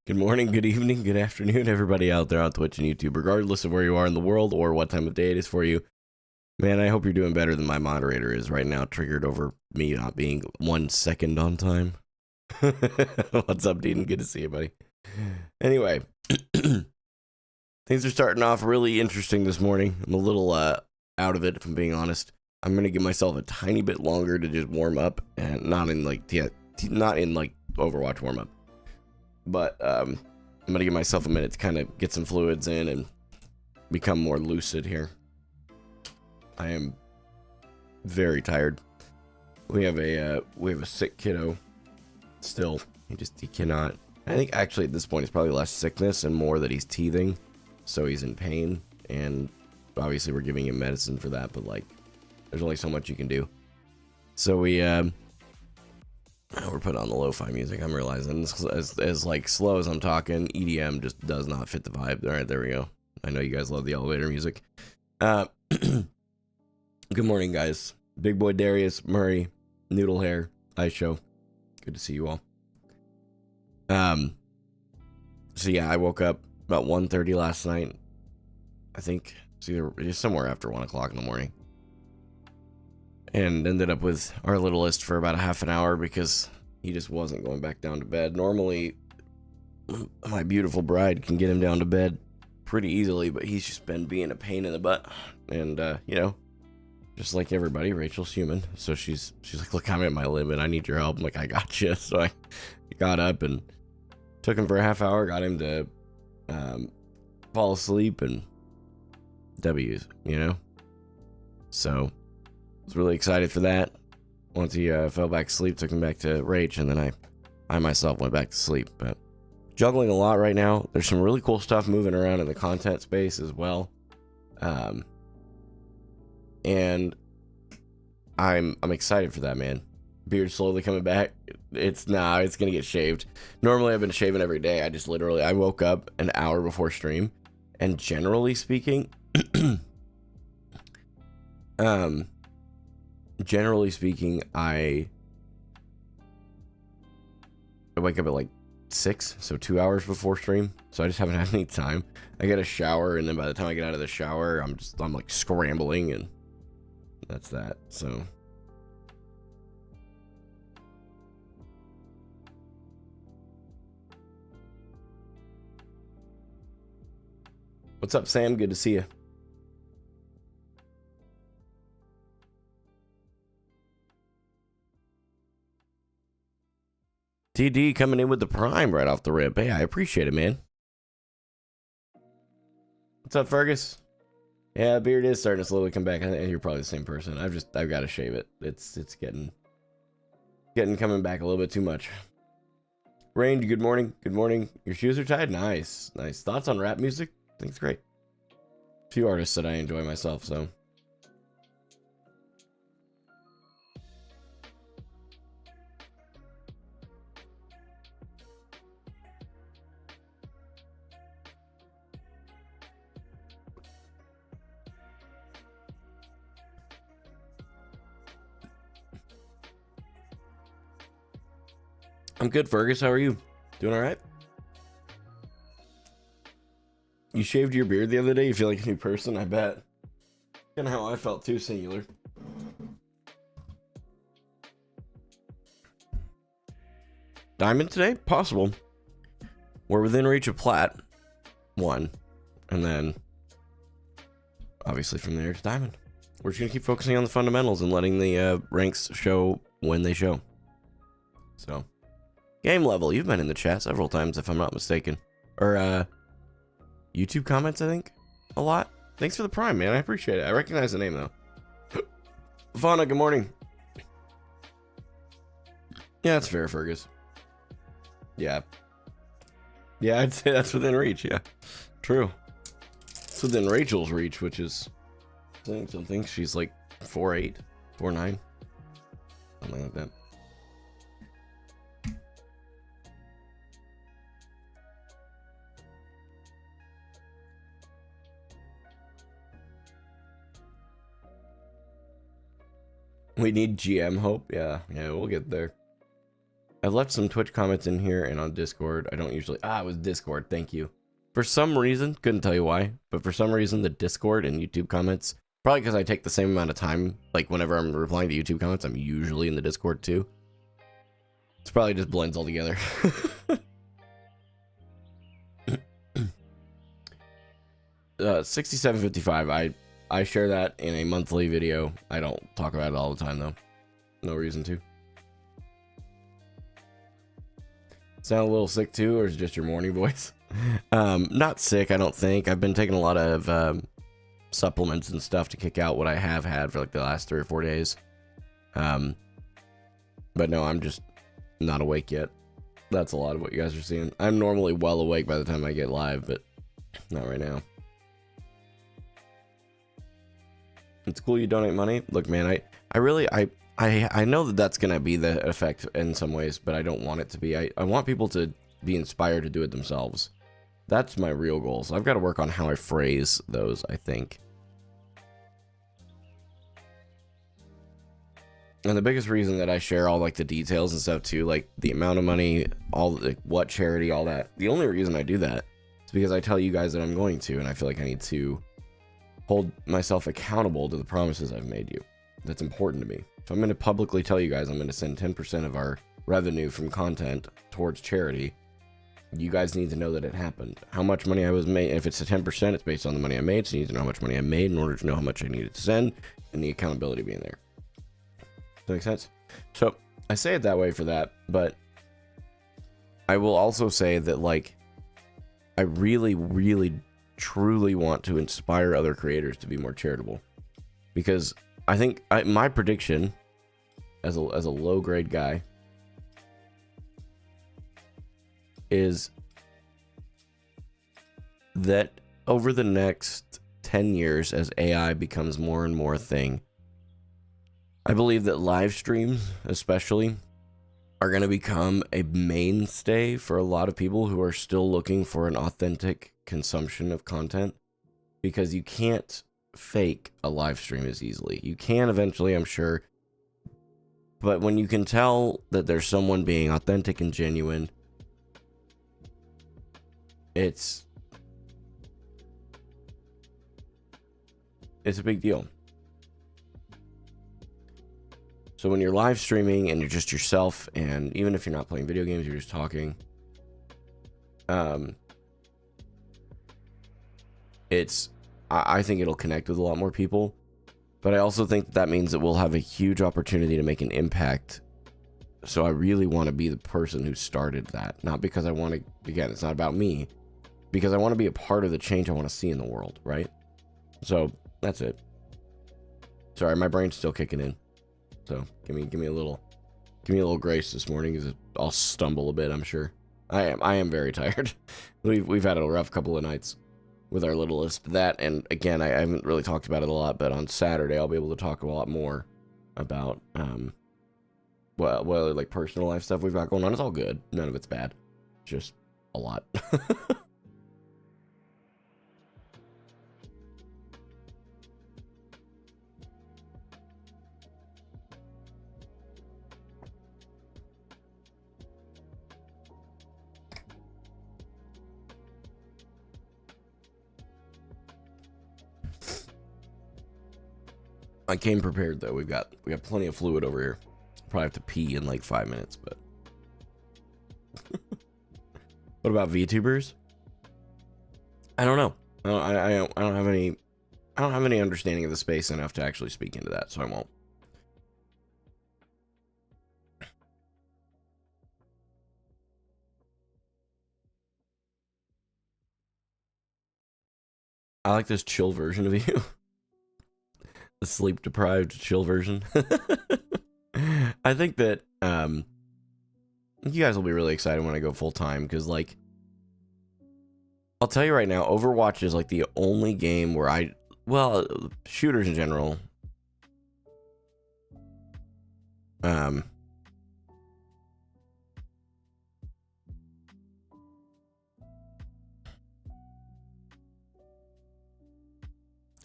Good morning, good evening, good afternoon, everybody out there on Twitch and YouTube, regardless of where you are in the world or what time of day it is for you. Man, I hope you're doing better than my moderator is right now, triggered over me not being 1 second on time. What's up, Dean? Good to see you, buddy. Anyway, things are starting off really interesting this morning. I'm a little out of it, if I'm being honest. I'm gonna give myself a tiny bit longer to just warm up, and not in like Overwatch warm up. But I'm gonna give myself a minute to kind of get some fluids in and become more lucid here. I am very tired. We have a sick kiddo still. He cannot. I think actually at this point it's probably less sickness and more that he's teething, so he's in pain. And obviously we're giving him medicine for that, but like there's only so much you can do. So we're putting on the lo-fi music. I'm realizing as like slow as I'm talking, EDM just does not fit the vibe. All right, there we go. I know you guys love the elevator music. Good morning, guys. Big boy Darius, Murray, Noodle Hair, Ice Show. Good to see you all. So yeah, I woke up about 1:30 last night. I think it's somewhere after 1 o'clock in the morning. And ended up with our littlest for about a half an hour because he just wasn't going back down to bed. Normally, my beautiful bride can get him down to bed pretty easily, but he's just been being a pain in the butt. And, you know, just like everybody, Rachel's human. So she's like, look, I'm at my limit. I need your help. I'm like, I got you. So I got up and took him for a half hour, got him to fall asleep and W's, you know? So I was really excited for that. Once he fell back asleep, took him back to Rach, and then I myself went back to sleep. But juggling a lot right now. There's some really cool stuff moving around in the content space as well. And I'm excited for that, man. Beard slowly coming back. It's gonna get shaved. Normally I've been shaving every day. I woke up an hour before stream, and generally speaking, I wake up at like 6, so 2 hours before stream. So I just haven't had any time. I get a shower, and then by the time I get out of the shower, I'm like scrambling, and that's that. So what's up, Sam? Good to see you. TD coming in with the prime right off the rip. Hey, I appreciate it, man. What's up, Fergus? Yeah, beard is starting to slowly come back. I think you're probably the same person. I've got to shave it. It's getting coming back a little bit too much. Range, good morning. Good morning. Your shoes are tied? Nice. Nice. Thoughts on rap music? I think it's great. A few artists that I enjoy myself, so. I'm good, Fergus. How are you? Doing all right? You shaved your beard the other day? You feel like a new person? I bet. Kind of how I felt too, singular. Diamond today? Possible. We're within reach of plat. 1. And then, obviously from there to diamond. We're just going to keep focusing on the fundamentals and letting the ranks show when they show. So. Game level, you've been in the chat several times if I'm not mistaken. Or YouTube comments, I think. A lot. Thanks for the prime, man. I appreciate it. I recognize the name though. Fauna, good morning. Yeah, that's fair, Fergus. Yeah. Yeah, I'd say that's within reach, yeah. True. It's within Rachel's reach, which is something. She's like 4'8", 4'9". Something like that. We need GM hope. Yeah, we'll get there. I've left some Twitch comments in here and on Discord. I don't usually... it was Discord. Thank you. For some reason, couldn't tell you why, but for some reason, the Discord and YouTube comments, probably because I take the same amount of time, like whenever I'm replying to YouTube comments, I'm usually in the Discord too. It's probably just blends all together. 6755, I share that in a monthly video. I don't talk about it all the time though. No reason to. Sound a little sick too, or is it just your morning voice? Not sick, I don't think. I've been taking a lot of supplements and stuff to kick out what I have had for like the last 3 or 4 days. But no, I'm just not awake yet. That's a lot of what you guys are seeing. I'm normally well awake by the time I get live, but not right now. It's cool you donate money. Look, man, I really know that that's gonna be the effect in some ways, but I don't want it to be. I want people to be inspired to do it themselves. That's my real goal. So I've got to work on how I phrase those, I think. And the biggest reason that I share all like the details and stuff too, like the amount of money, all the what charity, all that. The only reason I do that is because I tell you guys that I'm going to, and I feel like I need to hold myself accountable to the promises I've made you. That's important to me. So I'm going to publicly tell you guys I'm going to send 10% of our revenue from content towards charity. You guys need to know that it happened. How much money I was made. If it's a 10%, it's based on the money I made. So you need to know how much money I made in order to know how much I needed to send, and the accountability being there. Does that make sense? So I say it that way for that, but I will also say that, like, I really, really, truly want to inspire other creators to be more charitable, because I think my prediction as a low grade guy is that over the next 10 years, as AI becomes more and more a thing, I believe that live streams especially are going to become a mainstay for a lot of people who are still looking for an authentic consumption of content, because you can't fake a live stream as easily. You can eventually, I'm sure, but when you can tell that there's someone being authentic and genuine, it's a big deal. So when you're live streaming and you're just yourself, and even if you're not playing video games, you're just talking, I think it'll connect with a lot more people, but I also think that means that we'll have a huge opportunity to make an impact. So I really want to be the person who started that, not because I want to, again, it's not about me, because I want to be a part of the change I want to see in the world, right? So that's it. Sorry, my brain's still kicking in. So give me a little grace this morning, because I'll stumble a bit, I'm sure. I am very tired. We've had a rough couple of nights with our littlest. That, and again, I haven't really talked about it a lot, but on Saturday I'll be able to talk a lot more about well, like personal life stuff we've got going on. It's all good. None of it's bad. Just a lot. I came prepared though. We got plenty of fluid over here. Probably have to pee in like 5 minutes, but what about VTubers? I don't know. I don't have any understanding of the space enough to actually speak into that, so I won't. I like this chill version of you. The sleep deprived chill version. I think that you guys will be really excited when I go full time, because, like, I'll tell you right now, Overwatch is like the only game where well, shooters in general,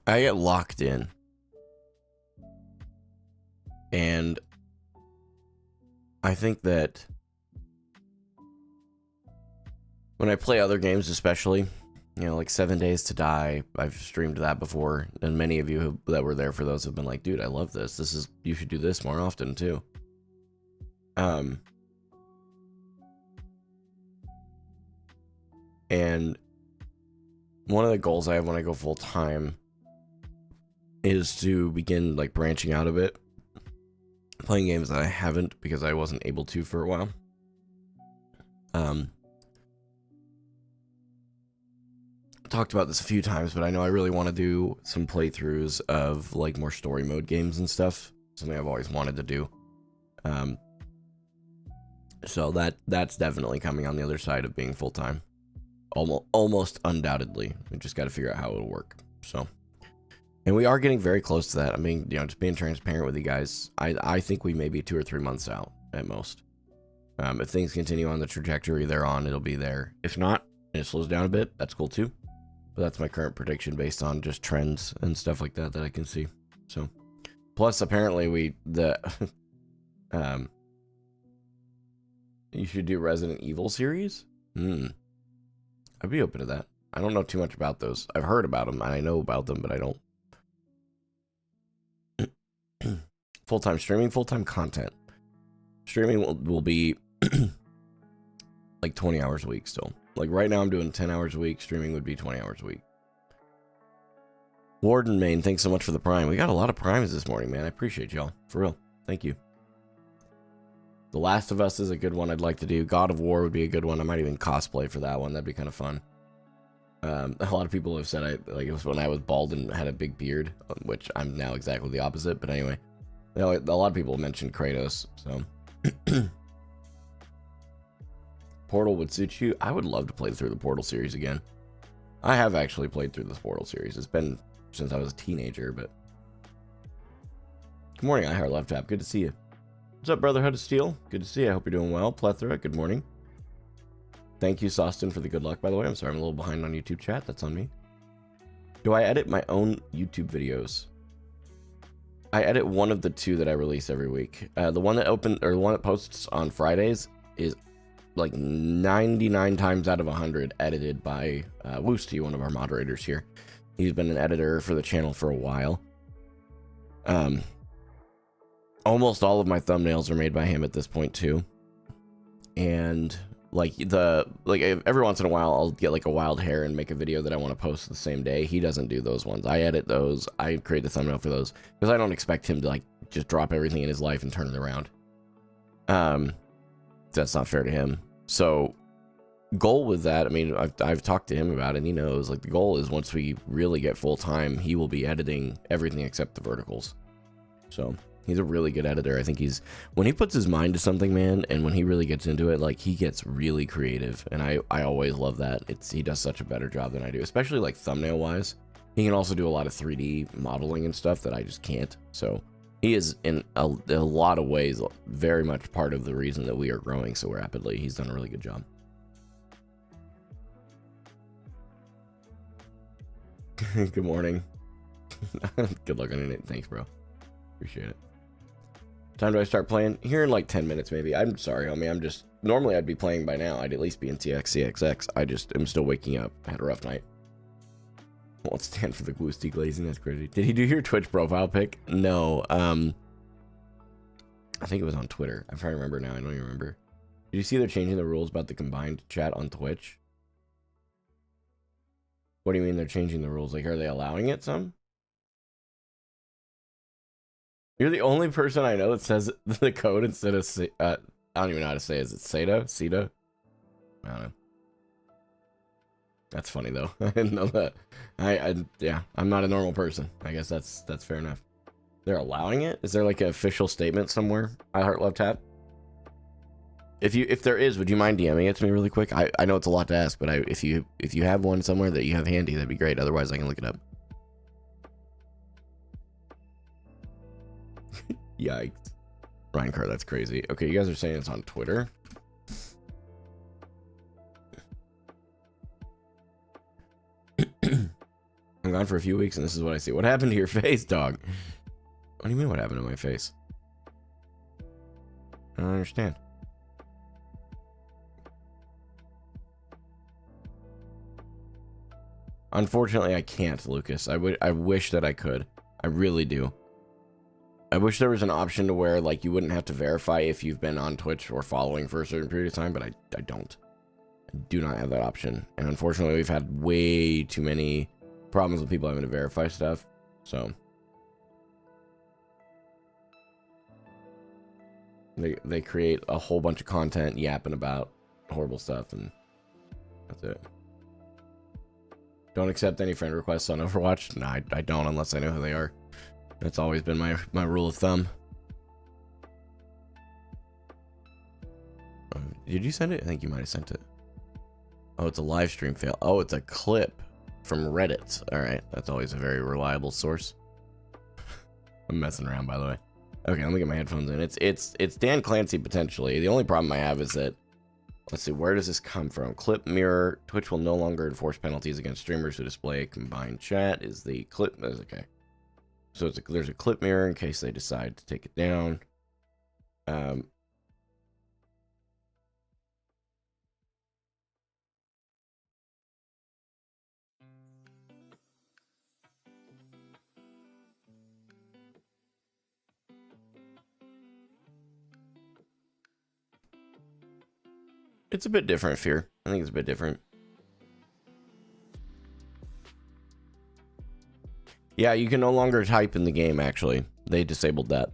I get locked in, and I think that when I play other games, especially, you know, like 7 Days to Die, I've streamed that before, and many of you that were there for those have been like, dude, I love this. This is, you should do this more often too. And one of the goals I have when I go full time is to begin like branching out a bit, playing games that I haven't because I wasn't able to for a while. Talked about this a few times, but I know I really want to do some playthroughs of like more story mode games and stuff. Something I've always wanted to do. So that's definitely coming on the other side of being full time. Almost undoubtedly. We just got to figure out how it'll work. So, and we are getting very close to that. I mean, you know, just being transparent with you guys. I think we may be 2 or 3 months out at most. If things continue on the trajectory they're on, it'll be there. If not, and it slows down a bit, that's cool too. But that's my current prediction based on just trends and stuff like that I can see. So, plus apparently you should do Resident Evil series. I'd be open to that. I don't know too much about those. I've heard about them and I know about them, but I don't. Full-time streaming, full-time content. Streaming will be like 20 hours a week still. Like right now I'm doing 10 hours a week. Streaming would be 20 hours a week. Warden Main, thanks so much for the prime. We got a lot of primes this morning, man. I appreciate y'all. For real. Thank you. The Last of Us is a good one I'd like to do. God of War would be a good one. I might even cosplay for that one. That'd be kind of fun. A lot of people have said it was when I was bald and had a big beard, which I'm now exactly the opposite. But anyway, a lot of people mentioned Kratos, so Portal would suit you. I would love to play through the Portal series again. I have actually played through the Portal series. It's been since I was a teenager, but good morning, iHeart Left Tap. Good to see you. What's up, Brotherhood of Steel? Good to see you. I hope you're doing well. Plethora, good morning. Thank you, Sostin, for the good luck, by the way. I'm sorry I'm a little behind on YouTube chat. That's on me. Do I edit my own YouTube videos? I edit one of the 2 that I release every week. The one that posts on Fridays is like 99 times out of 100 edited by Woosty, one of our moderators here. He's been an editor for the channel for a while. Almost all of my thumbnails are made by him at this point too. And every once in a while I'll get like a wild hair and make a video that I want to post the same day. He doesn't do those ones. I edit those. I create the thumbnail for those because I don't expect him to like just drop everything in his life and turn it around. That's not fair to him. So goal with that, I mean, I've talked to him about it and he knows, like, the goal is once we really get full time, he will be editing everything except the verticals. So he's a really good editor. I think when he puts his mind to something, man, and when he really gets into it, like, he gets really creative, and I always love that. He does such a better job than I do, especially like thumbnail wise. He can also do a lot of 3D modeling and stuff that I just can't. So he is in a lot of ways very much part of the reason that we are growing so rapidly. He's done a really good job. Good morning. Good luck on it. Thanks, bro. Appreciate it. Time do I start playing? Here in like 10 minutes, maybe. I'm sorry, homie. Normally I'd be playing by now. I'd at least be in TXCXX. I just am still waking up. I had a rough night. Won't stand for the Gloosty glazing. That's crazy. Did he do your Twitch profile pic? No. I think it was on Twitter. I'm trying to remember now. I don't even remember. Did you see they're changing the rules about the combined chat on Twitch? What do you mean they're changing the rules? Like, are they allowing it some? You're the only person I know that says the code instead of I don't even know how to say it. Is it Seda? Seda? I don't know. That's funny though. I didn't know that. Yeah, I'm not a normal person. I guess that's fair enough. They're allowing it? Is there like an official statement somewhere? I heart love tap. If there is, would you mind DMing it to me really quick? I know it's a lot to ask, but if you have one somewhere that you have handy, that'd be great. Otherwise, I can look it up. Yikes. Ryan Carr, that's crazy. Okay, you guys are saying it's on Twitter. I'm gone for a few weeks and this is what I see. What happened to your face, dog? What do you mean what happened to my face? I don't understand. Unfortunately, I can't, Lucas. I wish that I could. I really do. I wish there was an option to where, like, you wouldn't have to verify if you've been on Twitch or following for a certain period of time, but I don't. I do not have that option. And unfortunately, we've had way too many problems with people having to verify stuff. So they create a whole bunch of content yapping about horrible stuff, and that's it. Don't accept any friend requests on Overwatch. No, I don't unless I know who they are. That's always been my rule of thumb. Did you send it? I think you might have sent it. Oh, it's a live stream fail. Oh, it's a clip from Reddit. All right, that's always a very reliable source. I'm messing around, by the way. Okay, let me get my headphones in. It's Dan Clancy potentially. The only problem I have is that, let's see, where does this come from? Clip mirror. Twitch will no longer enforce penalties against streamers who display a combined chat. Is the clip? That's okay. So there's a clip mirror in case they decide to take it down. It's a bit different, Fear. I think it's a bit different. Yeah, you can no longer type in the game, actually. They disabled that.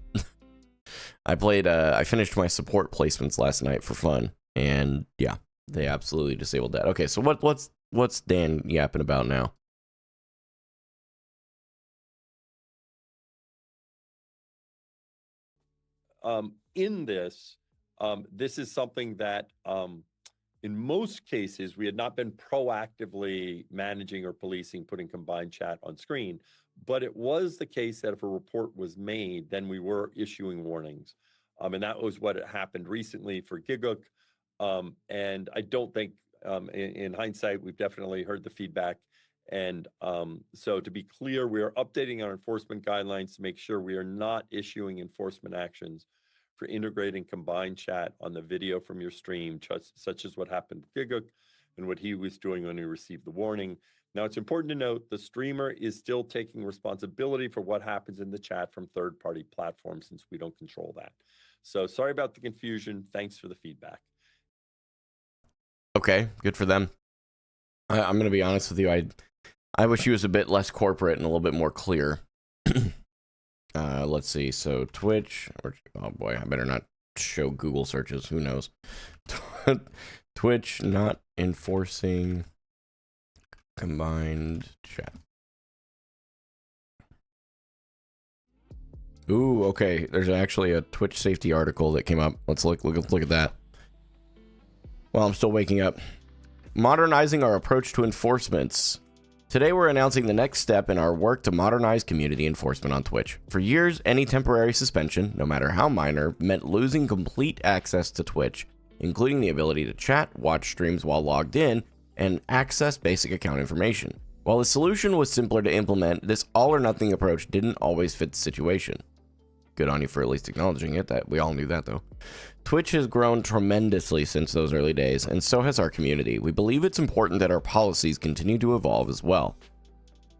I finished my support placements last night for fun, and yeah, they absolutely disabled that. Okay, so what's Dan yapping about now? In this, this is something that in most cases, we had not been proactively managing or policing putting combined chat on screen, but it was the case that if a report was made, then we were issuing warnings. And that was what happened recently for Giguk. And I don't think, in hindsight, we've definitely heard the feedback. And so to be clear, we are updating our enforcement guidelines to make sure we are not issuing enforcement actions for integrating combined chat on the video from your stream, such as what happened with Giguk and what he was doing when he received the warning. Now, it's important to note the streamer is still taking responsibility for what happens in the chat from third-party platforms since we don't control that. So sorry about the confusion. Thanks for the feedback. Okay, good for them. I'm going to be honest with you. I wish he was a bit less corporate and a little bit more clear. Let's see. So Twitch, or oh boy, I better not show Google searches. Who knows? Twitch not enforcing combined chat. Ooh, okay. There's actually a Twitch safety article that came up. Let's look at that. Well, I'm still waking up. Modernizing our approach to enforcements. Today we're announcing the next step in our work to modernize community enforcement on Twitch. For years, any temporary suspension, no matter how minor, meant losing complete access to Twitch, including the ability to chat, watch streams while logged in, and access basic account information. While the solution was simpler to implement, this all-or-nothing approach didn't always fit the situation. Good on you for at least acknowledging it. That we all knew that, though. Twitch has grown tremendously since those early days, and so has our community. We believe it's important that our policies continue to evolve as well.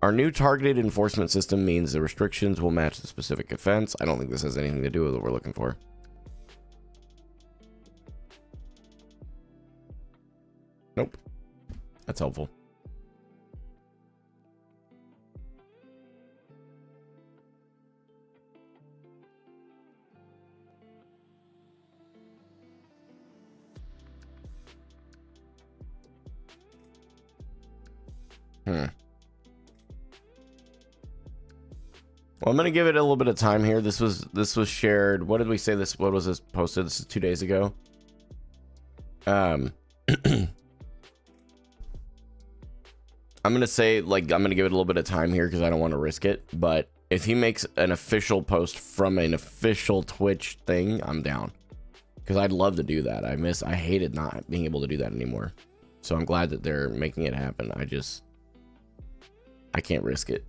Our new targeted enforcement system means the restrictions will match the specific offense. I don't think this has anything to do with what we're looking for. Nope. That's helpful. Well, I'm gonna give it a little bit of time here. This was shared. What did we say this? What was this posted? This is 2 days ago. I'm gonna say, like, I'm gonna give it a little bit of time here because I don't want to risk it. But if he makes an official post from an official Twitch thing, I'm down. Because I'd love to do that. I hated not being able to do that anymore. So I'm glad that they're making it happen. I can't risk it.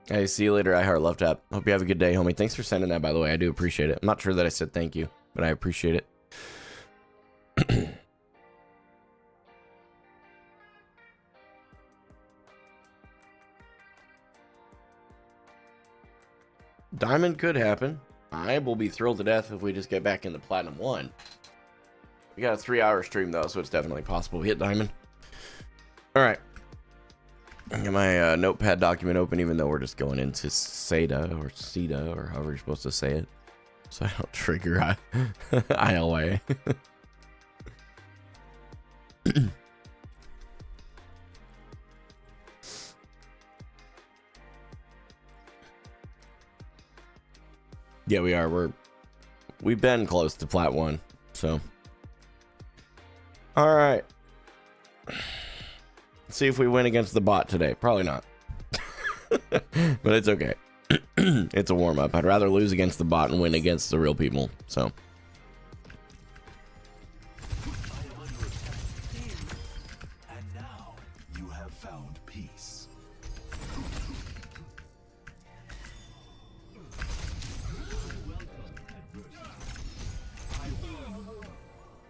Hey, see you later. I heart love tap. Hope you have a good day, homie. Thanks for sending that, by the way. I do appreciate it. I'm not sure that I said thank you, but I appreciate it. Diamond could happen. I will be thrilled to death if we just get back into Platinum 1. We got a 3-hour stream, though, so it's definitely possible we hit Diamond. All right. I got my notepad document open, even though we're just going into SETA, or however you're supposed to say it. So I don't trigger ILA. Yeah, we are. We've been close to Plat 1, so. All right. Let's see if we win against the bot today. Probably not. But it's okay. It's a warm-up. I'd rather lose against the bot and win against the real people, so. And now you have found peace.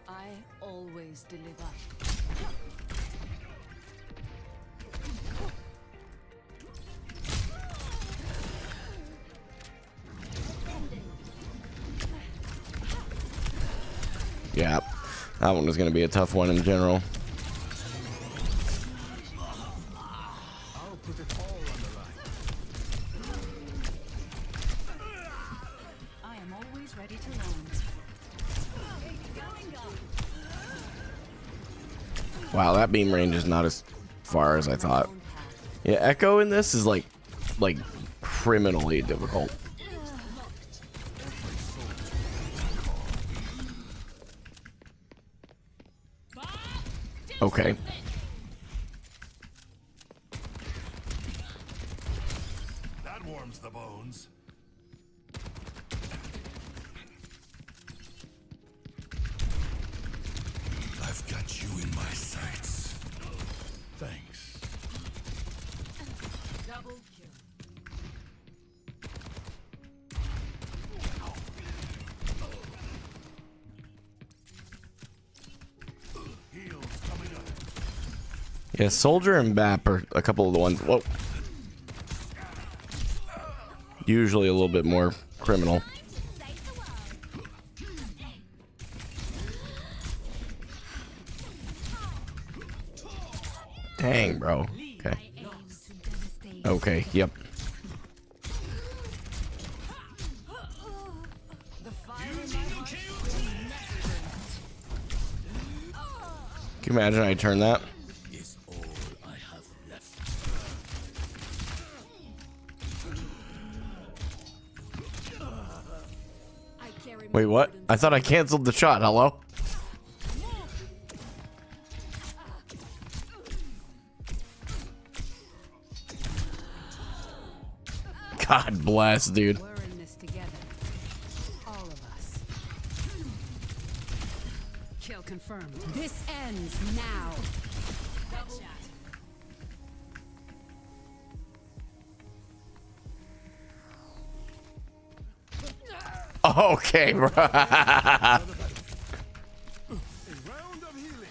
I always deliver. Yeah, that one was going to be a tough one in general. I'll put it all on the line. I am always ready to land. Wow, that beam range is not as far as I thought. Yeah, Echo in this is like criminally difficult. Okay. That warms the bones. I've got you in my sights. Thanks. Double kill. Heals coming up. Yeah, Soldier and Bap are a couple of the ones. Whoa. Usually a little bit more criminal. Dang, bro. Okay. Okay, yep. Can you imagine I turn that? Is all I have left. Wait, what? I thought I canceled the shot. Hello? God bless, dude. We're in this together. All of us. Kill confirmed. This ends now. Okay, bro. A round of healing.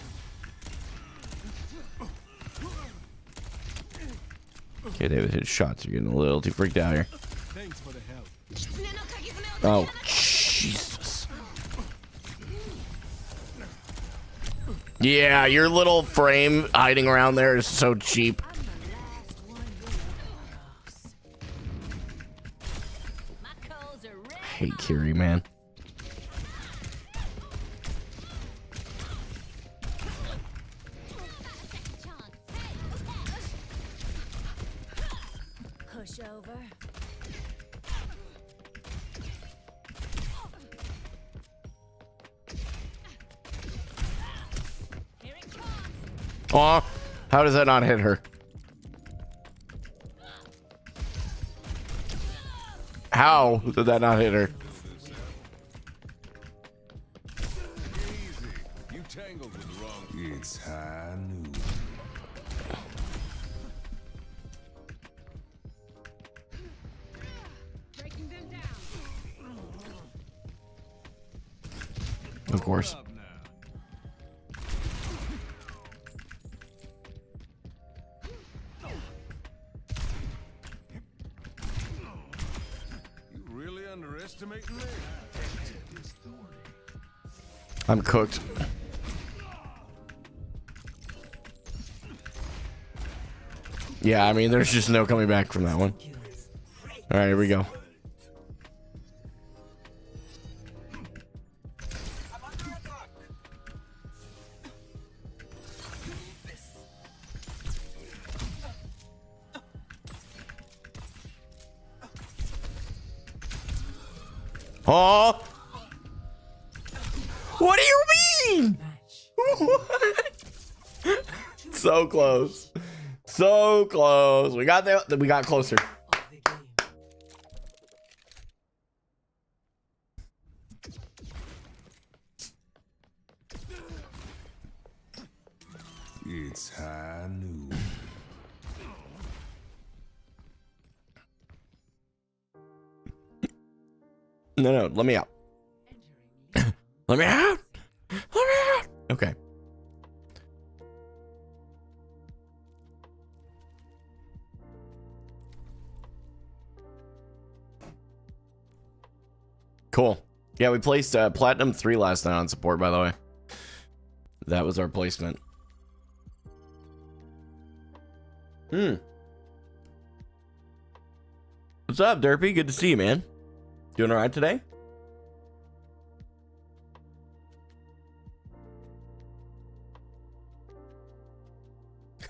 Okay, David, hit shots. You're getting a little too freaked out here. Thanks for the help. Oh, Jesus. Yeah, your little frame hiding around there is so cheap. I hate Kiri, man. Push over. Aw, how does that not hit her? How did that not hit her? You tangled with the wrong. It's high noon. Of course. You really underestimating me? I'm cooked. Yeah, I mean, there's just no coming back from that one. All right, here we go. Oh! What do you mean? What? So close. So close. We got there. We got closer. It's high noon. No, let me out. Let me out. Let me out. Okay. Cool. Yeah, we placed Platinum 3 last night on support, by the way. That was our placement. What's up, Derpy? Good to see you, man. Doing all right today?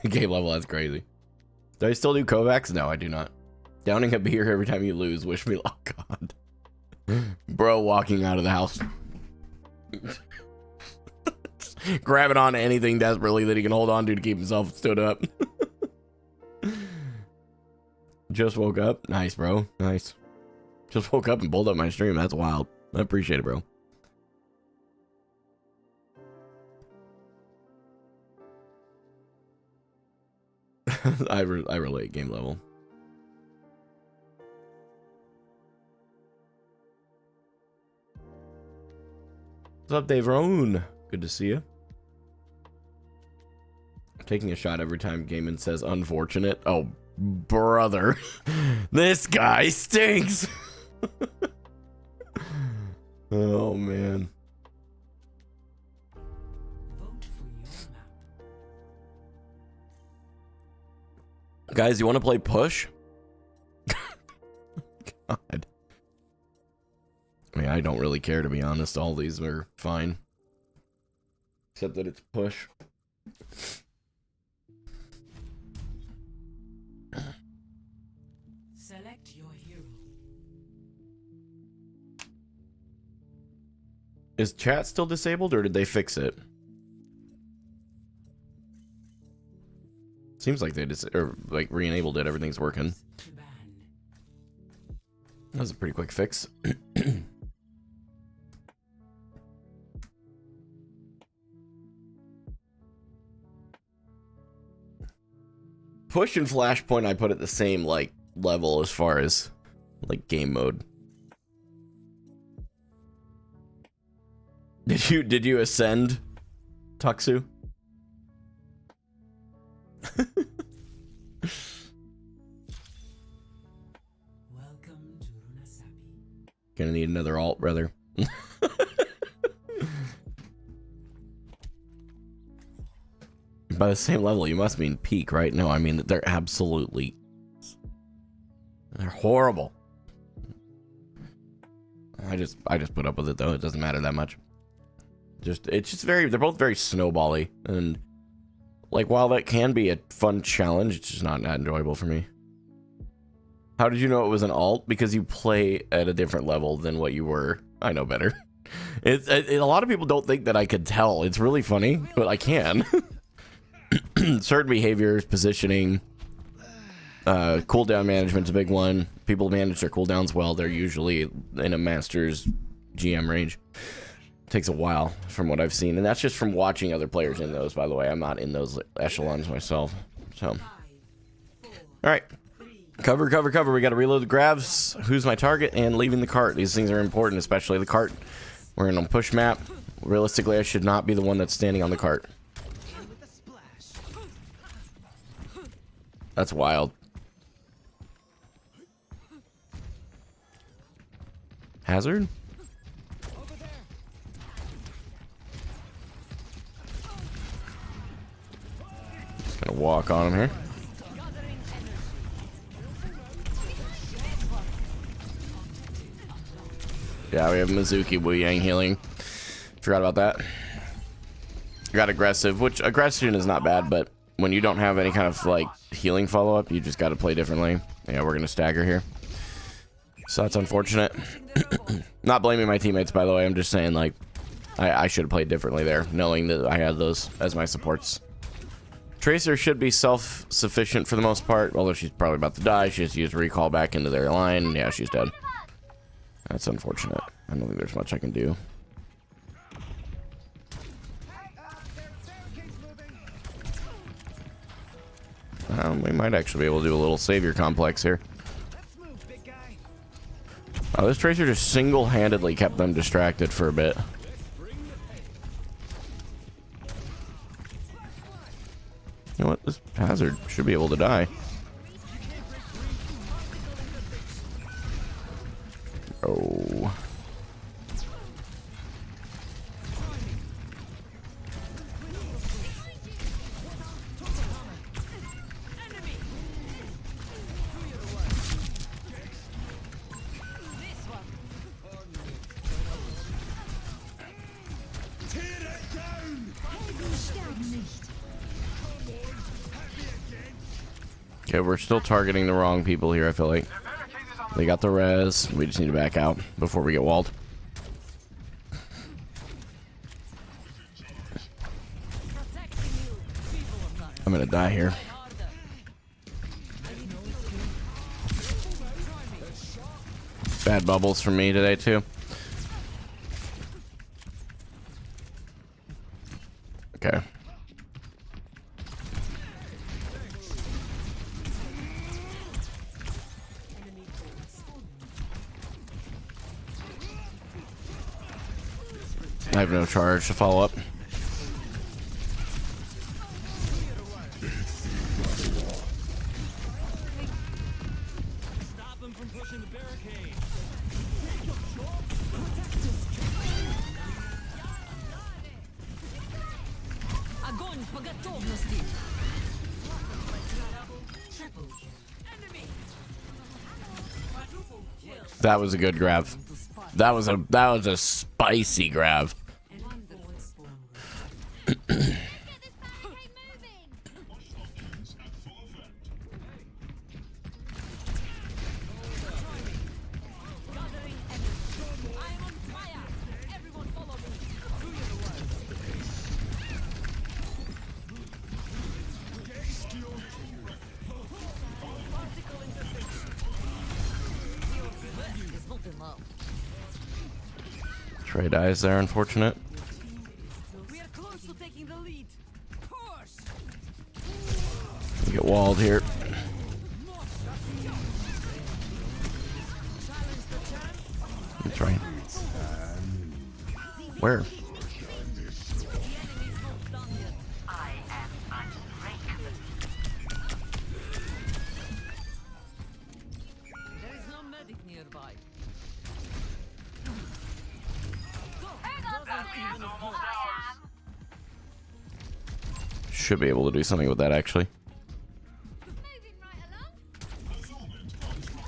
Game level, that's crazy. Do I still do Kovacs? No, I do not. Downing a beer every time you lose. Wish me luck, God. Bro walking out of the house. Grabbing on to anything desperately that he can hold on to keep himself stood up. Just woke up. Nice, bro. Nice. Just woke up and pulled up my stream. That's wild. I appreciate it, bro. I relate, game level. What's up, Dave Roan? Good to see you. I'm taking a shot every time Gamin says unfortunate. Oh, brother. This guy stinks. Oh, man. Guys, you want to play push? God. I mean, I don't really care, to be honest. All these are fine. Except that it's push. Select your hero. Is chat still disabled, or did they fix it? Seems like they just re-enabled it. Everything's working. That was a pretty quick fix. Push and Flashpoint, I put at the same like level as far as like game mode. Did you ascend, Tuxu? Welcome to Runasapi. Gonna need another alt, brother. By the same level, you must mean peak, right? No, I mean they're horrible. I just put up with it though. It doesn't matter that much. They're both very snowbally, and like while that can be a fun challenge, it's just not that enjoyable for me. How did you know it was an alt? Because you play at a different level than what you were. I know better. A lot of people don't think that I could tell. It's really funny, but I can. Certain behaviors, positioning, cooldown management's a big one. People manage their cooldowns well. They're usually in a master's GM range. Takes a while from what I've seen, and that's just from watching other players in those, by the way. I'm not in those echelons myself. So, all right. Cover. We got to reload the grabs. Who's my target? And leaving the cart. These things are important, especially the cart. We're in a push map. Realistically, I should not be the one that's standing on the cart. That's wild. Hazard? Just gonna walk on him here. Yeah, we have Mizuki Lijiang healing. Forgot about that. Got aggressive, which aggression is not bad, but when you don't have any kind of like healing follow-up, you just got to play differently. Yeah, we're gonna stagger here, so that's unfortunate. Not blaming my teammates, by the way. I'm just saying, like, I should have played differently there, knowing that I had those as my supports. Tracer should be self-sufficient for the most part, although she's probably about to die. She just used recall back into their line. Yeah, she's dead. That's unfortunate. I don't think there's much I can do. We might actually be able to do a little savior complex here. Oh, this Tracer just single-handedly kept them distracted for a bit. You know what? This Hazard should be able to die. Oh. Okay, we're still targeting the wrong people here, I feel like. They got the res. We just need to back out before we get walled. I'm gonna die here. Bad bubbles from me today, too. Okay. I have no charge to follow up. Stop him from pushing the barricade. Огонь по готовности. That was a good grab. That was a spicy grab. Trey dies there, unfortunate. We are close to taking the lead. Push. We get walled here. That's right. Where? There is no medic nearby. Should be able to do something with that, actually.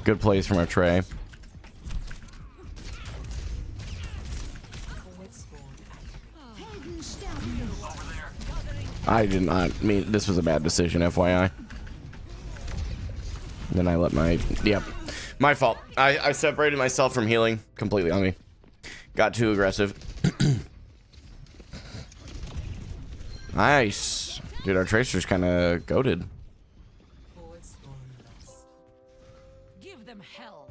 Good plays from our Trey. I did not mean, this was a bad decision, FYI. Then I let my, yep, my fault. I separated myself from healing completely on me. Got too aggressive. Nice. Dude, our Tracer's kind of goated. Give them hell.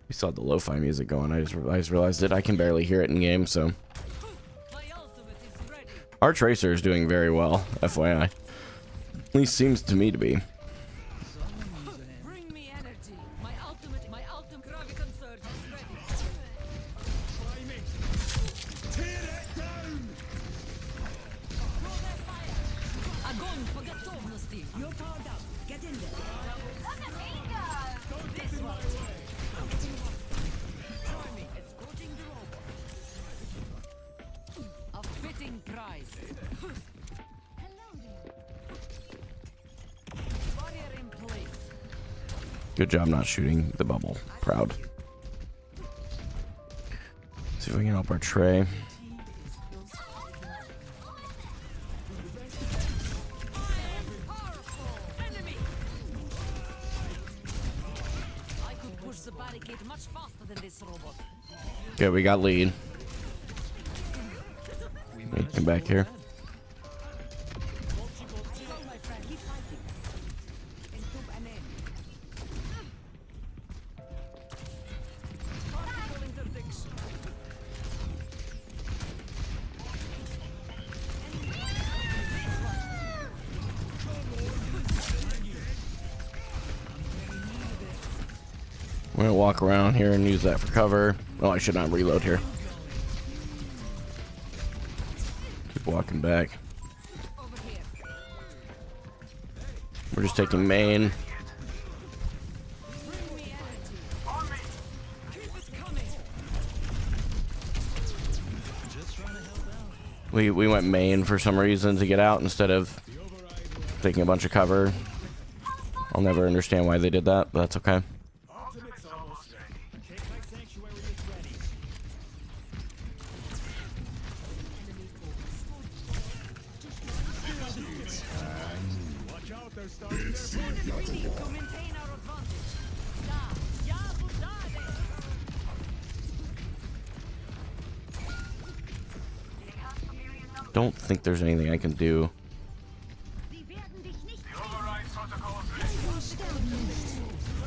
We still had the lo-fi music going. I just realized it. I can barely hear it in game, so. My ultimate is ready. Our Tracer is doing very well, FYI. At least seems to me to be. Bring me energy. My ultimate Graviton surge is ready. Good job not shooting the bubble. Proud. See if we can help our Trey. I could push the barricade much faster than this robot. Okay, we got lead. Come back here. We're gonna walk around here and use that for cover. Oh, I should not reload here. Keep walking back. We're just taking main. We went main for some reason to get out instead of taking a bunch of cover. I'll never understand why they did that, but that's okay. Don't think there's anything I can do.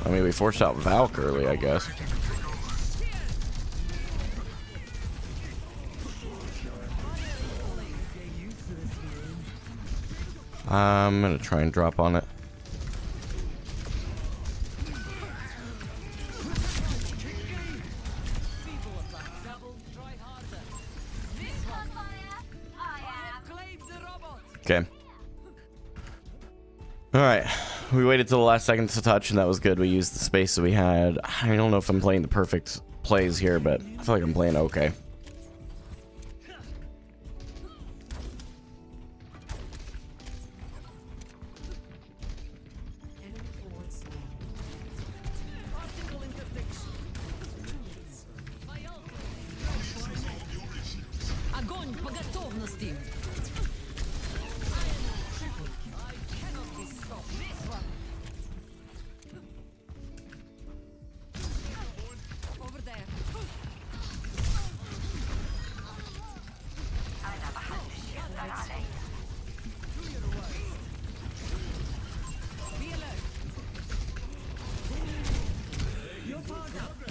I mean, we forced out Valk early, I guess. I'm gonna try and drop on it. Okay. All right. We waited till the last second to touch, and that was good. We used the space that we had. I don't know if I'm playing the perfect plays here, but I feel like I'm playing okay.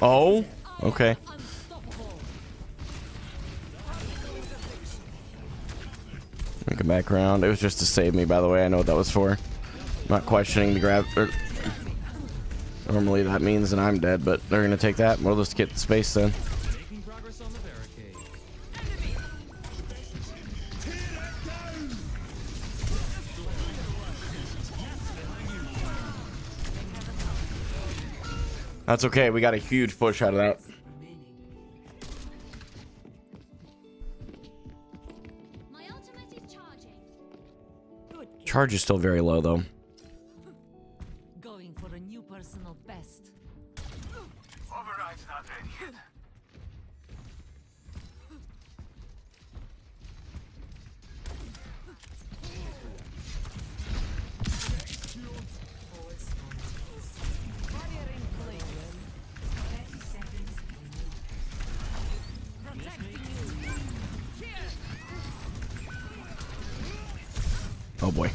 Oh, okay. Come back around. It was just to save me, by the way. I know what that was for. I'm not questioning the grab. Normally that means that I'm dead, but they're gonna take that. We'll just get the space then. That's okay. We got a huge push out of that. My ultimate is charging. Charge is still very low, though. Going for a new personal best. Override's not ready yet. Barrier in place. 30 seconds. Protecting you. Here. Oh boy.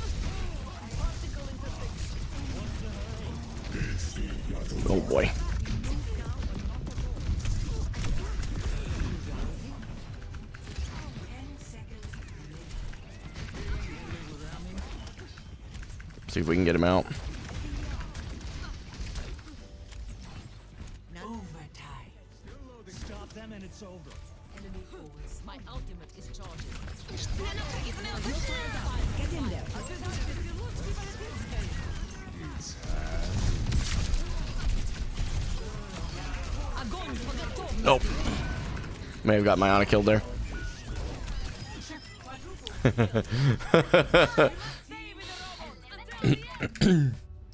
Oh boy. See if we can get him out. Overtime. Stop them and it's over. Enemy forwards. My ultimate is charging. Get in there. Nope. May have got my Ana killed there.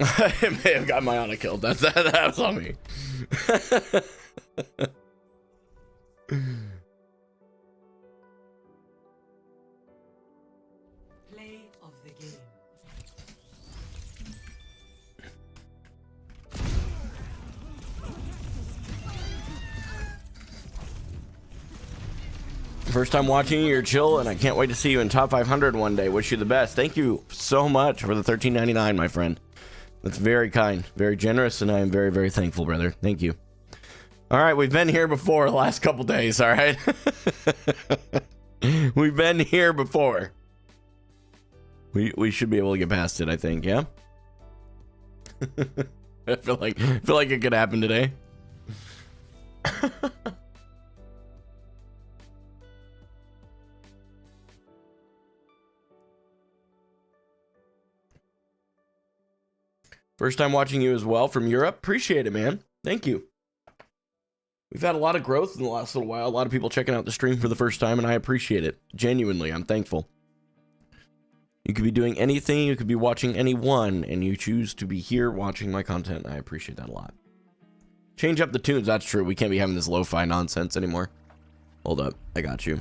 I may have got my Ana killed. That was on me. Play of the game. First time watching you, you're chill, and I can't wait to see you in top 500 one day. Wish you the best. Thank you so much for the $13.99, my friend. That's very kind, very generous, and I am very, very thankful, brother. Thank you. All right, we've been here before the last couple days, all right? We've been here before. We should be able to get past it, I think, yeah? I feel like it could happen today. First time watching you as well from Europe. Appreciate it, man. Thank you. We've had a lot of growth in the last little while. A lot of people checking out the stream for the first time, and I appreciate it. Genuinely, I'm thankful. You could be doing anything. You could be watching anyone, and you choose to be here watching my content. I appreciate that a lot. Change up the tunes. That's true. We can't be having this lo-fi nonsense anymore. Hold up. I got you.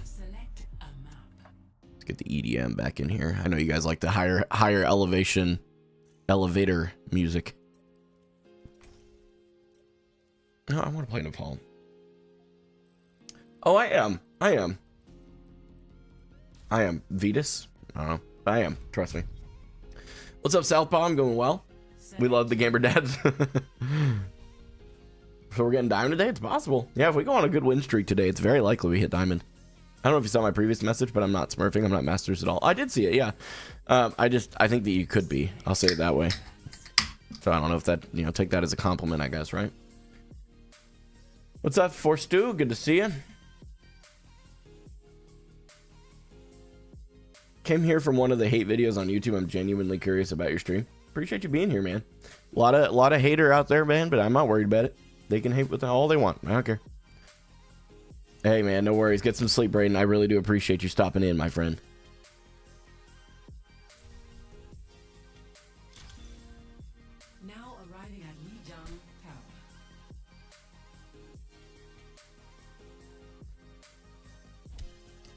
Let's get the EDM back in here. I know you guys like the higher elevator music. No, I want to play Nepal. Oh, I am Vetus. I don't know. I am. Trust me. What's up, Southpaw? I'm going well. We love the gamer dads. So we're getting diamond today? It's possible. Yeah, if we go on a good win streak today, it's very likely we hit diamond. I don't know if you saw my previous message, but I'm not smurfing. I'm not masters at all. I did see it, yeah. I think that you could be. I'll say it that way. So I don't know if that, take that as a compliment, I guess, right? What's up, Forstu? Good to see you. Came here from one of the hate videos on YouTube. I'm genuinely curious about your stream. Appreciate you being here, man. A lot of hater out there, man, but I'm not worried about it. They can hate with all they want. I don't care. Hey, man, no worries. Get some sleep, Brayden. I really do appreciate you stopping in, my friend. Now arriving at Lijiang Tower.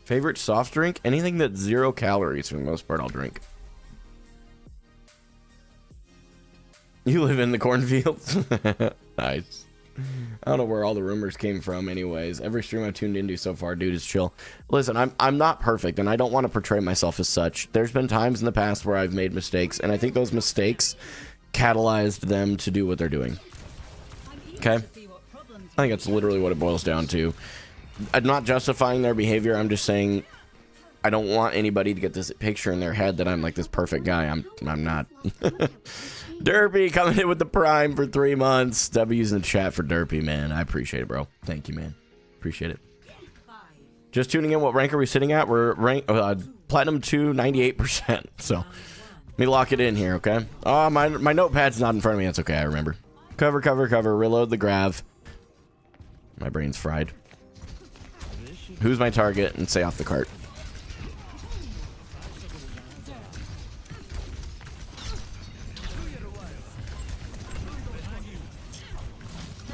Favorite soft drink? Anything that's 0 calories for the most part, I'll drink. You live in the cornfields? Nice. I don't know where all the rumors came from anyways. Every stream I've tuned into so far, dude, is chill. Listen, I'm not perfect, and I don't want to portray myself as such. There's been times in the past where I've made mistakes, and I think those mistakes catalyzed them to do what they're doing. Okay? I think that's literally what it boils down to. I'm not justifying their behavior. I'm just saying I don't want anybody to get this picture in their head that I'm like this perfect guy. I'm not. Derpy coming in with the prime for 3 months. W's in the chat for Derpy, man. I appreciate it, bro. Thank you, man. Appreciate it. Just tuning in. What rank are we sitting at? We're rank platinum 2, 98%. So let me lock it in here, okay? Oh, my notepad's not in front of me. That's okay. I remember. Cover, cover, cover. Reload the grav. My brain's fried. Who's my target? And stay off the cart.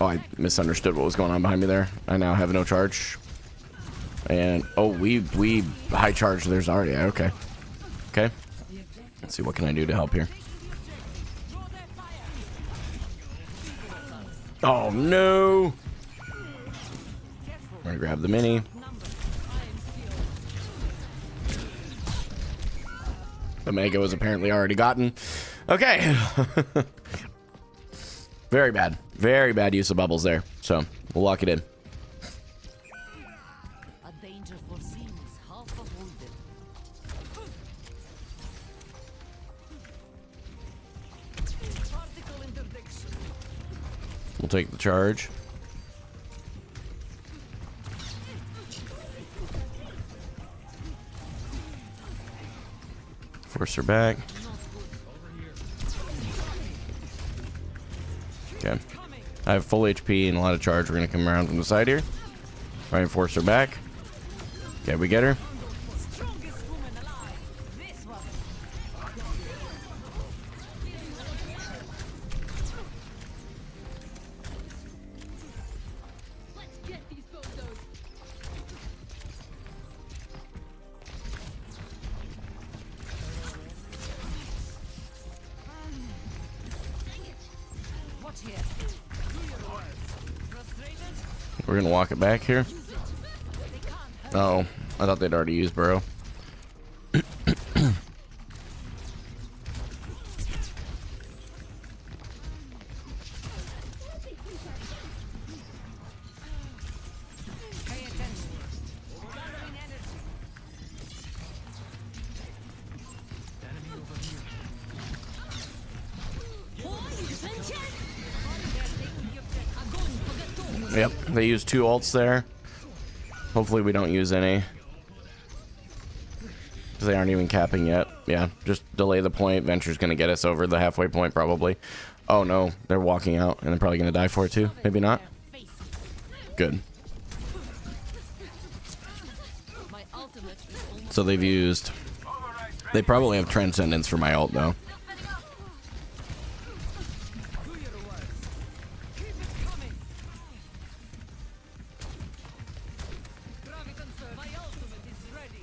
Oh, I misunderstood what was going on behind me there. I now have no charge. And, oh, we high charge. There's Zarya. Okay. Okay. Let's see, what can I do to help here? Oh, no. I'm gonna grab the mini. The mega was apparently already gotten. Okay. Very bad use of bubbles there. So we'll lock it in. A danger foreseen is half avoided. Particle interdiction. We'll take the charge. Force her back. Okay. I have full HP and a lot of charge. We're going to come around from the side here. Try and force her back. Okay, we get her. Watch here. Frustrated? We're gonna walk it back here. Oh, I thought they'd already used Burrow. Pay attention. Gathering energy. Yep, they used 2 ults there. Hopefully we don't use any. Because they aren't even capping yet. Yeah, just delay the point. Venture's going to get us over the halfway point probably. Oh no, they're walking out and they're probably going to die for it too. Maybe not. Good. My ultimate is almost So they've used... They probably have Transcendence for my ult though. do your worst. Keep it coming. Graviton, my ultimate is ready.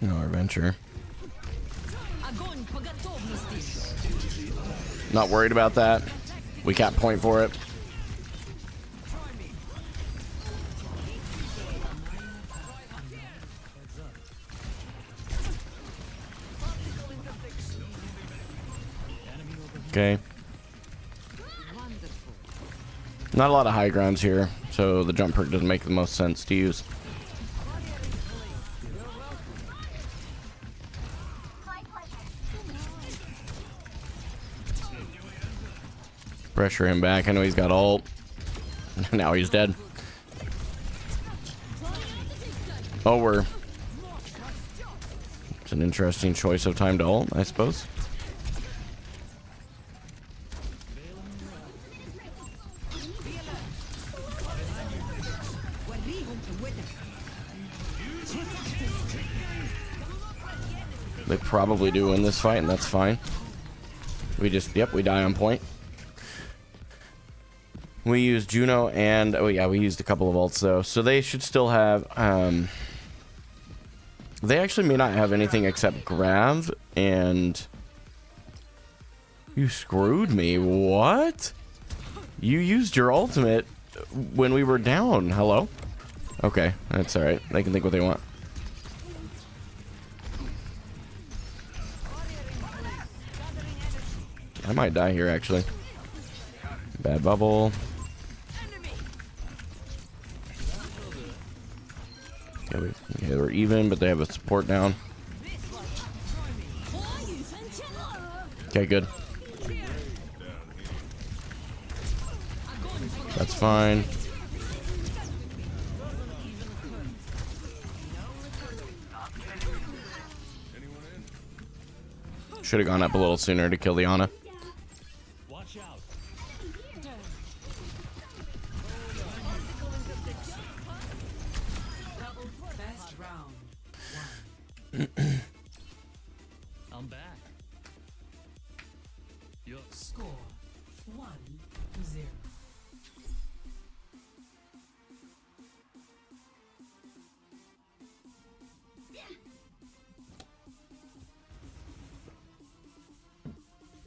No, our Venture. Огонь по готовности. Not worried about that. We cap point for it. Try me. Okay. Wonderful. Not a lot of high grounds here, so the jump perk doesn't make the most sense to use. Pressure him back. I know he's got ult. Now he's dead. Oh, we're... It's an interesting choice of time to ult, I suppose. They probably do win this fight, and that's fine. We just, yep, we die on point. We used Juno and, oh yeah, we used a couple of ults though. So they should still have, they actually may not have anything except Grav and... You screwed me, what? You used your ultimate when we were down, hello? Okay, that's alright, they can think what they want. I might die here actually. Bad bubble. Okay, we're even, but they have a support down. Okay, good. That's fine. Should have gone up a little sooner to kill the Ana. Watch out. Best round. I'm back. Yo. Score 1-0.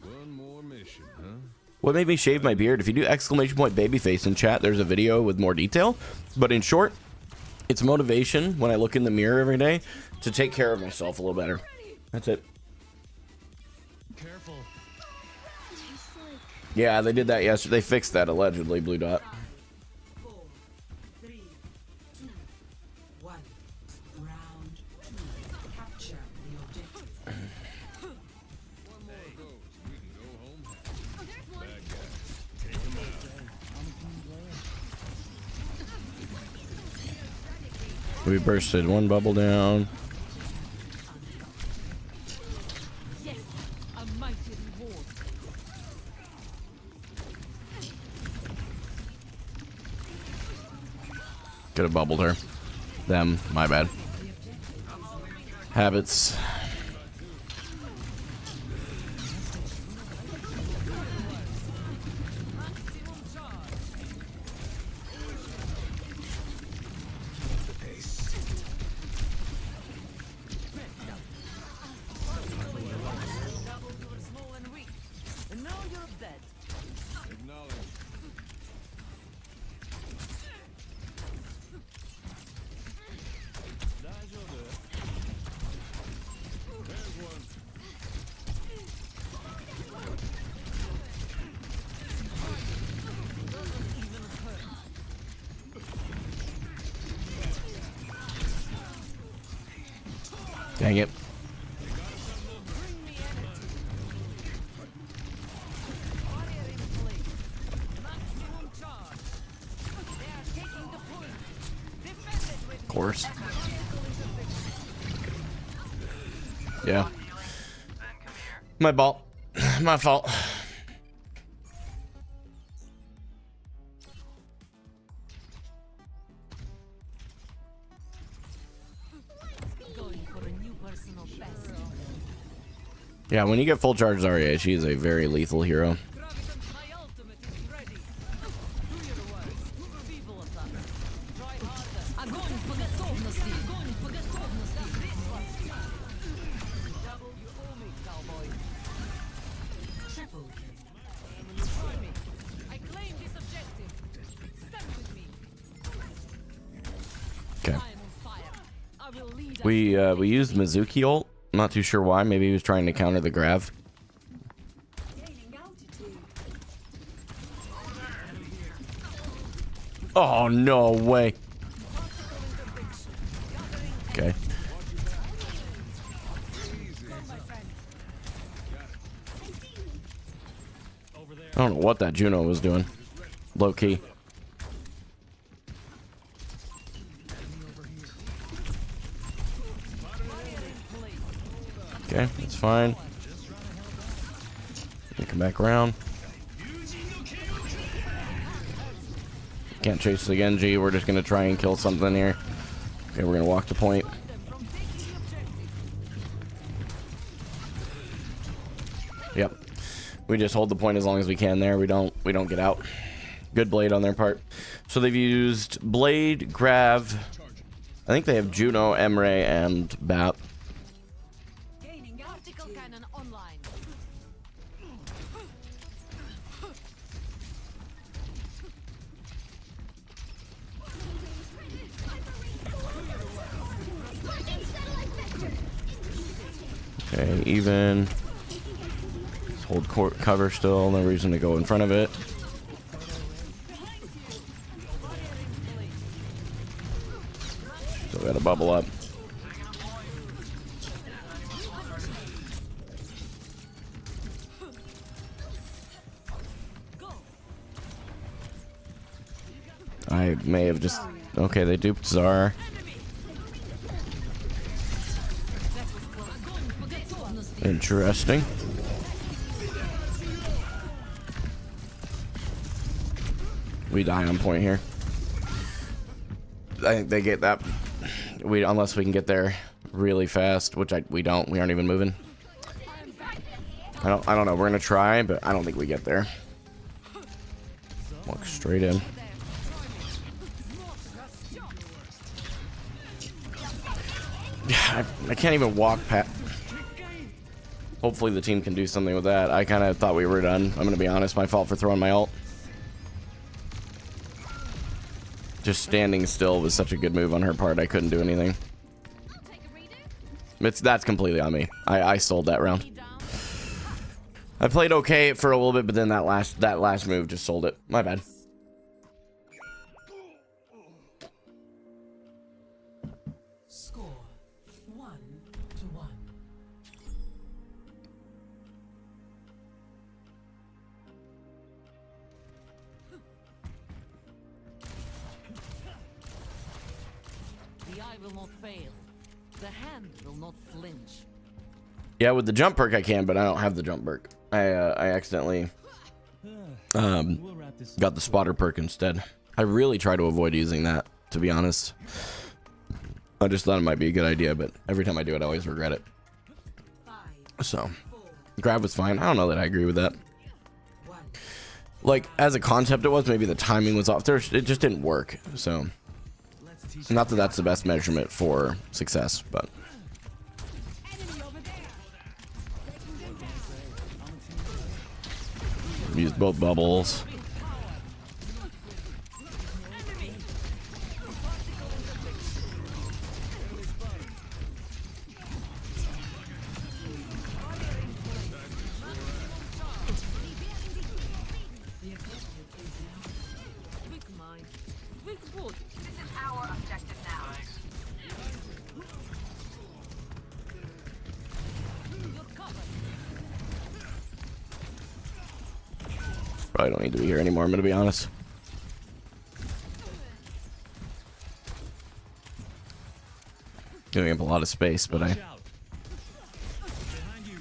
One more mission, huh? What made me shave my beard? If you do exclamation point babyface in chat, there's a video with more detail. But in short, it's motivation when I look in the mirror every day to take care of myself a little better. That's it. Careful. Yeah, they did that yesterday. They fixed that allegedly, Blue Dot. 4, 3, 2, 1. Round 2. Capture the objective. We bursted one bubble down. Yes, a mighty reward. Could have bubbled her. Them, my bad. Habits. Maximum charge. Double, you were small and weak. And now you're dead. Acknowledge. Dang it. Bring me energy. Warrior in place. Maximum charge. They are taking the point. Defend it with Of course. me. Yeah. My fault. My fault. Going for a new personal best. Yeah, when you get full charge Zarya, she is a very lethal hero. Graviton, my ultimate is ready. Do your worst. Feeble attack. Try harder. Огонь по готовности. Огонь по готовности. Double, you owe me, cowboy. Triple kill. Try me. I claim this objective. Stand with me. Okay. I am on fire. I will lead us. We used Mizuki ult. I'm not too sure why. Maybe he was trying to counter the grav. Gaining altitude. Oh, no way. Okay. I don't know what that Juno was doing. Low key. Okay, that's fine. Come back around. Can't chase the Genji. We're just gonna try and kill something here. Okay, we're gonna walk to point. Yep. We just hold the point as long as we can there. We don't get out. Good blade on their part. So they've used Blade, Grav. I think they have Juno, Emre, and Bat. Gaining optical cannon online. Okay, even. Just hold cover still. No reason to go in front of it. Still got to bubble up. I may have just... Okay, they duped Zar. Interesting. We die on point here. I think they get that. Unless we can get there really fast, which we don't. We aren't even moving. I don't know. We're gonna try, but I don't think we get there. Walk straight in. I can't even walk past. Hopefully the team can do something with that. I kind of thought we were done. I'm gonna be honest. My fault for throwing my ult. Just standing still was such a good move on her part. I couldn't do anything. That's completely on me. I sold that round. I played okay for a little bit, but then that last move just sold it. My bad. Score 1-1. The eye will not fail. The hand will not flinch. Yeah, with the jump perk I can, but I don't have the jump perk. I accidentally got the spotter perk instead. I really try to avoid using that, to be honest. I just thought it might be a good idea, but every time I do it, I always regret it. So, grab was fine. I don't know that I agree with that. Like, as a concept it was, maybe the timing was off. It just didn't work, so... Not that that's the best measurement for success, but... Used both bubbles. Probably don't need to be here anymore, I'm gonna be honest. Giving up a lot of space, but Watch out. Behind you.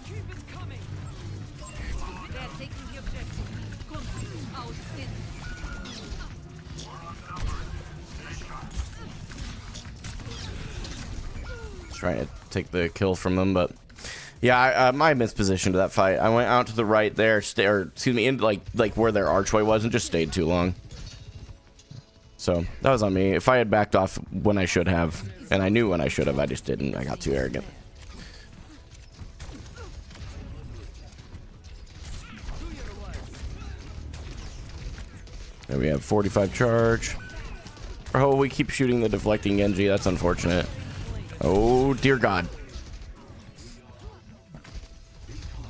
Keep it coming. They're taking the objective. Confuse out in. Trying to take the kill from them, but yeah, I mispositioned that fight. I went out to the right there, or excuse me, in like where their archway was, and just stayed too long. So that was on me. If I had backed off when I should have, and I knew when I should have, I just didn't. I got too arrogant. And we have 45 charge. Oh, we keep shooting the deflecting Genji. That's unfortunate. Oh, dear God.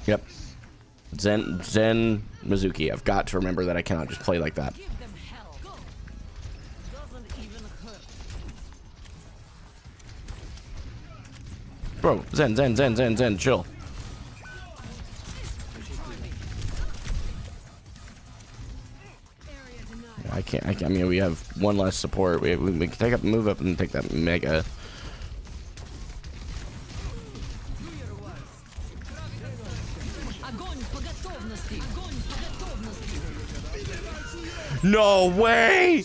Yep. Zen Mizuki. I've got to remember that I cannot just play like that. Give them hell. Go. Doesn't even hurt. Bro, Zen, chill. I mean, we have one less support. We can take up, move up, and take that mega. No way!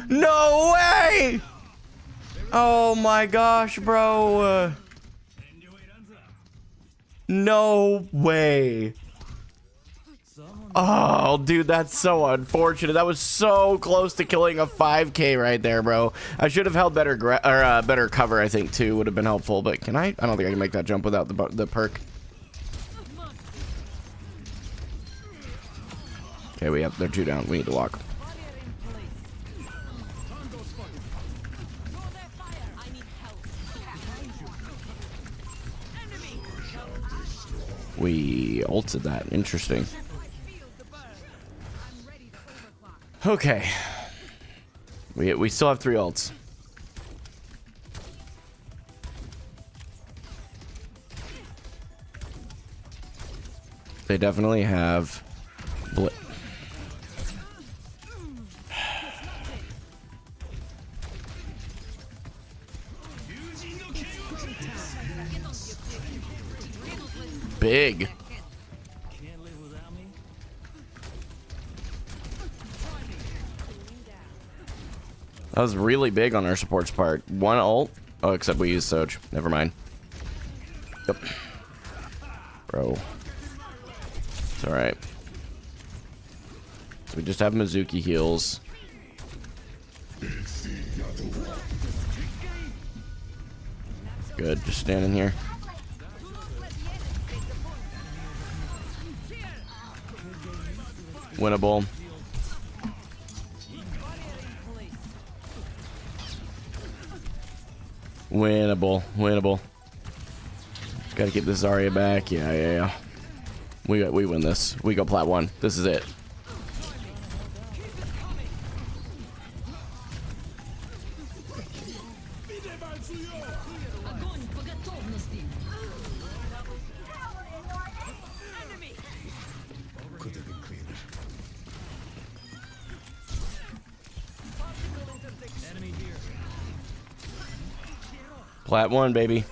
No way! Oh my gosh, bro. No way. Oh, dude, that's so unfortunate. That was so close to killing a 5K right there, bro. I should have held better better cover, I think, too. Would have been helpful, but can I? I don't think I can make that jump without the perk. Okay, they're 2 down. We need to walk. We ulted that. Interesting. Okay. We still have 3 ults. They definitely have big. Can't live without me. That was really big on our support's part. 1 ult. Oh, except we used Soch. Never mind. Yep. Bro. It's alright. So we just have Mizuki heals. Good. Just standing here. Winnable. Winnable. Gotta get the Zarya back. Yeah. We win this. We go plat 1. This is it. Plat 1, baby.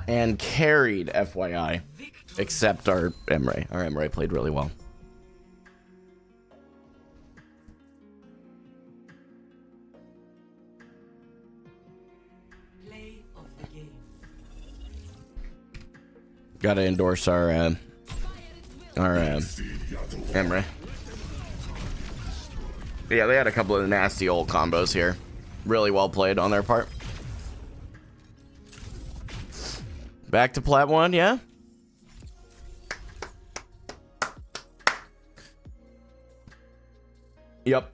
And carried, FYI. Except our Emre. Our Emre played really well. Play of the game. Gotta endorse our Emre. Yeah, they had a couple of nasty old combos here. Really well played on their part. Back to plat 1, yeah? Yep.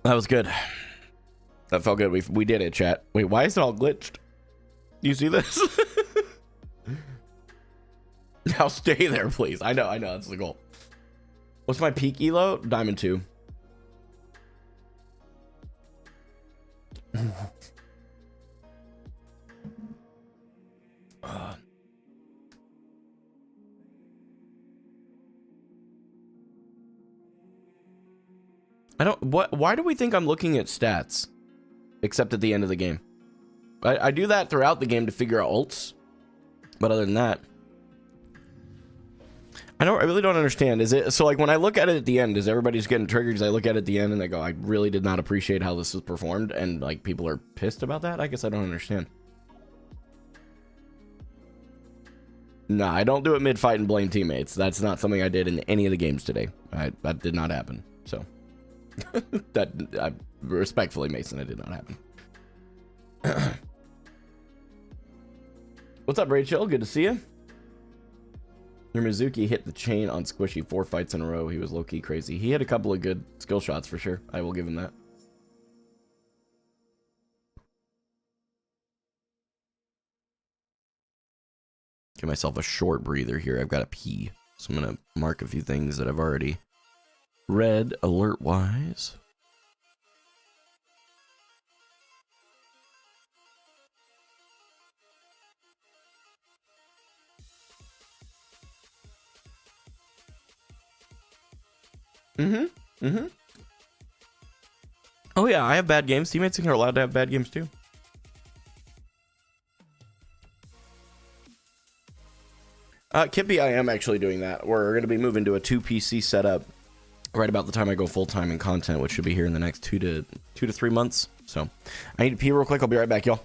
That was good. That felt good. We did it, chat. Wait, why is it all glitched? You see this? Now stay there, please. I know, that's the goal. What's my peak elo? Diamond 2. I don't. Why do we think I'm looking at stats? Except at the end of the game. I do that throughout the game to figure out ults. But other than that, I really don't understand. Is it so like when I look at it at the end, is everybody's getting triggered because I look at it at the end and they go, I really did not appreciate how this was performed, and like people are pissed about that? I guess I don't understand. Nah, I don't do it mid-fight and blame teammates. That's not something I did in any of the games today. That did not happen. So that respectfully, Mason, it did not happen. What's up, Rachel? Good to see you. Your Mizuki hit the chain on Squishy 4 fights in a row. He was low-key crazy. He had a couple of good skill shots for sure. I will give him that. Give myself a short breather here. I've got to pee. So I'm going to mark a few things that I've already read alert-wise. Oh yeah, I have bad games. Teammates are allowed to have bad games too. Kippy, I am actually doing that. We're going to be moving to a 2 PC setup right about the time I go full-time in content, which should be here in the next 2 to 3 months. So I need to pee real quick. I'll be right back, y'all.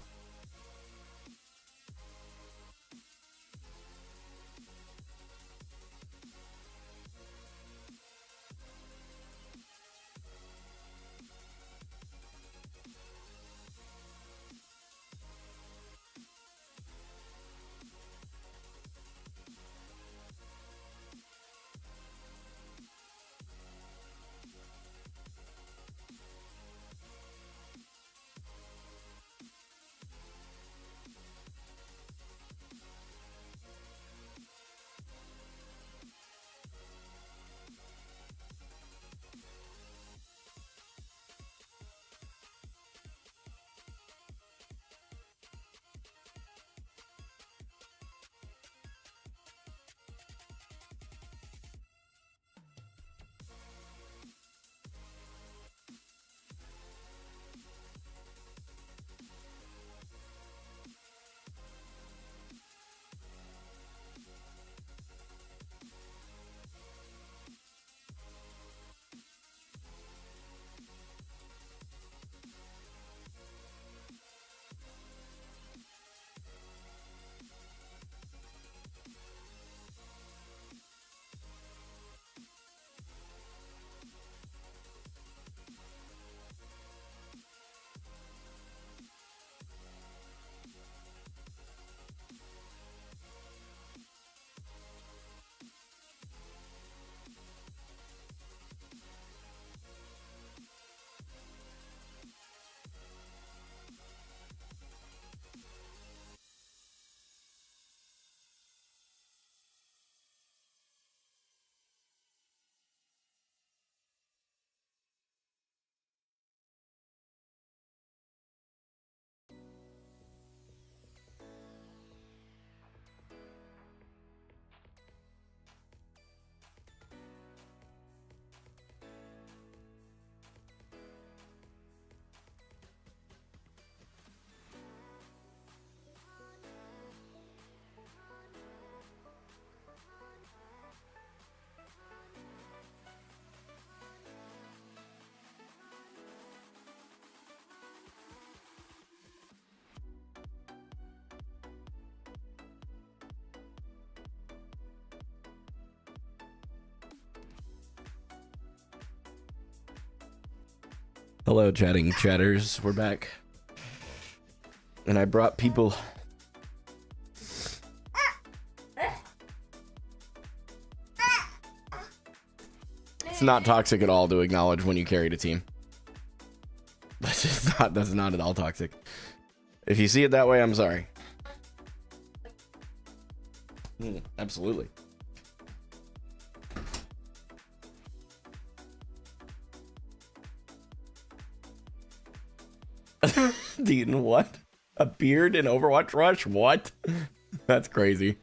Hello, chatting chatters. We're back. And I brought people. It's not toxic at all to acknowledge when you carried a team. That's not at all toxic. If you see it that way, I'm sorry. Absolutely. Dean, what? A beard in Overwatch Rush? What? That's crazy.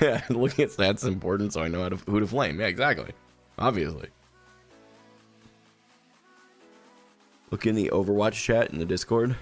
Yeah, looking at stats is important, so I know who to flame. Yeah, exactly. Obviously. Look in the Overwatch chat in the Discord.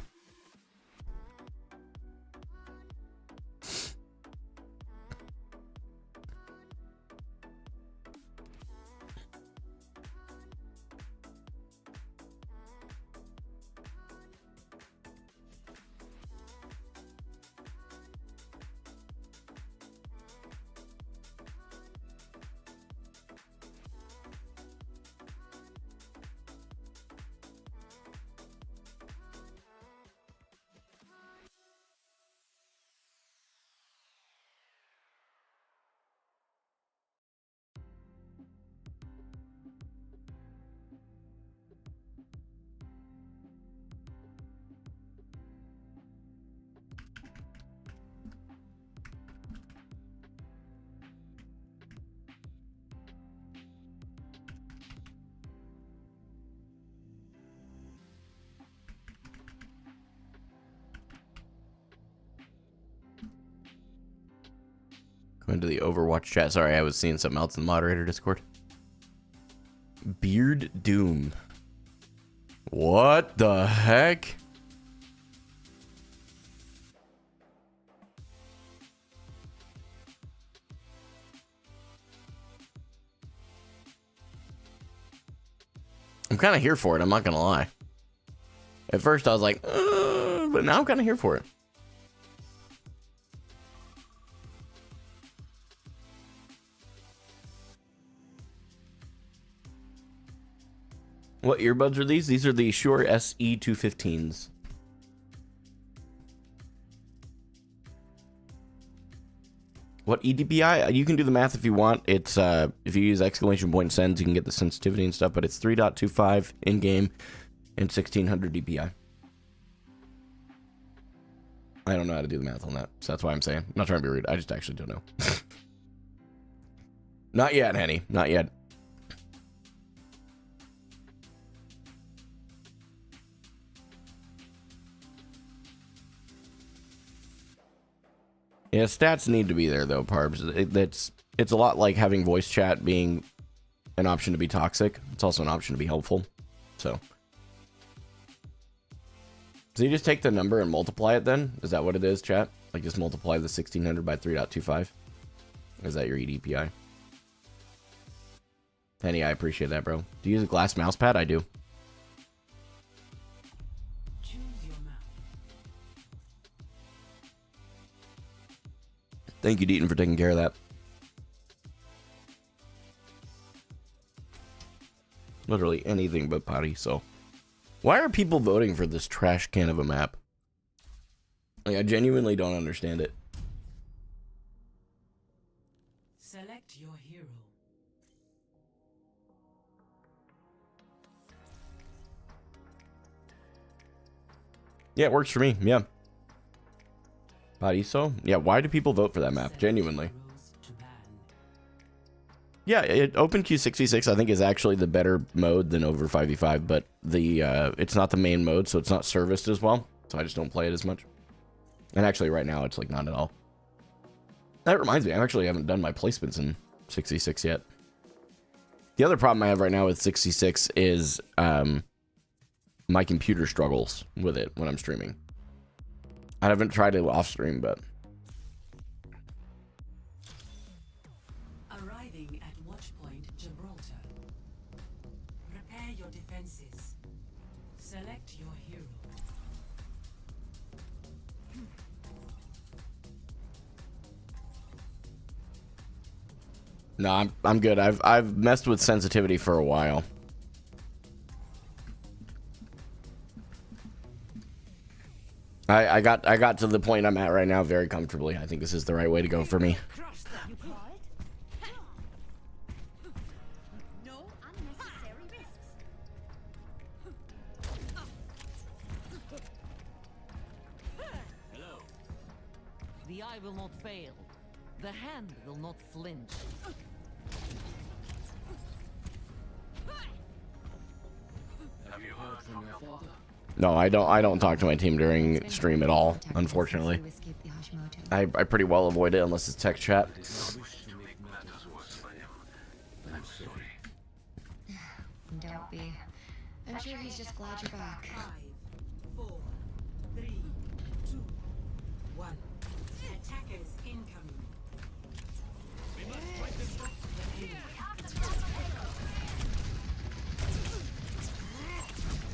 Going to the Overwatch chat. Sorry, I was seeing something else in the moderator Discord. Beard Doom. What the heck? I'm kind of here for it. I'm not going to lie. At first I was like, but now I'm kind of here for it. What earbuds are these? These are the Shure SE215s. What eDPI? You can do the math if you want. It's if you use exclamation point sends, you can get the sensitivity and stuff, but it's 3.25 in game and 1600 DPI. I don't know how to do the math on that, so that's why I'm saying. I'm not trying to be rude. I just actually don't know. Not yet, Henny. Not yet. Yeah, stats need to be there though, Parbs. It's a lot like having voice chat being an option to be toxic. It's also an option to be helpful. So you just take the number and multiply it then? Is that what it is, chat? Like just multiply the 1600 by 3.25? Is that your eDPI? Penny, I appreciate that, bro. Do you use a glass mouse pad? I do. Thank you, Deaton, for taking care of that. Literally anything but potty, so. Why are people voting for this trash can of a map? Like, I genuinely don't understand it. Select your hero. Yeah, it works for me, yeah. Potty, so? Yeah, why do people vote for that map? Genuinely. Yeah, OpenQ66 I think is actually the better mode than over 5v5, but the it's not the main mode, so it's not serviced as well. So I just don't play it as much. And actually right now it's like not at all. That reminds me, I actually haven't done my placements in 66 yet. The other problem I have right now with 66 is my computer struggles with it when I'm streaming. I haven't tried it off stream, but Arriving at Watchpoint, Gibraltar. Prepare your defenses. Select your hero. no, I'm good. I've messed with sensitivity for a while. I got to the point I'm at right now very comfortably. I think this is the right way to go for me. No unnecessary risks. The eye will not fail. The hand will not flinch. No, I don't talk to my team during stream at all, unfortunately. I pretty well avoid it unless it's text chat. Don't be. I'm sure he's just glad you're back. 5, 4, 3, 2, 1. Attackers incoming.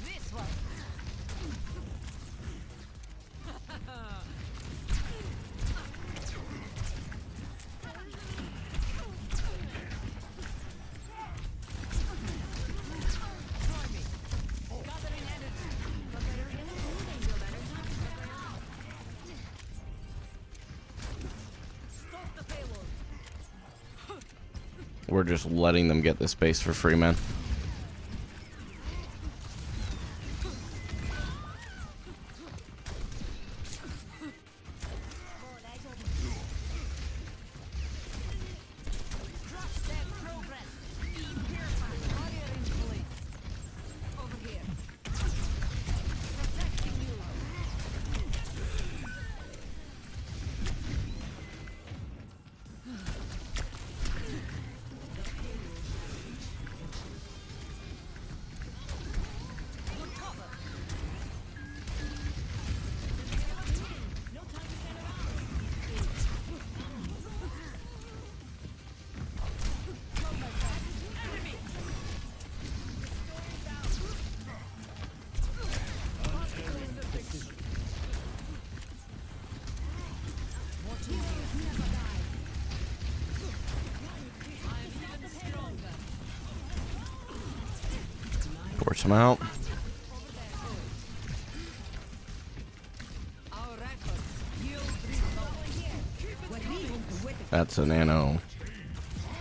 This one. We're just letting them get this space for free, man. Force him out. That's a nano.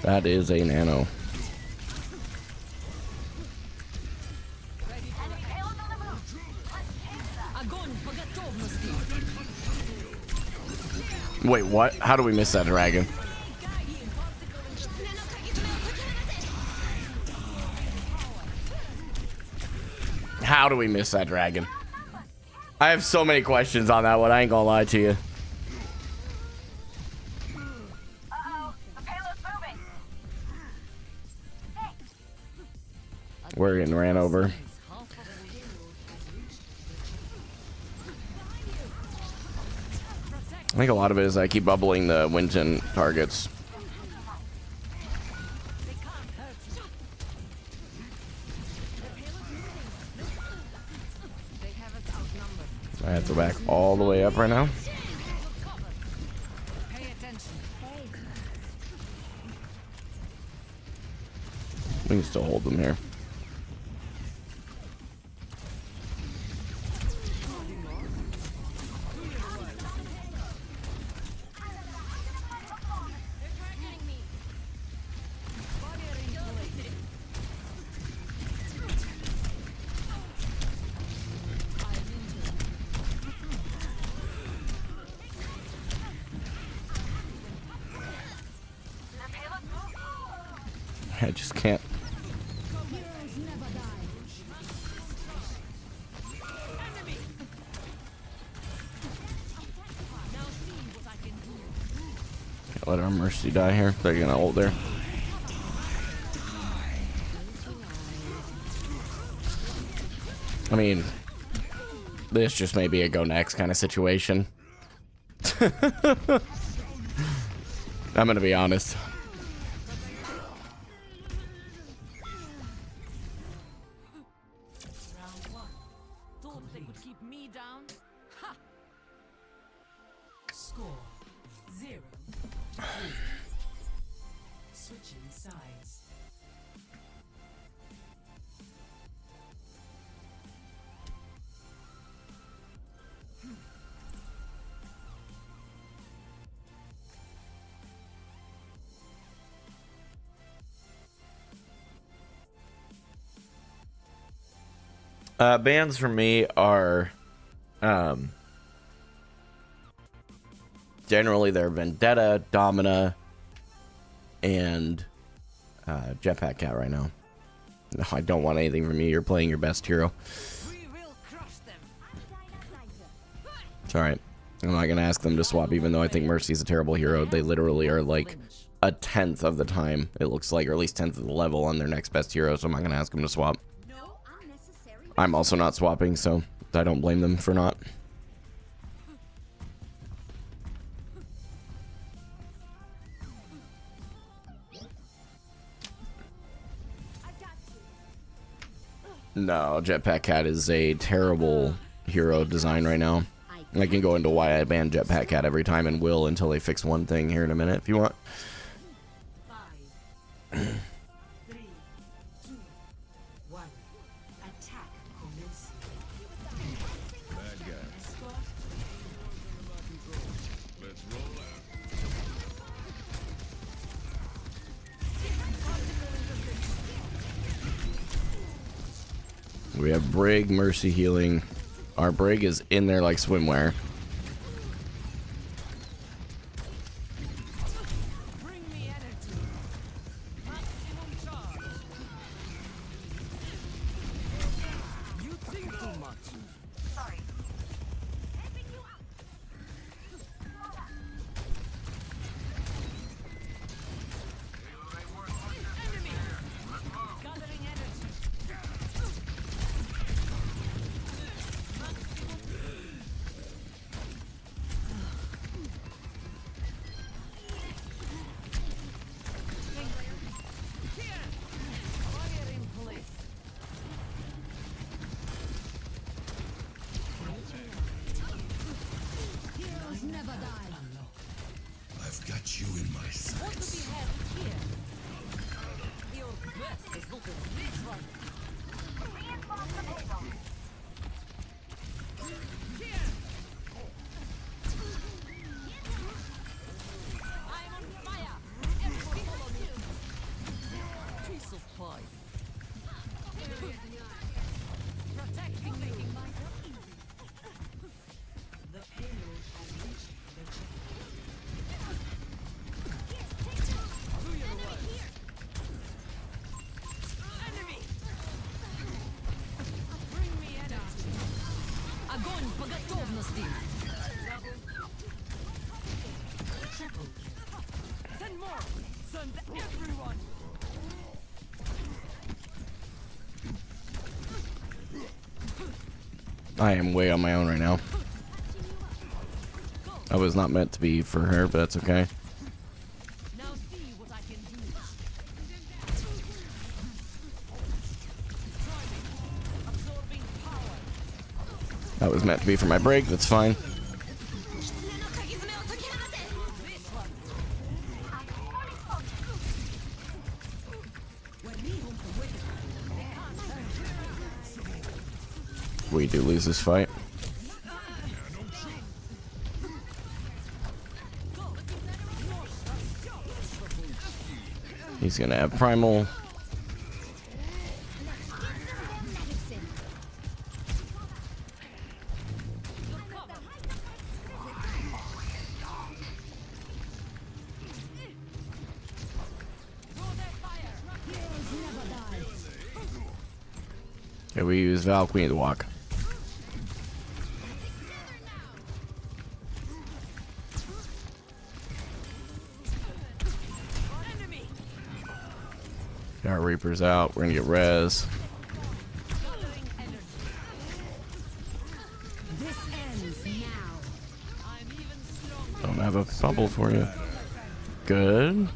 That is a nano. Wait, what? How do we miss that dragon? How do we miss that dragon? I have so many questions on that one. I ain't gonna lie to you. We're getting ran over. I think a lot of it is I keep bubbling the Winton targets. I have to back all the way up right now. We can still hold them here. I just can't. Can't let our Mercy die here. They're gonna hold there. I mean, this just may be a go next kind of situation. I'm gonna be honest. Bans for me are Generally, they're Vendetta, Domina, and Jetpack Cat right now. No, I don't want anything from you. You're playing your best hero. We will crush them. It's alright. I'm not going to ask them to swap, even though I think Mercy's a terrible hero. They literally are like a 10th of the time, it looks like, or at least 10th of the level on their next best hero, so I'm not going to ask them to swap. I'm also not swapping, so I don't blame them for not. No, Jetpack Cat is a terrible hero design right now. I can go into why I ban Jetpack Cat every time and will until they fix one thing here in a minute if you want. 5, 3, 2, 1. Attack commence. Bad guy. Escort. Let's roll out. We have Brig, Mercy healing. Our Brig is in there like swimwear. Bring me energy. Maximum charge. You think too much. Sorry. Enemy. Gathering energy. Here. Fire in place. Heroes never die. I've got you in my Want to be sights. held here. Your best is not in this one. Here. I'm on fire. Everybody follow me. Piece of pie. Protecting me. The payload has reached the checkpoint. Do your worst. Enemy. Bring me energy. Огонь по готовности. Triple kill. Send more. Send everyone. I am way on my own right now. I was not meant to be for her, but that's okay. Now see what I can do. Absorbing power. That was meant to be for my Brig, that's fine. This one. We do lose this fight. He's gonna have Primal. Okay, we use Val Queen of the Walk. Our Reaper's out. We're gonna get res. This ends now. I'm even stronger. Don't have a bubble for you. Good.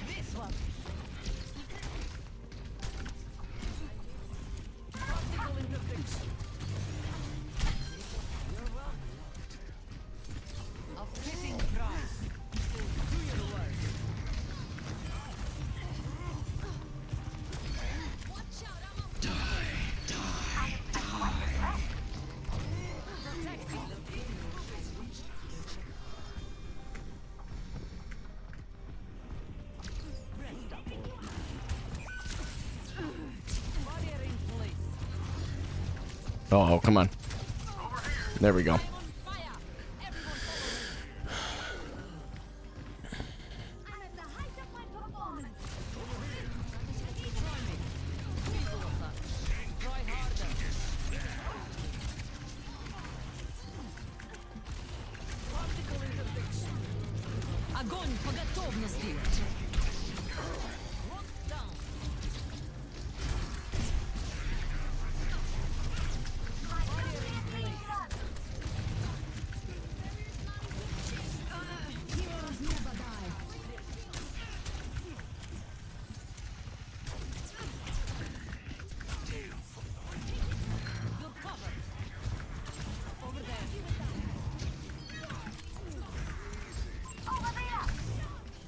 This one. Practical intervention. You're welcome. A fitting price. Do your work. Watch out, I'm a Oh, come on. There we go. Огонь по готовности.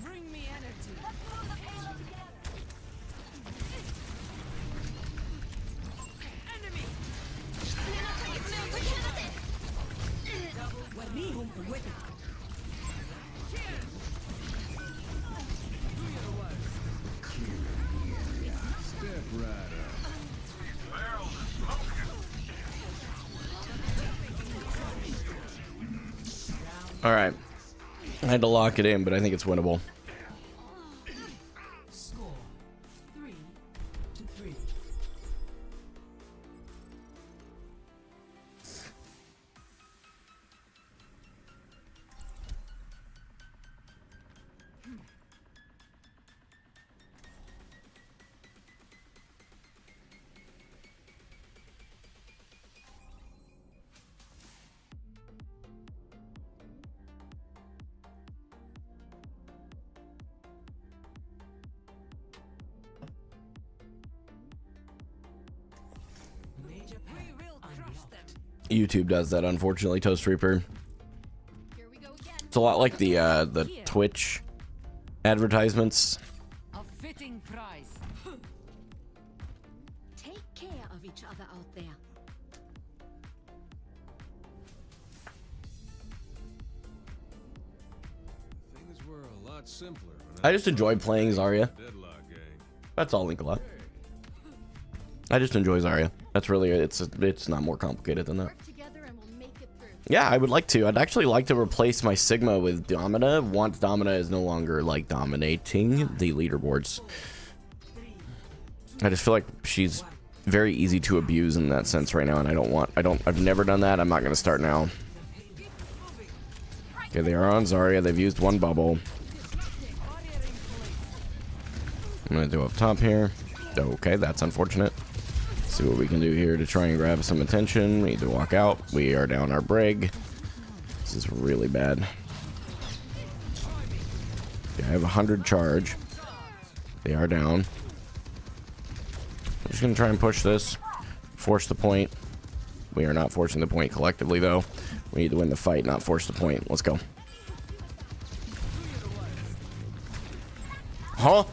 Bring me energy. Enemy. وريهم قوتك. All right. I had to lock it in, but I think it's winnable. Score 3-3. Major We pack will crush unlocked. them. YouTube does that, unfortunately, Toast Reaper. Here we go again. It's a lot like the Twitch advertisements. A fitting prize. Take care of each other out there. Things were a lot simpler. I just enjoy playing Zarya. Deadlock gang. That's all, Link a lot. I just enjoy Zarya. That's really it. It's not more complicated than that. Work together and we'll make it through. Yeah, I would like to. I'd actually like to replace my Sigma with Domina once Domina is no longer like dominating the leaderboards. I just feel like she's very easy to abuse in that sense right now, and I've never done that. I'm not gonna start now. Okay, they are on Zarya. They've used one bubble. I'm gonna do up top here. Okay, that's unfortunate. See what we can do here to try and grab some attention. We need to walk out. We are down our brig. This is really bad. Okay, I have 100 charge. They are down. I'm just gonna try and push this. Force the point. We are not forcing the point collectively, though. We need to win the fight, not force the point. Let's go. Huh?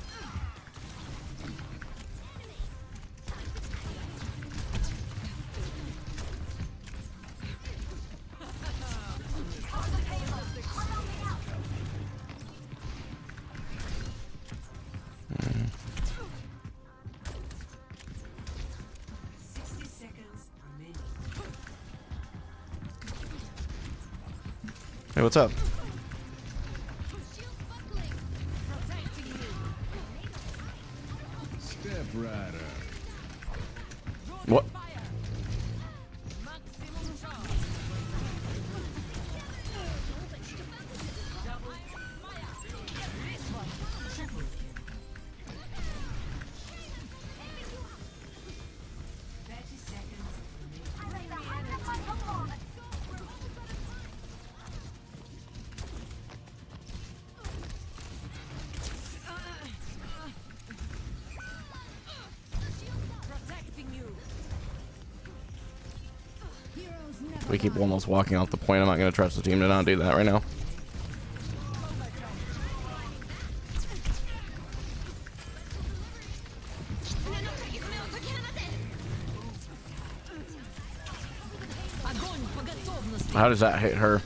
Hey, what's up? Step rider. What? Maximum charge. Double fire. This one. Triple kill. 30 seconds remaining. Protecting you. We keep almost walking off the point. I'm not going to trust the team to not do that right now. Огонь по готовности. How does that hit her?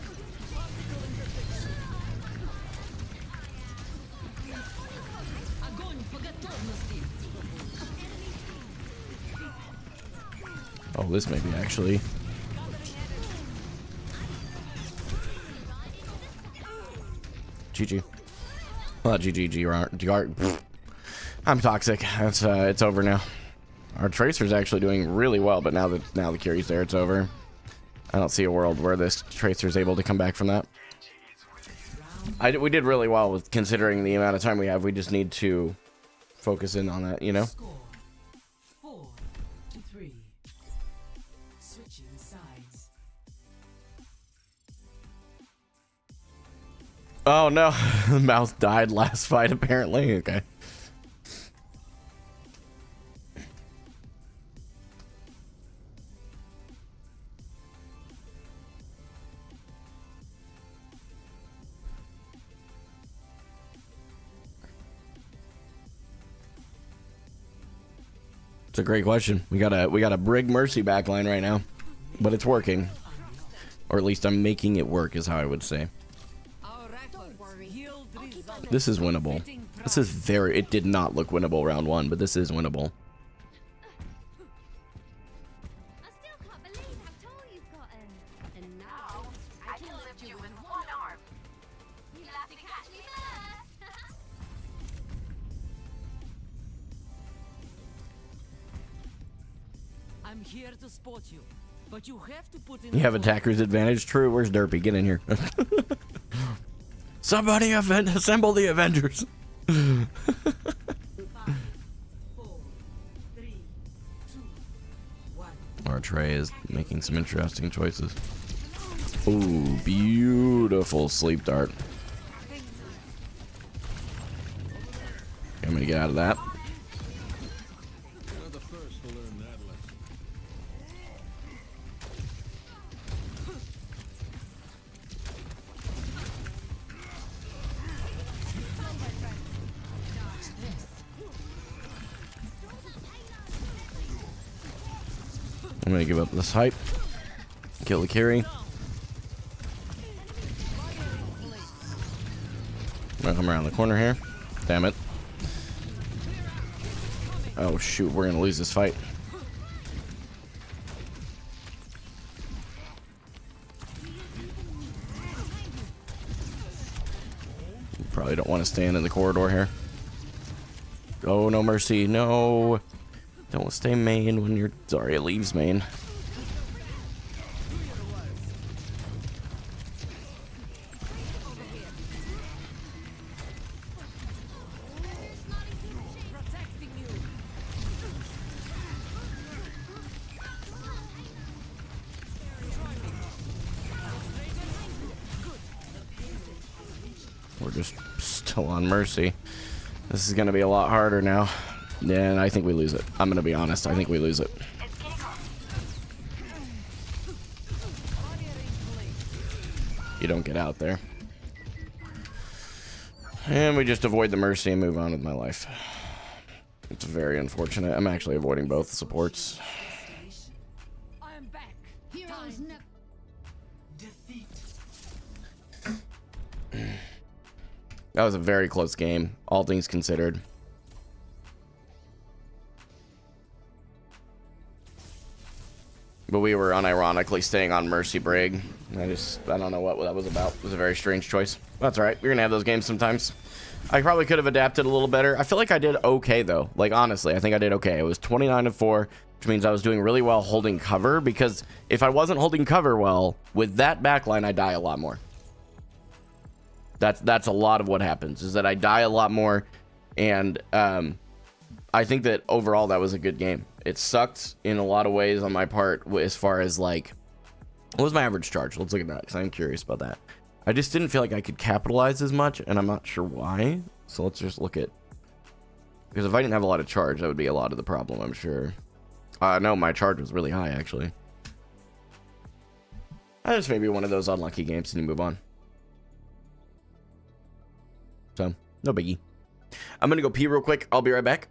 Огонь по готовности. Oh, this may be actually. GG. Well, GG. I'm toxic. That's it's over now. Our Tracer's actually doing really well, but now the Curie's there, it's over. I don't see a world where this Tracer's able to come back from that. We did really well with considering the amount of time we have. We just need to focus in on that, you know? Score 4-3. Switching sides. Oh no, the mouse died last fight apparently. Okay. It's a great question. We got a Brig Mercy backline right now, but it's working, or at least I'm making it work, is how I would say. This is winnable. This is very. It did not look winnable round one, but this is winnable. I still can't believe how tall you've gotten. And now I can lift you with one arm. You'll have to catch me first. I'm here to support you, but you have to put in. You have attacker's advantage. True. Where's Derpy? Get in here. Somebody assemble the Avengers. 5, 4, 3, 2, 1. Our Trey is making some interesting choices. Ooh, beautiful sleep dart. I'm gonna get out of that. You're the first to learn that lesson. I'm gonna give up this hype. Kill the carry. I'm gonna come around the corner here. Damn it. Oh shoot, we're gonna lose this fight. Probably don't want to stand in the corridor here. Oh, no mercy. No. Don't stay main when your Zarya leaves main. We're just still on mercy. This is going to be a lot harder now. Yeah, and I think we lose it. I'm going to be honest. I think we lose it. You don't get out there. And we just avoid the mercy and move on with my life. It's very unfortunate. I'm actually avoiding both supports. I am back. Heroes never. Defeat. That was a very close game, all things considered. But we were unironically staying on Mercy Brig. I don't know what that was about. It was a very strange choice. That's all right. We're going to have those games sometimes. I probably could have adapted a little better. I feel like I did okay, though. Like, honestly, I think I did okay. It was 29-4, which means I was doing really well holding cover, because if I wasn't holding cover well, with that backline, I die a lot more. That's a lot of what happens, is that I die a lot more, and I think that overall that was a good game. It sucked in a lot of ways on my part as far as, like, what was my average charge? Let's look at that, because I'm curious about that. I just didn't feel like I could capitalize as much, and I'm not sure why. So let's just look at, because if I didn't have a lot of charge, that would be a lot of the problem, I'm sure. No, my charge was really high, actually. That just maybe one of those unlucky games and you move on. So, no biggie. I'm gonna go pee real quick. I'll be right back.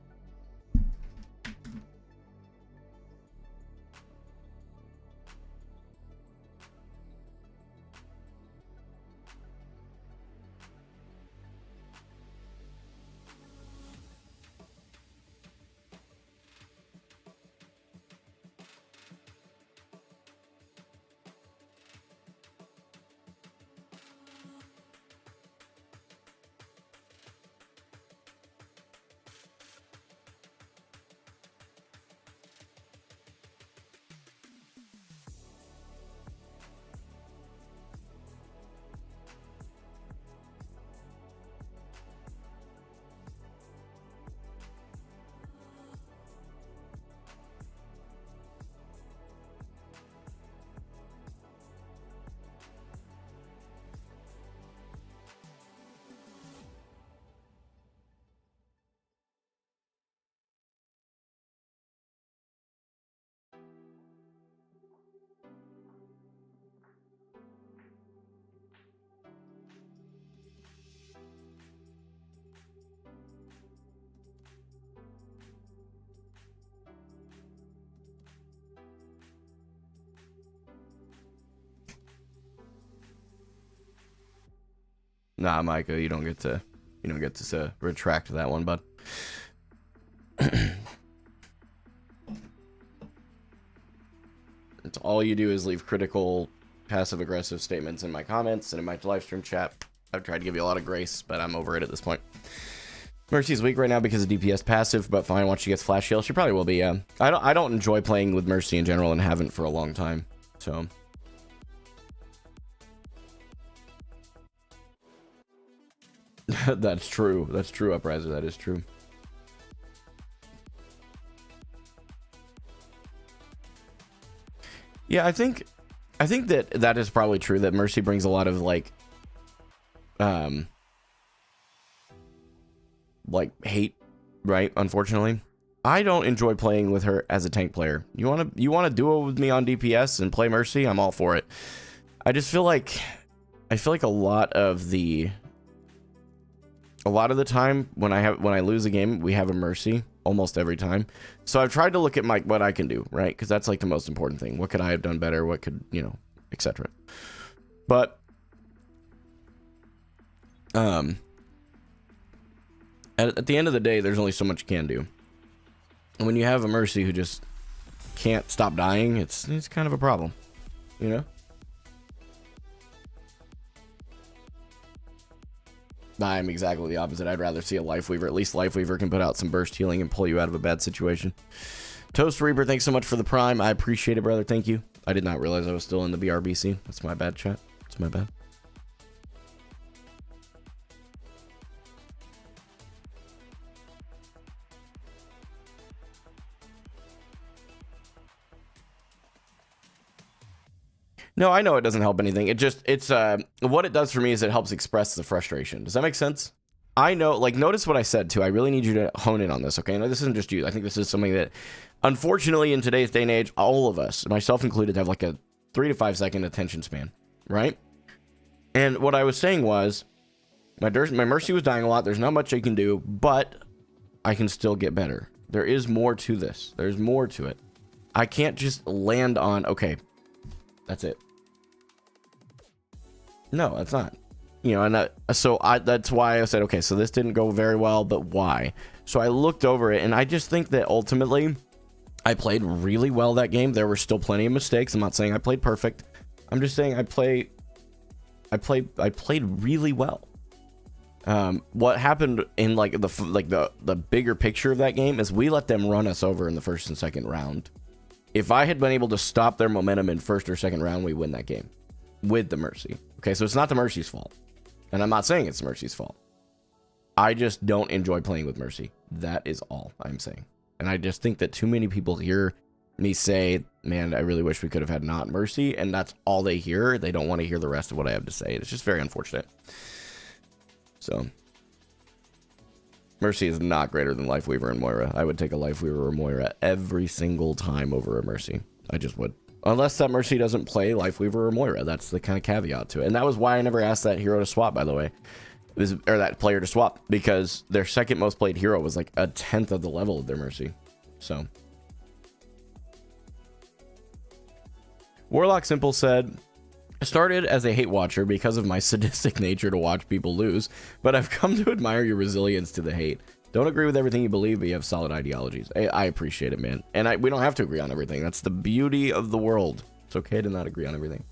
Nah, Micah, you don't get to retract that one, bud. It's all you do is leave critical, passive-aggressive statements in my comments and in my live stream chat. I've tried to give you a lot of grace, but I'm over it at this point. Mercy's weak right now because of DPS passive, but fine once she gets flash heal. She probably will be, yeah. I don't enjoy playing with Mercy in general and haven't for a long time, so... That's true. That's true, Upriser. That is true. Yeah, I think that is probably true, that Mercy brings a lot of like hate, right? Unfortunately, I don't enjoy playing with her as a tank player. You want to duo with me on DPS and play Mercy? I'm all for it. I just feel like a lot of the time when I lose a game, we have a Mercy almost every time. So I've tried to look at what I can do, right? Because that's like the most important thing. What could I have done better? What could, etc. But at the end of the day, there's only so much you can do. And when you have a Mercy who just can't stop dying, it's kind of a problem, I'm exactly the opposite. I'd rather see a Life Weaver. At least Life Weaver can put out some burst healing and pull you out of a bad situation. Toast Reaper, thanks so much for the Prime. I appreciate it, brother. Thank you. I did not realize I was still in the BRBC. That's my bad, chat. That's my bad. No, I know it doesn't help anything. It's what it does for me is it helps express the frustration. Does that make sense? I know, like, notice what I said too. I really need you to hone in on this, okay? No, this isn't just you. I think this is something that, unfortunately, in today's day and age, all of us, myself included, have like a 3 to 5 second attention span, right? And what I was saying was, my Mercy was dying a lot. There's not much I can do, but I can still get better. There is more to this. There's more to it. I can't just land on, okay, that's it. No, that's not. That's why I said, okay, so this didn't go very well, but why? So I looked over it, and I just think that ultimately I played really well that game. There were still plenty of mistakes. I'm not saying I played perfect. I'm just saying I played really well. What happened in the bigger picture of that game is we let them run us over in the first and second round. If I had been able to stop their momentum in first or second round, we win that game with the Mercy. Okay, so it's not the Mercy's fault. And I'm not saying it's the Mercy's fault. I just don't enjoy playing with Mercy. That is all I'm saying. And I just think that too many people hear me say, man, I really wish we could have had not Mercy. And that's all they hear. They don't want to hear the rest of what I have to say. It's just very unfortunate. So, Mercy is not greater than Life Weaver and Moira. I would take a Life Weaver or Moira every single time over a Mercy. I just would. Unless that Mercy doesn't play Life Weaver or Moira. That's the kind of caveat to it. And that was why I never asked that hero to swap, by the way. Or that player to swap. Because their second most played hero was like 1/10 of the level of their Mercy. So. Warlock Simple said, I started as a hate watcher because of my sadistic nature to watch people lose. But I've come to admire your resilience to the hate. Don't agree with everything you believe, but you have solid ideologies. I appreciate it, man. And we don't have to agree on everything. That's the beauty of the world. It's okay to not agree on everything.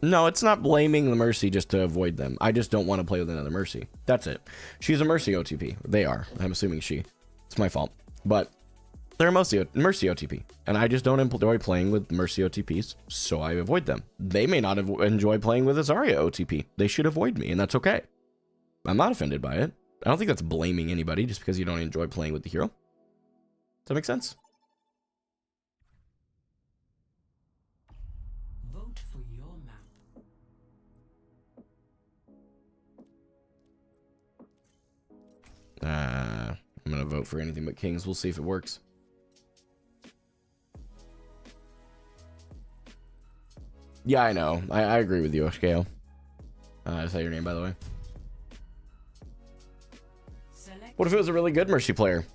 No, it's not blaming the Mercy just to avoid them. I just don't want to play with another Mercy. That's it. She's a Mercy OTP. They are. I'm assuming she. It's my fault. But they're a Mercy OTP. And I just don't enjoy playing with Mercy OTPs, so I avoid them. They may not enjoy playing with a Zarya OTP. They should avoid me, and that's okay. I'm not offended by it. I don't think that's blaming anybody just because you don't enjoy playing with the hero. Does that make sense? Vote for your map. I'm going to vote for anything but Kings. We'll see if it works. Yeah, I know. I agree with you, Oshkale. Is that your name, by the way? What if it was a really good Mercy player?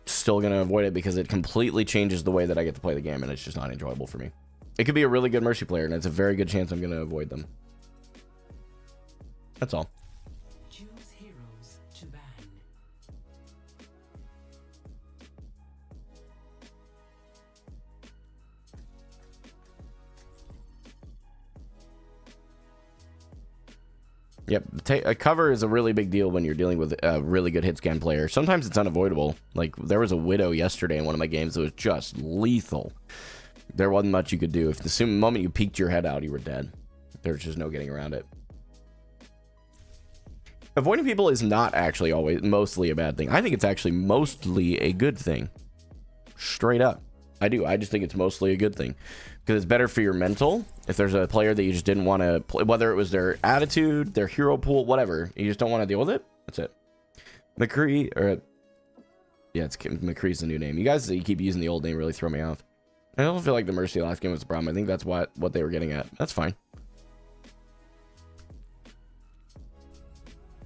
Still still going to avoid it because it completely changes the way that I get to play the game, and it's just not enjoyable for me. It could be a really good Mercy player, and it's a very good chance I'm going to avoid them. That's all. Choose heroes to ban. Yep, a cover is a really big deal when you're dealing with a really good hit scan player. Sometimes it's unavoidable. Like, there was a Widow yesterday in one of my games that was just lethal. There wasn't much you could do. If the moment you peeked your head out, you were dead. There's just no getting around it. Avoiding people is not actually mostly a bad thing. I think it's actually mostly a good thing. Straight up. I do. I just think it's mostly a good thing. Because it's better for your mental. If there's a player that you just didn't want to play, whether it was their attitude, their hero pool, whatever, you just don't want to deal with it. That's it. McCree, or yeah, McCree's the new name. You guys that you keep using the old name really throw me off. I don't feel like the Mercy last game was the problem. I think that's what they were getting at. That's fine.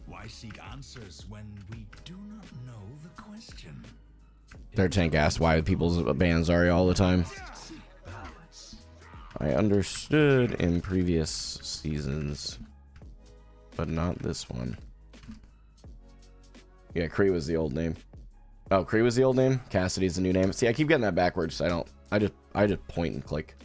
Why seek answers when we do not know the question? Their tank asked why people ban Zarya all the time. I understood in previous seasons, but not this one. Yeah, Cree was the old name. Oh, Cree was the old name? Cassidy's the new name. See, I keep getting that backwards. I just point and click.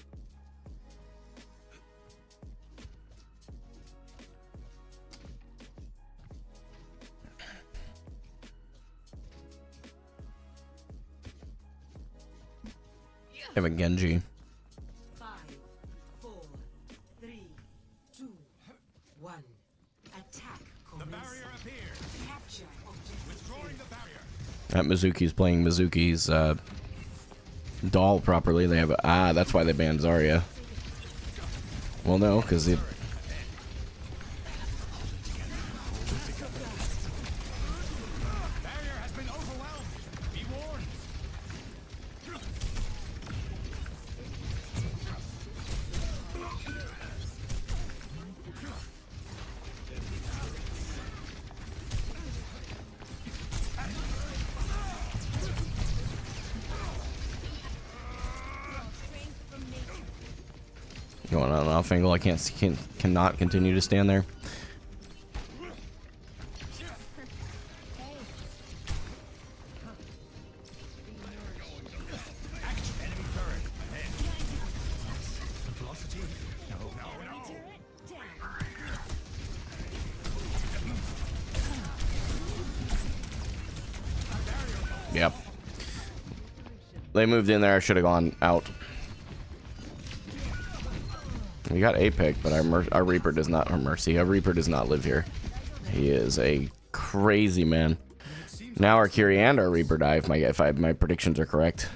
I have a Genji. 5, 4, 3, 2, 1. Attack. The barrier appeared. Capture objective. Withdrawing the barrier. That Mizuki's playing Mizuki's doll properly. They have that's why they banned Zarya. Well, no, because it. Barrier has been overwhelmed. Be warned. Going on an off angle. I cannot continue to stand there. Yep. They moved in there. I should have gone out. We got a pick, but our Reaper does not, or Mercy, our Reaper does not live here. He is a crazy man. Now our Curie and our Reaper die if my predictions are correct.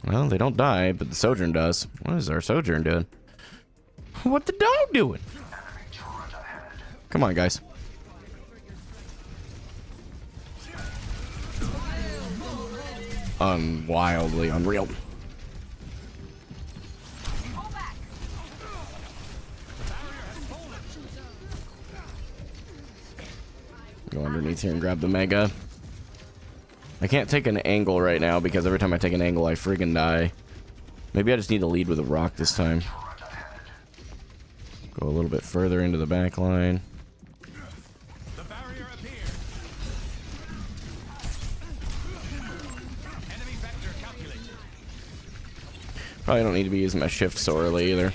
Well, they don't die, but the Sojourn does. What is our Sojourn doing? What the dog doing? Come on, guys. Wildly unreal. Go underneath here and grab the Mega. I can't take an angle right now because every time I take an angle, I friggin' die. Maybe I just need to lead with a rock this time. Go a little bit further into the back line. The barrier appeared. Enemy vector calculated. Probably don't need to be using my shift so early either.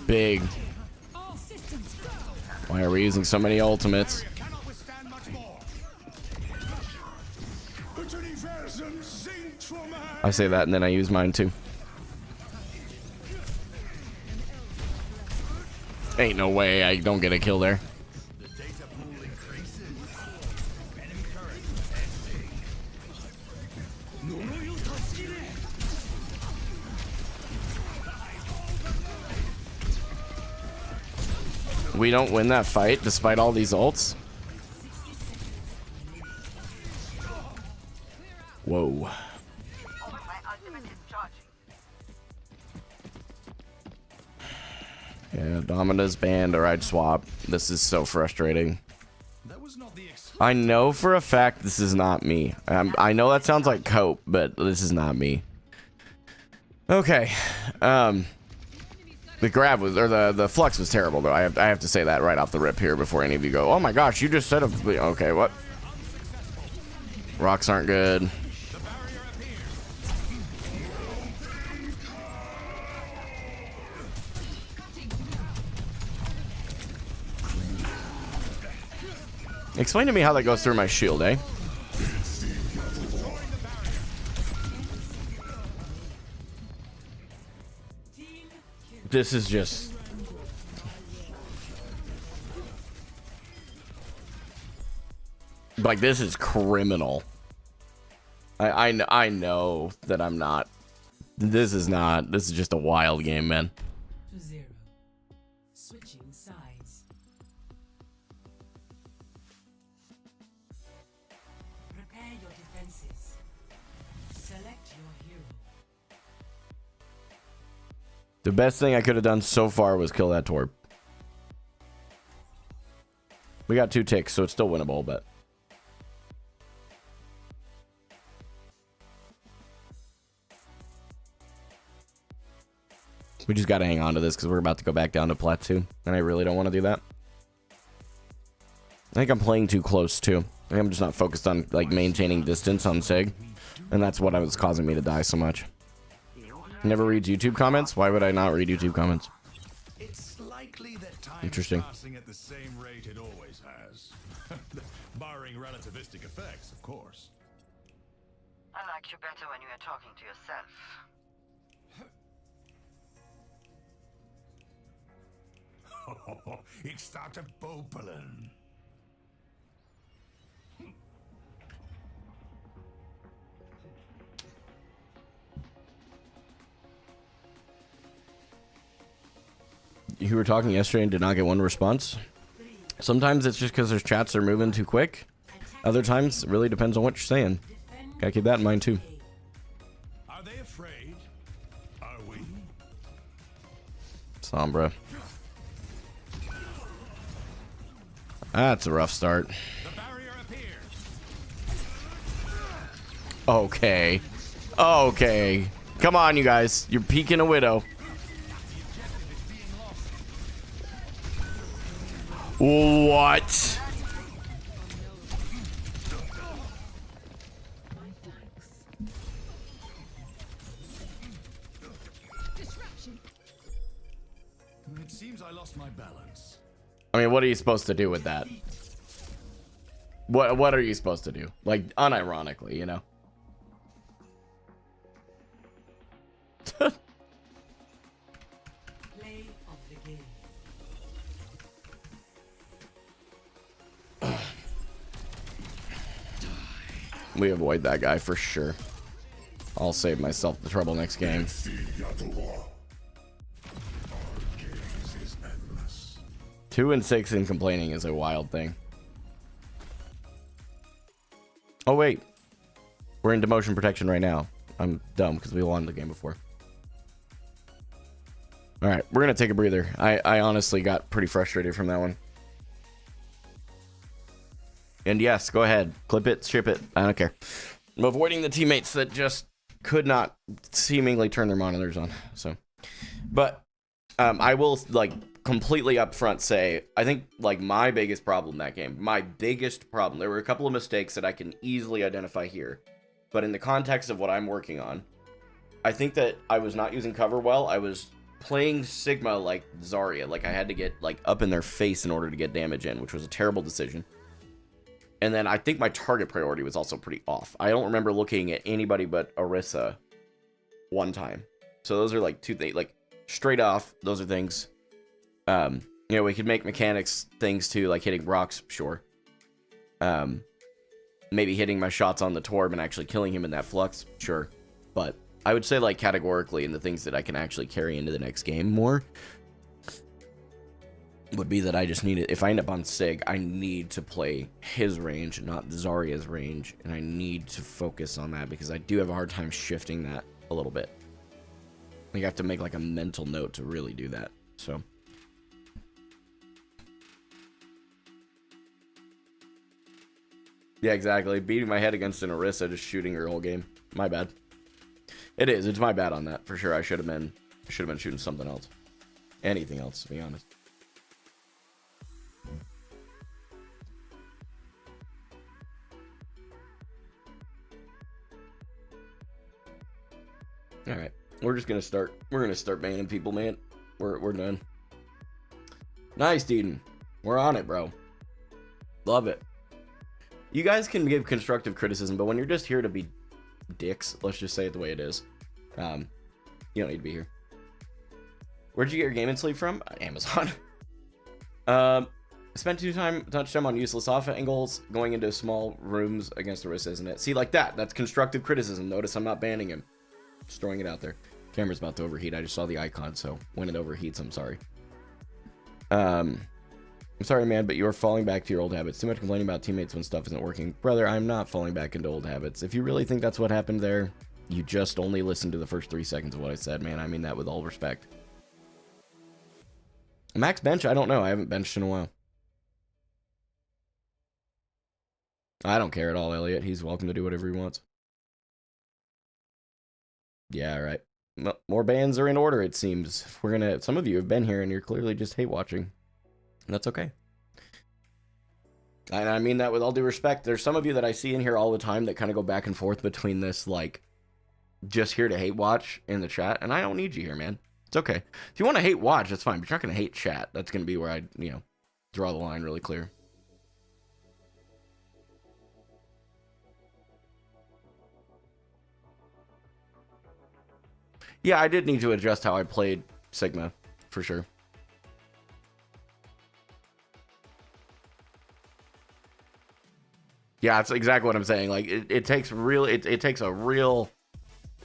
Big. Why are we using so many ultimates? Cannot withstand much more. I say that and then I use mine too. Ain't no way I don't get a kill there. The data pool increases. Enemy turret ending. We don't win that fight despite all these ults. Whoa. Yeah, Domina's banned or I'd swap. This is so frustrating. That was not the I know for a fact this is not me. I know that sounds like cope, but this is not me. Okay. The grab was, or the flux was terrible though. I have to say that right off the rip here before any of you go, oh my gosh, you just said okay, what? Rocks aren't good. Explain to me how that goes through my shield, eh? This is just... like, this is criminal. I know that I'm not. This is not. This is just a wild game, man. To 0. Switching sides. Prepare your defenses. Select your hero. The best thing I could have done so far was kill that Torb. We got 2 ticks, so it's still winnable, but... we just got to hang on to this because we're about to go back down to plat 2, and I really don't want to do that. I think I'm playing too close, too. I think I'm just not focused on, like, maintaining distance on Sig, and that's what was causing me to die so much. Never reads YouTube comments? Why would I not read YouTube comments? It's likely that time Interesting. is passing at the same rate it always has. Barring relativistic effects, of course. I liked you better when you were talking to yourself. Ik sta te popelen. You were talking yesterday and did not get one response. Sometimes it's just because their chats are moving too quick. Other times, it really depends on what you're saying. Gotta keep that in mind too. Are they afraid? Are we? Sombra. That's a rough start. The barrier appears. Okay. Okay. Come on, you guys. You're peeking a widow. What? It seems I lost my balance. I mean, what are you supposed to do with that? What are you supposed to do? Like, unironically, you know? Play of the game. We avoid that guy for sure. I'll save myself the trouble next game. 2 and 6 in complaining is a wild thing. Oh wait, we're in demotion protection right now. I'm dumb because we won the game before. All right, we're gonna take a breather. I honestly got pretty frustrated from that one. And yes, go ahead, clip it, ship it. I don't care. I'm avoiding the teammates that just could not seemingly turn their monitors on. So, but I will like completely upfront say, I think like my biggest problem that game, my biggest problem, there were a couple of mistakes that I can easily identify here, but in the context of what I'm working on, I think that I was not using cover well. I was playing Sigma like Zarya, like I had to get like up in their face in order to get damage in, which was a terrible decision. And then I think my target priority was also pretty off. I don't remember looking at anybody but Orisa one time. So those are like two things, like straight off, those are things. You know, we could make mechanics things too, like hitting rocks, sure. Maybe hitting my shots on the Torb and actually killing him in that flux, sure. But I would say like categorically in the things that I can actually carry into the next game more would be that I just need it. If I end up on Sig, I need to play his range, not Zarya's range, and I need to focus on that because I do have a hard time shifting that a little bit. I think I have to make like a mental note to really do that. So Yeah, exactly. Beating my head against an Orisa, just shooting her whole game. My bad. It is. It's my bad on that for sure. I should have been shooting something else. Anything else, to be honest. All right, we're just gonna start. We're gonna start banning people, man. We're done. Nice, Deedon. We're on it, bro. Love it. You guys can give constructive criticism, but when you're just here to be dicks, let's just say it the way it is. You don't need to be here. Where'd you get your gaming sleeve from? Amazon. Spent too much time on useless off angles, going into small rooms against the wrist, isn't it? See, like that. That's constructive criticism. Notice I'm not banning him. Just throwing it out there. Camera's about to overheat. I just saw the icon, so when it overheats, I'm sorry. I'm sorry, man, but you're falling back to your old habits. Too much complaining about teammates when stuff isn't working. Brother, I'm not falling back into old habits. If you really think that's what happened there, you just only listened to the first 3 seconds of what I said, man. I mean that with all respect. Max bench? I don't know. I haven't benched in a while. I don't care at all, Elliot. He's welcome to do whatever he wants. Yeah, right. More bans are in order, it seems. Some of you have been here and you're clearly just hate watching. That's okay. And I mean that with all due respect. There's some of you that I see in here all the time that kind of go back and forth between this, like, just here to hate watch in the chat. And I don't need you here, man. It's okay. If you want to hate watch, that's fine. But you're not going to hate chat. That's going to be where I, draw the line really clear. Yeah, I did need to adjust how I played Sigma, for sure. Yeah, that's exactly what I'm saying. Like, it takes a real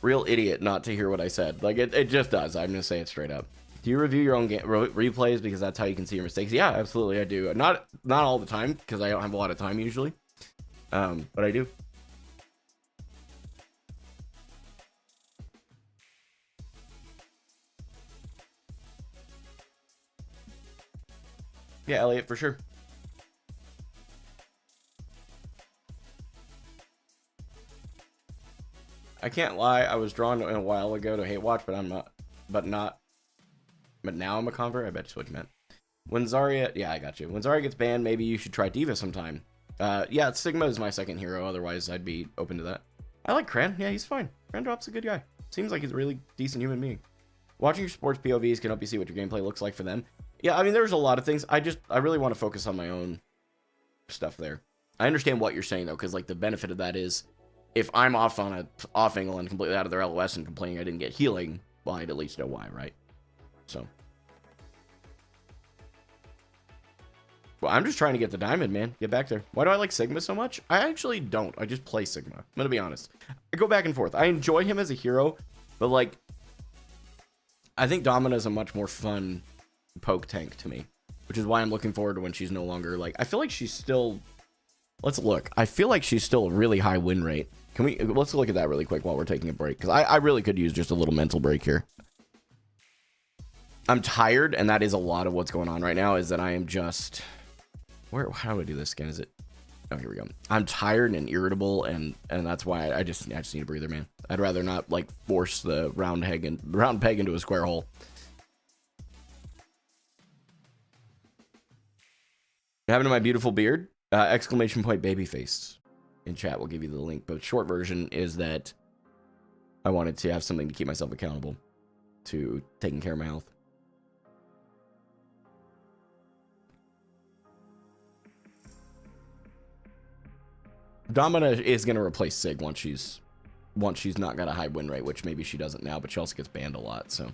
idiot not to hear what I said. Like, it just does. I'm gonna say it straight up. Do you review your own replays because that's how you can see your mistakes? Yeah, absolutely, I do. Not all the time because I don't have a lot of time usually, but I do. Yeah, Elliot, for sure. I can't lie, I was drawn a while ago to hate watch, but I'm not. But now I'm a convert. I bet you what you meant. When Zarya, yeah, I got you. When Zarya gets banned, maybe you should try Diva sometime. Yeah, Sigma is my second hero. Otherwise, I'd be open to that. I like Cran. Yeah, he's fine. Cran Drop's a good guy. Seems like he's a really decent human being. Watching your sports POVs can help you see what your gameplay looks like for them. Yeah, I mean, there's a lot of things. I really want to focus on my own stuff there. I understand what you're saying, though, because, like, the benefit of that is if I'm off on a off angle and completely out of their LOS and complaining I didn't get healing, well, I'd at least know why, right? So. Well, I'm just trying to get the diamond, man. Get back there. Why do I like Sigma so much? I actually don't. I just play Sigma. I'm going to be honest. I go back and forth. I enjoy him as a hero, but, like, I think Domina's a much more fun poke tank to me, which is why I'm looking forward to when she's no longer, like, I feel like she's still, let's look. I feel like she's still a really high win rate. Let's look at that really quick while we're taking a break, because I really could use just a little mental break here. I'm tired, and that is a lot of what's going on right now, is that I am just, how do I do this again? Is it, oh, here we go. I'm tired and irritable, and that's why I just need a breather, man. I'd rather not, like, force the round peg into a square hole. What happened to my beautiful beard? Exclamation point babyface. In chat, we'll give you the link. But short version is that I wanted to have something to keep myself accountable to taking care of my health. Domina is going to replace Sig once she's not got a high win rate, which maybe she doesn't now, but she also gets banned a lot, so.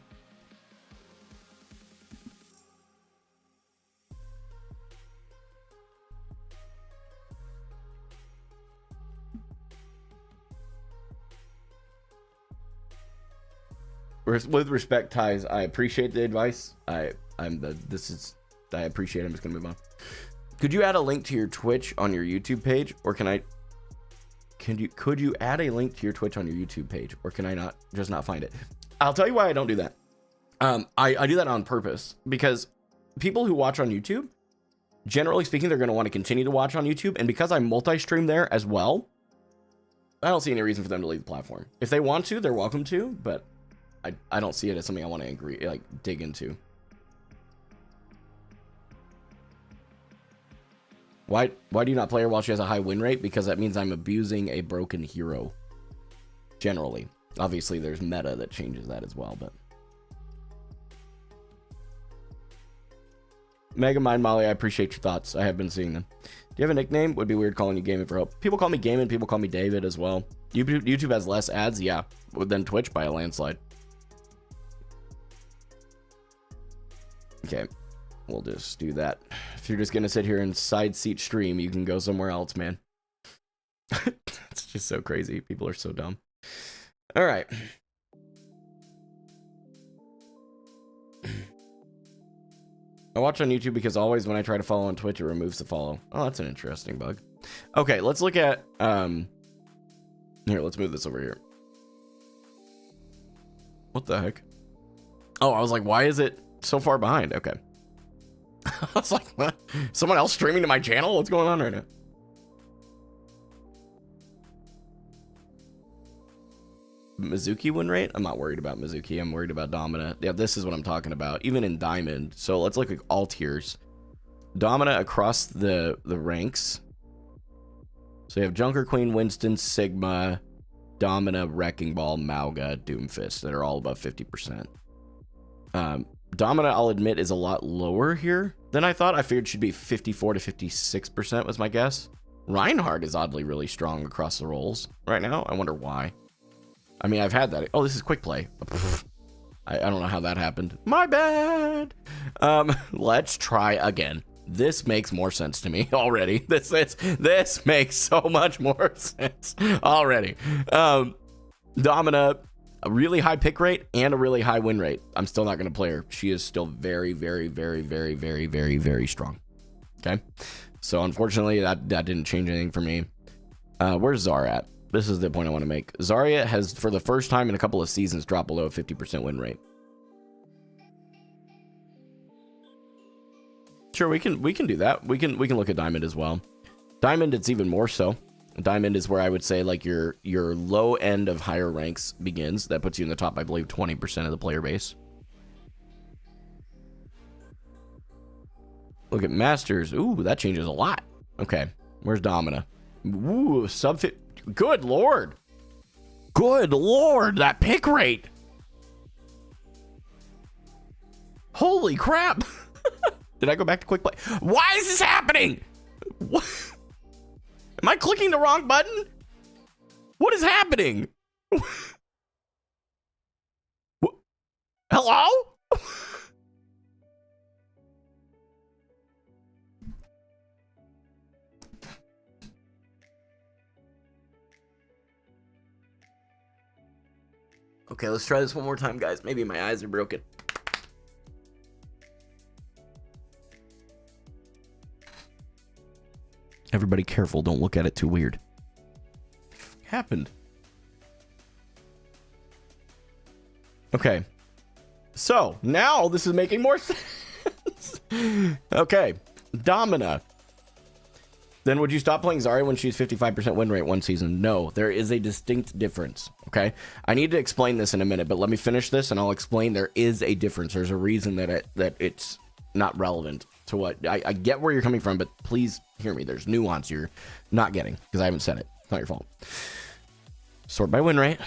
With respect, Ties, I appreciate the advice. I appreciate it. I'm just gonna move on. Could you add a link to your Twitch on your YouTube page, or could you add a link to your Twitch on your YouTube page, or can I not find it? I'll tell you why I don't do that. I do that on purpose, because people who watch on YouTube, generally speaking, they're going to want to continue to watch on YouTube. And because I multi-stream there as well, I don't see any reason for them to leave the platform. If they want to, they're welcome to, but I don't see it as something I want to dig into. Why do you not play her while she has a high win rate? Because that means I'm abusing a broken hero. Generally. Obviously, there's meta that changes that as well, but... Mega Mind Molly, I appreciate your thoughts. I have been seeing them. Do you have a nickname? Would be weird calling you Gamin4Hope. People call me Gamin, people call me David as well. YouTube has less ads, yeah, than Twitch by a landslide. Okay, we'll just do that. If you're just gonna sit here and side seat stream, you can go somewhere else, man. It's just so crazy. People are so dumb. All right. I watch on YouTube because always when I try to follow on Twitch, it removes the follow. Oh, that's an interesting bug. Okay, let's look at... Here, let's move this over here. What the heck? Oh, I was like, why is it so far behind? Okay. I was like, what? Someone else streaming to my channel? What's going on right now? Mizuki win rate? I'm not worried about Mizuki. I'm worried about Domina. Yeah, this is what I'm talking about. Even in Diamond. So let's look at all tiers. Domina across the ranks. So you have Junker Queen, Winston, Sigma, Domina, Wrecking Ball, Mauga, Doomfist that are all above 50%. Domina, I'll admit, is a lot lower here than I thought. I figured she'd be 54 to 56% was my guess. Reinhardt is oddly really strong across the roles right now. I wonder why. I mean, I've had that. Oh, this is quick play. I don't know how that happened. My bad. Let's try again. This makes more sense to me already. This makes so much more sense already. Domina, a really high pick rate and a really high win rate. I'm still not going to play her. She is still very, very, very, very, very, very, very strong. Okay. So unfortunately, that didn't change anything for me. Where's Zarya at? This is the point I want to make. Zarya has, for the first time in a couple of seasons, dropped below a 50% win rate. Sure, we can do that. We can look at Diamond as well. Diamond, it's even more so. Diamond is where I would say like your low end of higher ranks begins. That puts you in the top, I believe, 20% of the player base. Look at Masters. Ooh, that changes a lot. Okay, where's Domina? Ooh, sub 50. Good lord. Good lord, that pick rate. Holy crap. Did I go back to quick play? Why is this happening? What? Am I clicking the wrong button? What is happening? What? Hello? Okay, let's try this one more time, guys. Maybe my eyes are broken. Everybody careful, don't look at it too weird. What happened? Okay. So, now this is making more sense. Okay. Domina. Then would you stop playing Zarya when she's 55% win rate one season? No, there is a distinct difference, okay? I need to explain this in a minute, but let me finish this and I'll explain there is a difference. There's a reason that it's not relevant to what... I get where you're coming from, but please hear me. There's nuance you're not getting because I haven't said it. It's not your fault. Sort by win rate.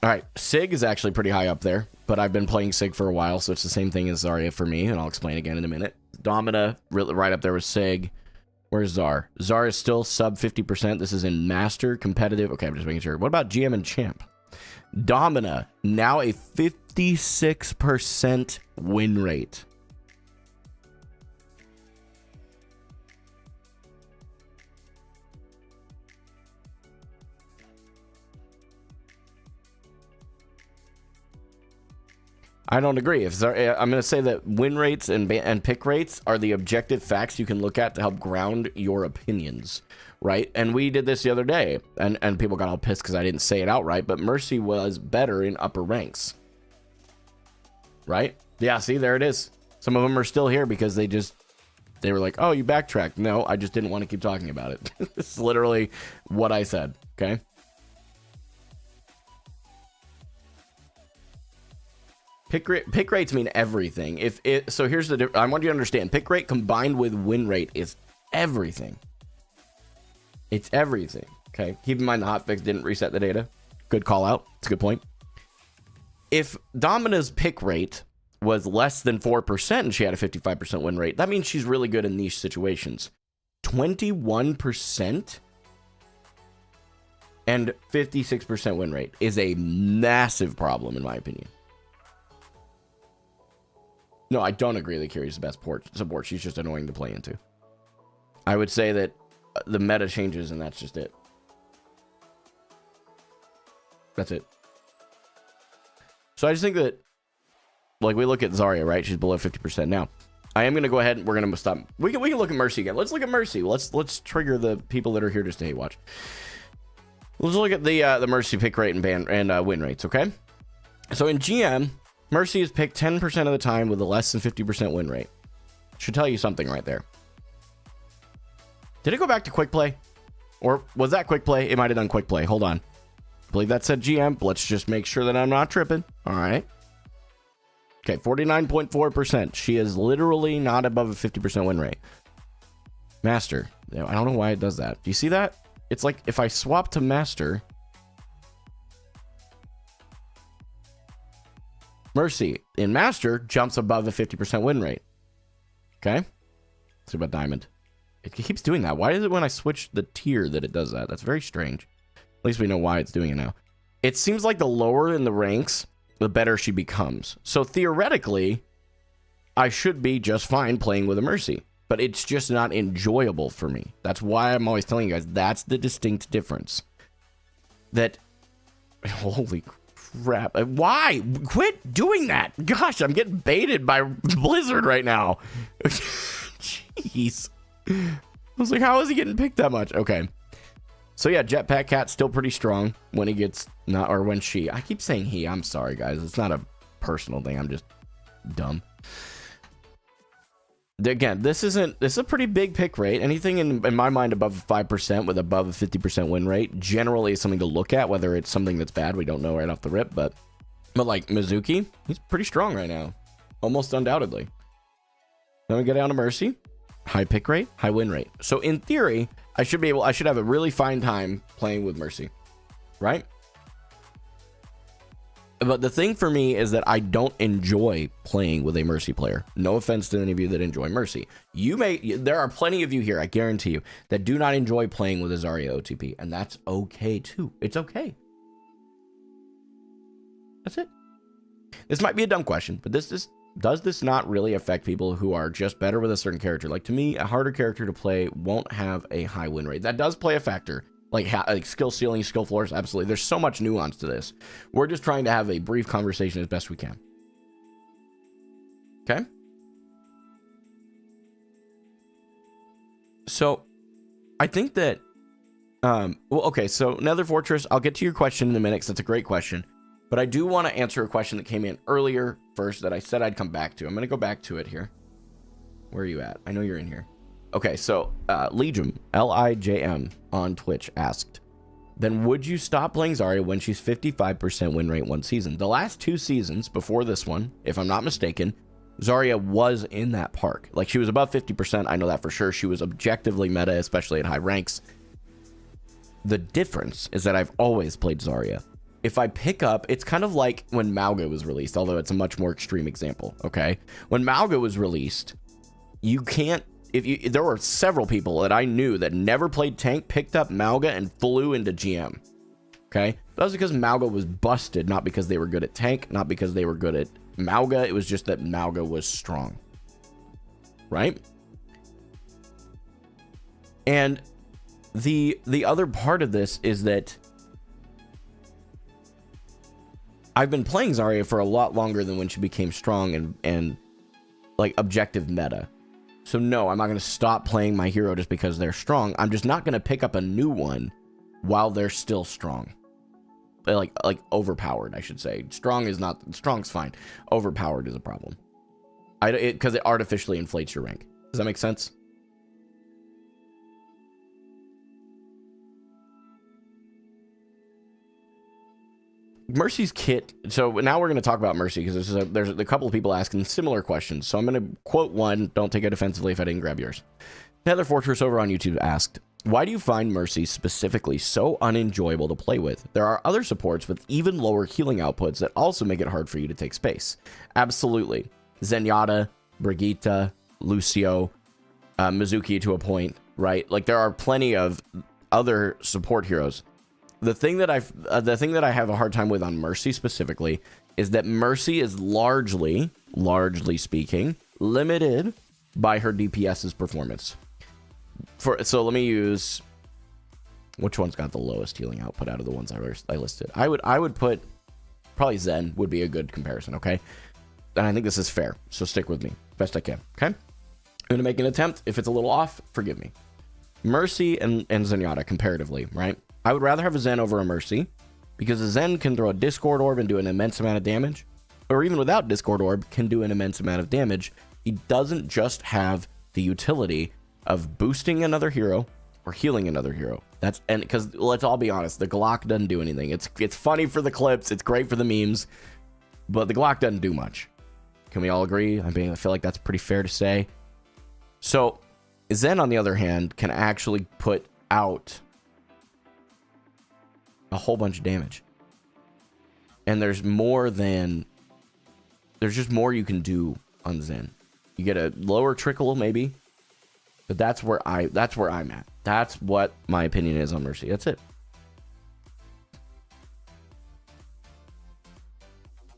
All right, Sig is actually pretty high up there, but I've been playing Sig for a while, so it's the same thing as Zarya for me, and I'll explain again in a minute. Domina, right up there with Sig. Where's Zar? Zar is still sub 50%. This is in Master, Competitive. Okay, I'm just making sure. What about GM and Champ? Domina, now a 56% win rate. I don't agree. I'm going to say that win rates and pick rates are the objective facts you can look at to help ground your opinions, right? And we did this the other day, and people got all pissed because I didn't say it outright, but Mercy was better in upper ranks, right? Yeah, see, there it is. Some of them are still here because they just They were like, oh, you backtracked. No, I just didn't want to keep talking about it. This is literally what I said, okay? Pick rates mean everything. So here's the I want you to understand. Pick rate combined with win rate is everything. It's everything, okay? Keep in mind the hotfix didn't reset the data. Good call out. It's a good point. If Domina's pick rate was less than 4% and she had a 55% win rate, that means she's really good in niche situations. 21% and 56% win rate is a massive problem, in my opinion. No, I don't agree that Kiri's the best support. She's just annoying to play into. I would say that the meta changes and that's just it. That's it. So I just think that, like, we look at Zarya, right? She's below 50% now. I am going to go ahead and we're going to stop. We can look at Mercy again. Let's look at Mercy. Let's trigger the people that are here just to hate watch. Let's look at the Mercy pick rate and win rates, okay? So in GM, Mercy is picked 10% of the time with a less than 50% win rate. Should tell you something right there. Did it go back to quick play? Or was that quick play? It might have done quick play. Hold on. I believe that said GM. Let's just make sure that I'm not tripping. All right. Okay, 49.4%. She is literally not above a 50% win rate. Master. I don't know why it does that. Do you see that? It's like if I swap to Master. Mercy in Master jumps above a 50% win rate. Okay. Let's see about Diamond. It keeps doing that. Why is it when I switch the tier that it does that? That's very strange. At least we know why it's doing it now. It seems like the lower in the ranks, the better she becomes. So theoretically, I should be just fine playing with a Mercy. But it's just not enjoyable for me. That's why I'm always telling you guys, that's the distinct difference. That, holy crap. Why? Quit doing that. Gosh, I'm getting baited by Blizzard right now. Jeez. I was like, how is he getting picked that much? Okay. So yeah, Jetpack Cat's still pretty strong when he gets not, or when she. I keep saying he. I'm sorry, guys. It's not a personal thing. I'm just dumb. Again, this is a pretty big pick rate. Anything in my mind above 5% with above a 50% win rate generally is something to look at. Whether it's something that's bad, we don't know right off the rip. But like Mizuki, he's pretty strong right now, almost undoubtedly. Then we go down to Mercy. High pick rate, high win rate. So in theory, I should have a really fine time playing with Mercy, right? But the thing for me is that I don't enjoy playing with a Mercy player. No offense to any of you that enjoy Mercy. There are plenty of you here, I guarantee you, that do not enjoy playing with a Zarya OTP, and that's okay too. It's okay. That's it. This might be a dumb question, but does this not really affect people who are just better with a certain character? Like, to me, a harder character to play won't have a high win rate. That does play a factor. Like skill ceiling, skill floors, absolutely. There's so much nuance to this. We're just trying to have a brief conversation as best we can. Okay? So, I think that... well, okay, so Nether Fortress, I'll get to your question in a minute, because that's a great question. But I do want to answer a question that came in earlier first that I said I'd come back to. I'm going to go back to it here. Where are you at? I know you're in here. Okay, so Lijiang, Lijm on Twitch asked, then would you stop playing Zarya when she's 55% win rate one season? The last 2 seasons before this one, if I'm not mistaken, Zarya was in that park. Like, she was above 50%. I know that for sure. She was objectively meta, especially at high ranks. The difference is that I've always played Zarya. If I pick up, it's kind of like when Mauga was released, although it's a much more extreme example, okay? When Mauga was released, you can't, there were several people that I knew that never played tank, picked up Mauga and flew into GM, okay? That was because Mauga was busted, not because they were good at tank, not because they were good at Mauga. It was just that Mauga was strong, right? And the other part of this is that I've been playing Zarya for a lot longer than when she became strong and like objective meta. So no, I'm not going to stop playing my hero just because they're strong. I'm just not going to pick up a new one while they're still strong. Like overpowered, I should say. Strong's fine. Overpowered is a problem. Because it artificially inflates your rank. Does that make sense? Mercy's kit. So now we're going to talk about Mercy because there's a couple of people asking similar questions. So I'm going to quote one. Don't take it offensively if I didn't grab yours. Heather Fortress over on YouTube asked, why do you find Mercy specifically so unenjoyable to play with? There are other supports with even lower healing outputs that also make it hard for you to take space. Absolutely. Zenyatta, Brigitte, Lucio, Mizuki to a point, right? Like there are plenty of other support heroes. The thing that I have a hard time with on Mercy specifically is that Mercy is largely speaking, limited by her DPS's performance. So let me use, which one's got the lowest healing output out of the ones I listed? I would put probably Zen would be a good comparison. Okay, and I think this is fair. So stick with me best I can. Okay, I'm gonna make an attempt. If it's a little off, forgive me. Mercy and Zenyatta comparatively, right? I would rather have a Zen over a Mercy because a Zen can throw a Discord Orb and do an immense amount of damage, or even without Discord Orb can do an immense amount of damage. He doesn't just have the utility of boosting another hero or healing another hero. And because let's all be honest, the Glock doesn't do anything. It's funny for the clips, it's great for the memes, but the Glock doesn't do much. Can we all agree? I mean, I feel like that's pretty fair to say. So Zen, on the other hand, can actually put out a whole bunch of damage. And there's just more you can do on Zen. You get a lower trickle maybe, but that's where I'm at. That's what my opinion is on Mercy. That's it.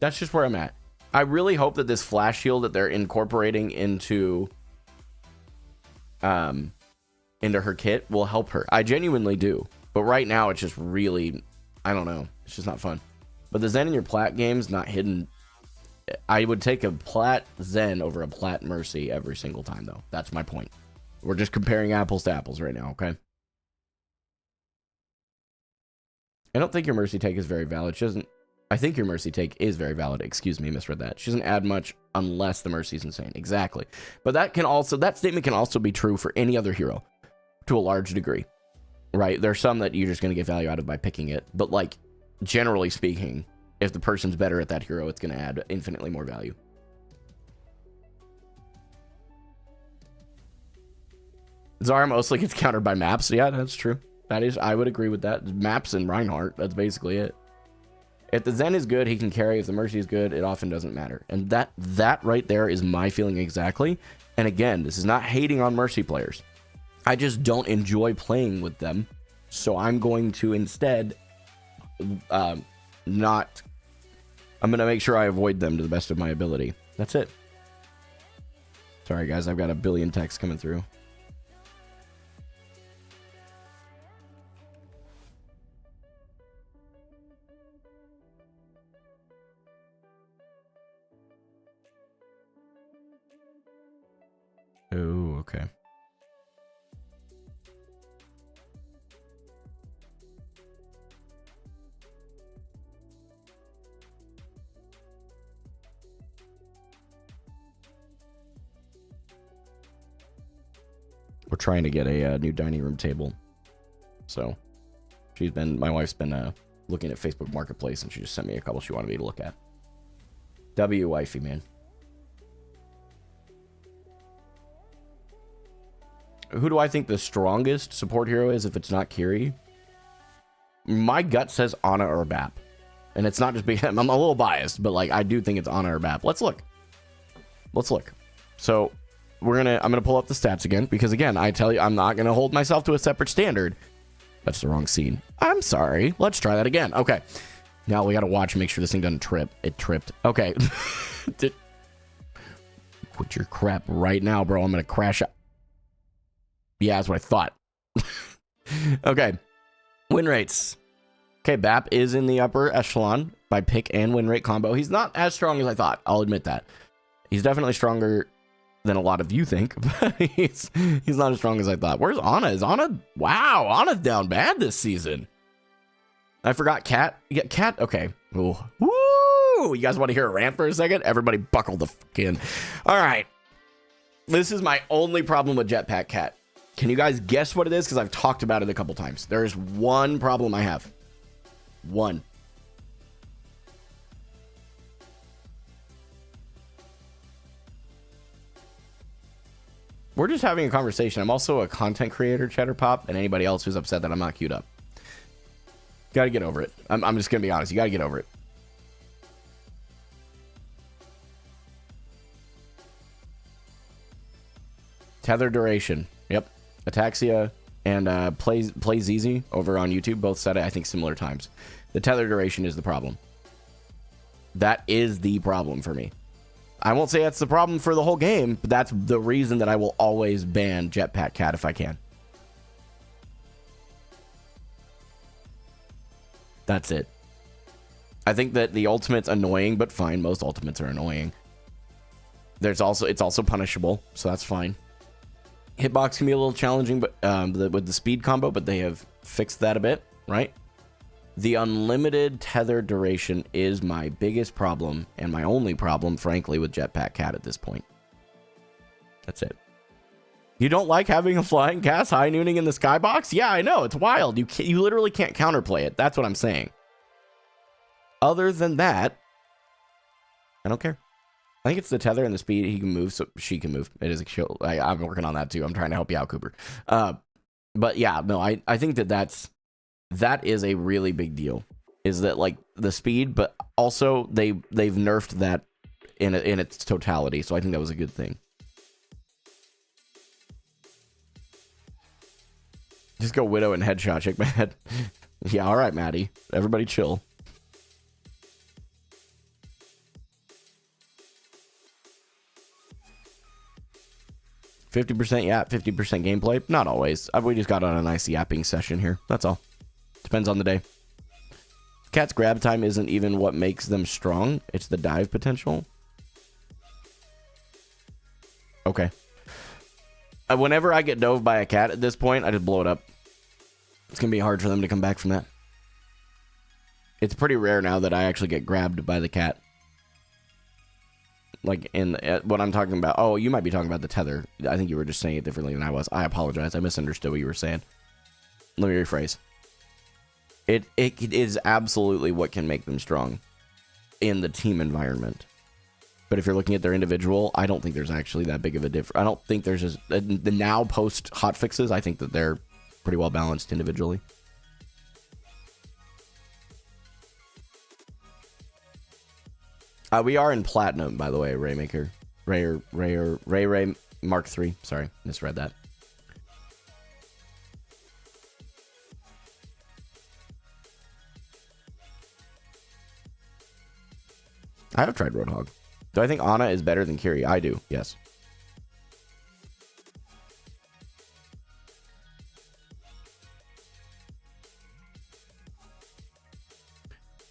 That's just where I'm at. I really hope that this flash shield that they're incorporating into her kit will help her. I genuinely do. But right now, it's just really, I don't know. It's just not fun. But the Zen in your plat game's not hidden. I would take a plat Zen over a plat Mercy every single time, though. That's my point. We're just comparing apples to apples right now, okay? I don't think your Mercy take is very valid. She doesn't. I think your Mercy take is very valid. Excuse me, misread that. She doesn't add much unless the Mercy's insane. Exactly. But that statement can also be true for any other hero to a large degree. Right, there's some that you're just going to get value out of by picking it, but like generally speaking, if the person's better at that hero, it's going to add infinitely more value. Zarya mostly gets countered by maps. Yeah, that's true. I would agree with that. Maps and Reinhardt, that's basically it. If the Zen is good, he can carry. If the Mercy is good, it often doesn't matter. And that right there is my feeling exactly. And again, this is not hating on Mercy players. I just don't enjoy playing with them, so I'm going to instead I'm going to make sure I avoid them to the best of my ability. That's it. Sorry, guys, I've got a billion texts coming through. Oh, okay. We're trying to get a new dining room table. So my wife's been looking at Facebook Marketplace, and she just sent me a couple she wanted me to look at. W wifey, man. Who do I think the strongest support hero is if it's not Kiri? My gut says Ana or BAP. And it's not just because I'm a little biased, but like I do think it's Ana or BAP. Let's look. So I'm gonna pull up the stats again, because again, I tell you, I'm not gonna hold myself to a separate standard. That's the wrong scene. I'm sorry. Let's try that again. Okay. Now we gotta watch and make sure this thing doesn't trip. It tripped. Okay. Quit your crap right now, bro. I'm gonna crash out. Yeah, that's what I thought. Okay. Win rates. Okay, BAP is in the upper echelon by pick and win rate combo. He's not as strong as I thought. I'll admit that. He's definitely stronger than a lot of you think, but he's not as strong as I thought. Where's Ana? Is Ana? Wow, Ana's down bad this season. I forgot Cat. Yeah, Cat. Okay. Ooh. Woo! You guys want to hear a rant for a second? Everybody buckle the fuck in. All right. This is my only problem with Jetpack Cat. Can you guys guess what it is? Because I've talked about it a couple times. There is one problem I have. One. We're just having a conversation. I'm also a content creator, Cheddar Pop, and anybody else who's upset that I'm not queued up. Gotta get over it. I'm just gonna be honest. You gotta get over it. Tether duration. Yep. Ataxia and Plays Easy over on YouTube both said it, I think, similar times. The tether duration is the problem. That is the problem for me. I won't say that's the problem for the whole game, but that's the reason that I will always ban Jetpack Cat if I can. That's it. I think that the ultimate's annoying, but fine. Most ultimates are annoying. It's also punishable, so that's fine. Hitbox can be a little challenging, but with the speed combo, but they have fixed that a bit, right? The unlimited tether duration is my biggest problem and my only problem, frankly, with Jetpack Cat at this point. That's it. You don't like having a flying cast high nooning in the skybox? Yeah, I know. It's wild. You literally can't counterplay it. That's what I'm saying. Other than that, I don't care. I think it's the tether and the speed. He can move, so she can move. It is a chill. I'm working on that too. I'm trying to help you out, Cooper. But yeah, no, I think that is a really big deal. Is that like the speed, but also they've nerfed that in its totality. So I think that was a good thing. Just go Widow and headshot, shake my head. Yeah, all right, Maddie. Everybody chill. %, yap, 50% gameplay. Not always. We just got on a nice yapping session here. That's all. Depends on the day. Cat's grab time isn't even what makes them strong. It's the dive potential. Okay. Whenever I get dove by a cat at this point, I just blow it up. It's going to be hard for them to come back from that. It's pretty rare now that I actually get grabbed by the cat. Like in what I'm talking about. Oh, you might be talking about the tether. I think you were just saying it differently than I was. I apologize. I misunderstood what you were saying. Let me rephrase. It is absolutely what can make them strong in the team environment. But if you're looking at their individual, I don't think there's actually that big of a difference. I don't think there's just the now post hotfixes. I think that they're pretty well balanced individually. We are in platinum, by the way, Raymaker. Ray Mark 3. Sorry, misread that. I have tried Roadhog. Do I think Ana is better than Kiri? I do, yes.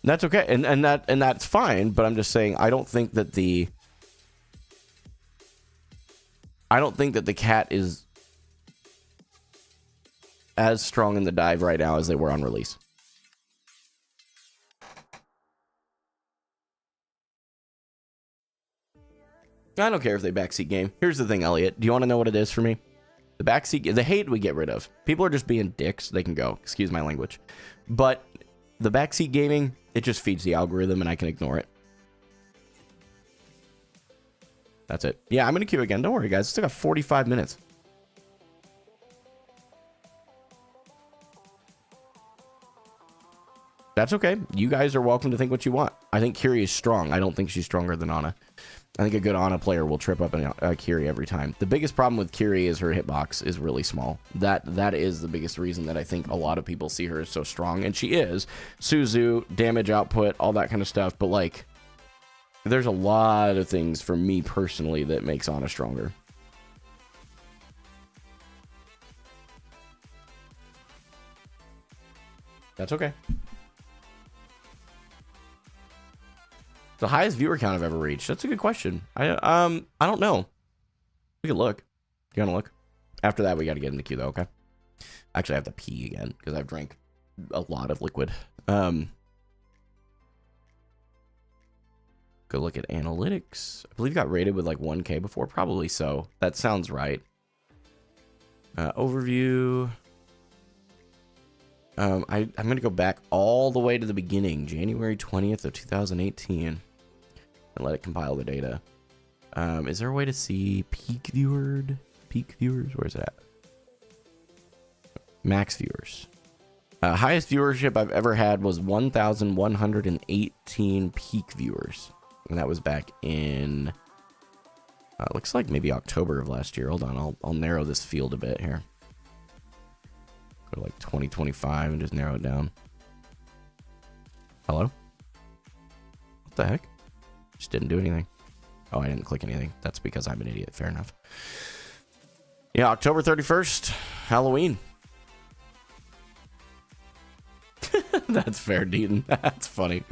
That's okay, and that's fine, but I'm just saying I don't think that the cat is as strong in the dive right now as they were on release. I don't care if they backseat game. Here's the thing, Elliot. Do you want to know what it is for me? The backseat, the hate we get rid of. People are just being dicks. They can go. Excuse my language. But the backseat gaming, it just feeds the algorithm and I can ignore it. That's it. Yeah, I'm going to queue again. Don't worry, guys. It's like 45 minutes. That's okay. You guys are welcome to think what you want. I think Kiri is strong. I don't think she's stronger than Ana. I think a good Ana player will trip up a Kiri every time. The biggest problem with Kiri is her hitbox is really small. That is the biggest reason that I think a lot of people see her as so strong. And she is. Suzu, damage output, all that kind of stuff. But like, there's a lot of things for me personally that makes Ana stronger. That's okay. The highest viewer count I've ever reached. That's a good question. I don't know. We can look. You want to look? After that, we got to get in the queue, though, okay? Actually, I have to pee again because I've drank a lot of liquid. Because go look at analytics. I believe it got rated with like 1K before. Probably so. That sounds right. Overview. I'm going to go back all the way to the beginning, January 20th of 2018, and let it compile the data. Is there a way to see peak viewers? Where's it at? Max viewers. Highest viewership I've ever had was 1,118 peak viewers. And that was back in, looks like maybe October of last year. Hold on, I'll narrow this field a bit here. Go to like 2025 and just narrow it down. Hello? What the heck? Just didn't do anything. Oh, I didn't click anything. That's because I'm an idiot. Fair enough. Yeah, October 31st, Halloween. That's fair, Deaton. That's funny.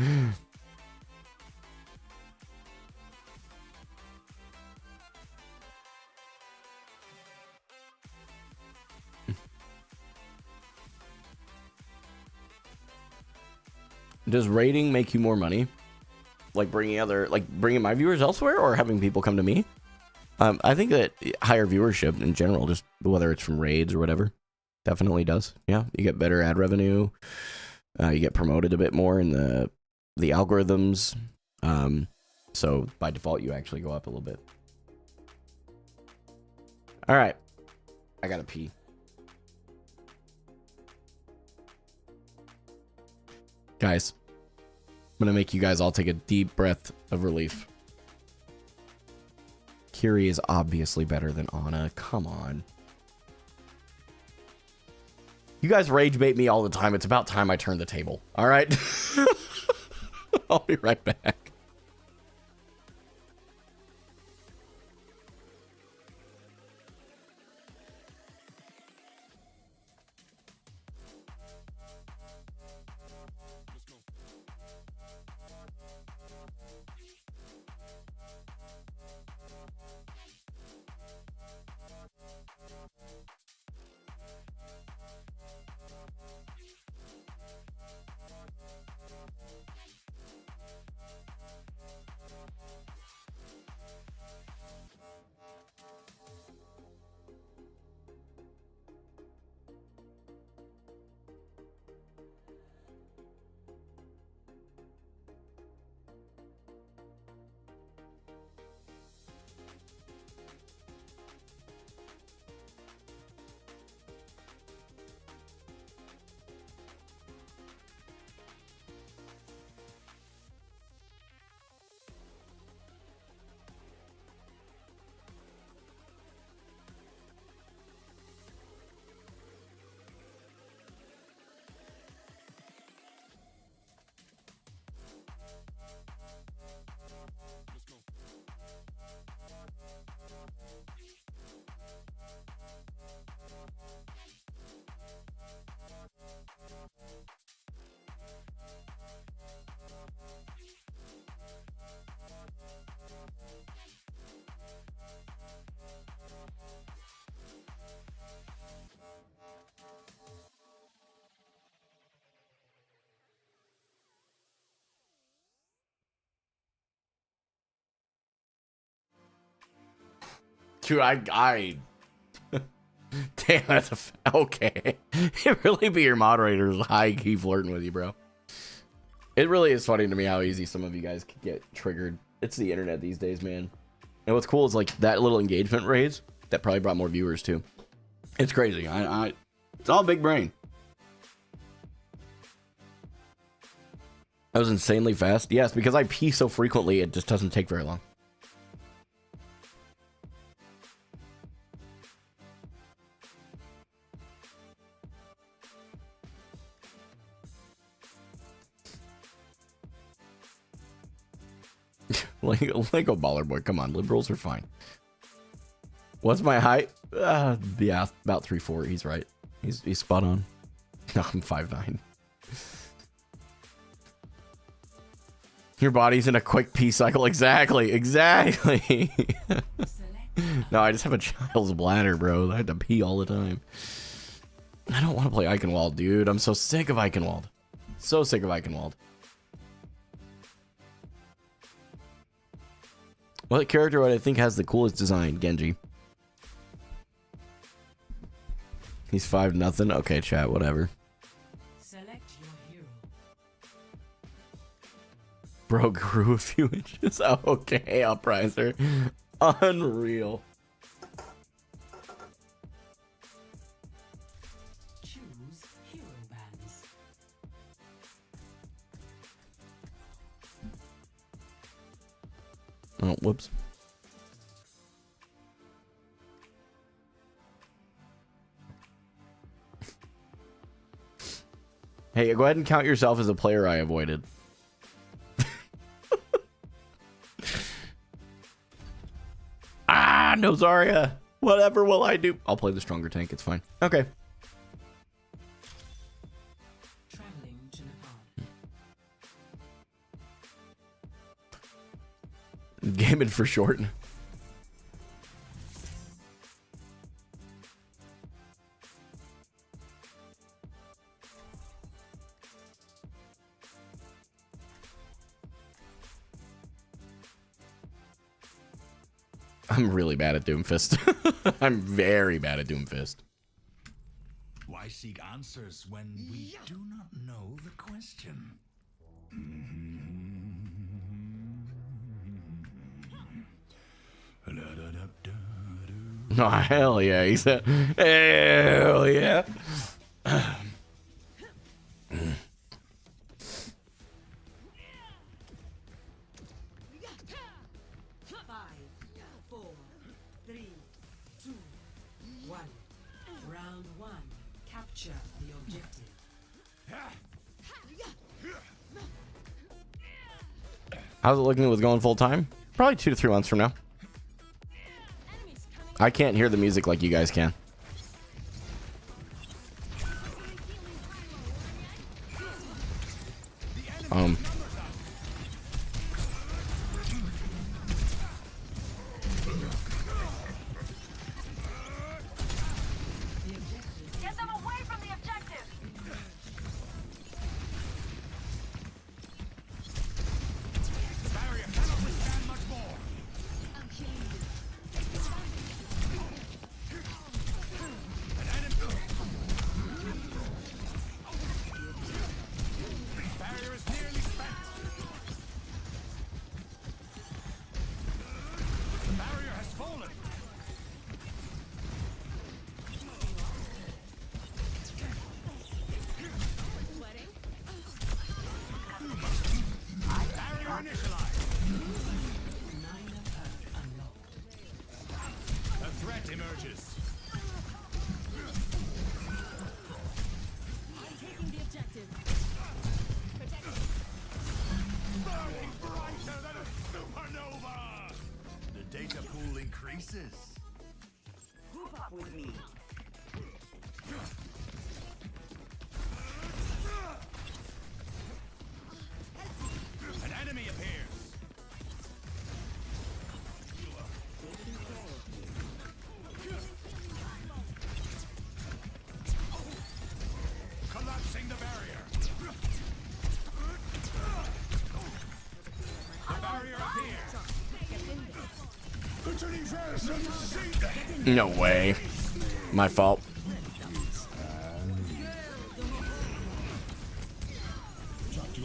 Does rating make you more money? Like bringing my viewers elsewhere, or having people come to me? I think that higher viewership in general, just whether it's from raids or whatever, definitely does. Yeah, you get better ad revenue. You get promoted a bit more in the algorithms. So by default, you actually go up a little bit. All right, I gotta pee. Guys, I'm gonna make you guys all take a deep breath of relief. Kiri is obviously better than Ana. Come on. You guys rage bait me all the time. It's about time I turn the table. All right? I'll be right back. Dude, I damn, that's okay. It really be your moderators high key flirting with you, bro. It really is funny to me how easy some of you guys can get triggered. It's the internet these days, man. And what's cool is like that little engagement raise that probably brought more viewers too. It's crazy. It's all big brain. That was insanely fast. Yes, because I pee so frequently, it just doesn't take very long. Lego baller boy, come on, liberals are fine. What's my height? Yeah, about 3'4". He's right. He's spot on. No, I'm 5'9". Your body's in a quick pee cycle. Exactly. No, I just have a child's bladder, bro. I have to pee all the time. I don't want to play Eichenwald, dude. I'm so sick of Eichenwald. So sick of Eichenwald. What character would I think has the coolest design? Genji. He's 5-0. Okay, chat, whatever. Select your hero. Bro grew a few inches. Oh, okay, Upriser. Unreal. Choose hero bands. Oh, whoops. Hey, go ahead and count yourself as a player I avoided. Ah, no Zarya. Whatever will I do? I'll play the stronger tank. It's fine. Okay. Traveling to Nepal. Gamin for short. I'm really bad at Doomfist. I'm very bad at Doomfist. Why seek answers when we do not know the question? Oh, hell yeah. He said, hell yeah. 4, 3, 2, 1. Round 1. Capture the objective. How's it looking with going full time? Probably 2 to 3 months from now. I can't hear the music like you guys can. Get them away from the objective! The barrier cannot withstand much more. An enemy. Barrier is nearly spent. The barrier has fallen. Barrier initialized. 9 of Earth unlocked. A threat emerges. Taking the objective. Burning brighter than a supernova. The data pool increases. Group up with me. An enemy appears. Collapsing the barrier. The barrier appears. No way. My fault.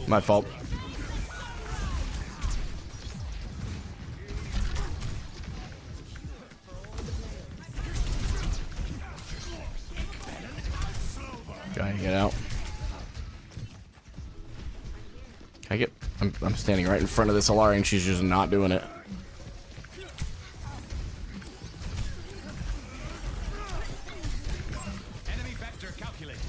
My fault. Gotta get out. Can I get... I'm standing right in front of this Alara and she's just not doing it. Enemy vector calculated.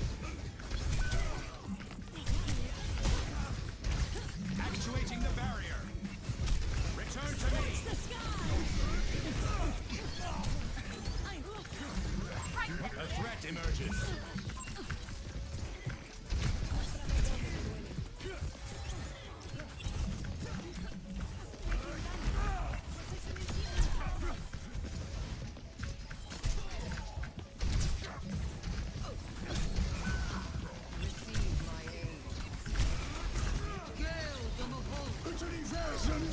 Actuating the barrier. Return to me. A threat emerges.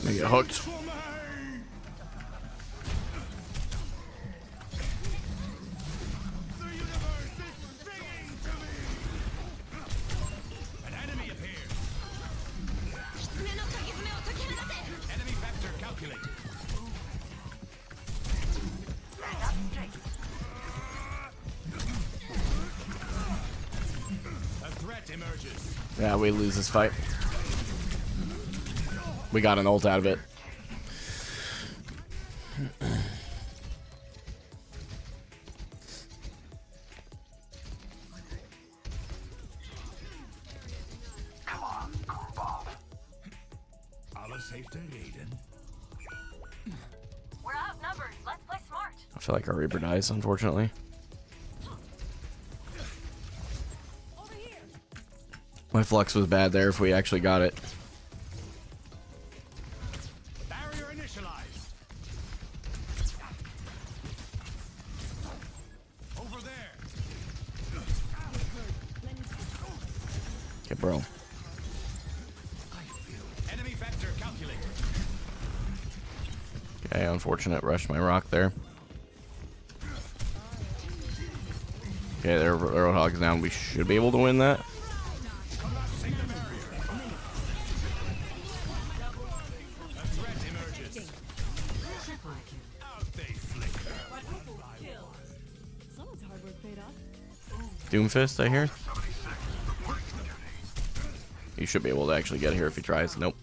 I get hooked. For me. emerges. Yeah, we lose this fight. We got an ult out of it. Alles heeft een reden. We're outnumbered. Let's play smart. I feel like our Reaper dies, unfortunately. My flux was bad there if we actually got it. Barrier initialized. Over there. Okay, bro. Enemy vector calculated. Okay, unfortunate. Rushed my rock there. Okay, their Roadhog's down. We should be able to win that. Collapsing the barrier. A threat emerges. Triple kill. Out they flicker. Someone's hard work paid off. Doomfist, I hear. He should be able to actually get here if he tries. Nope.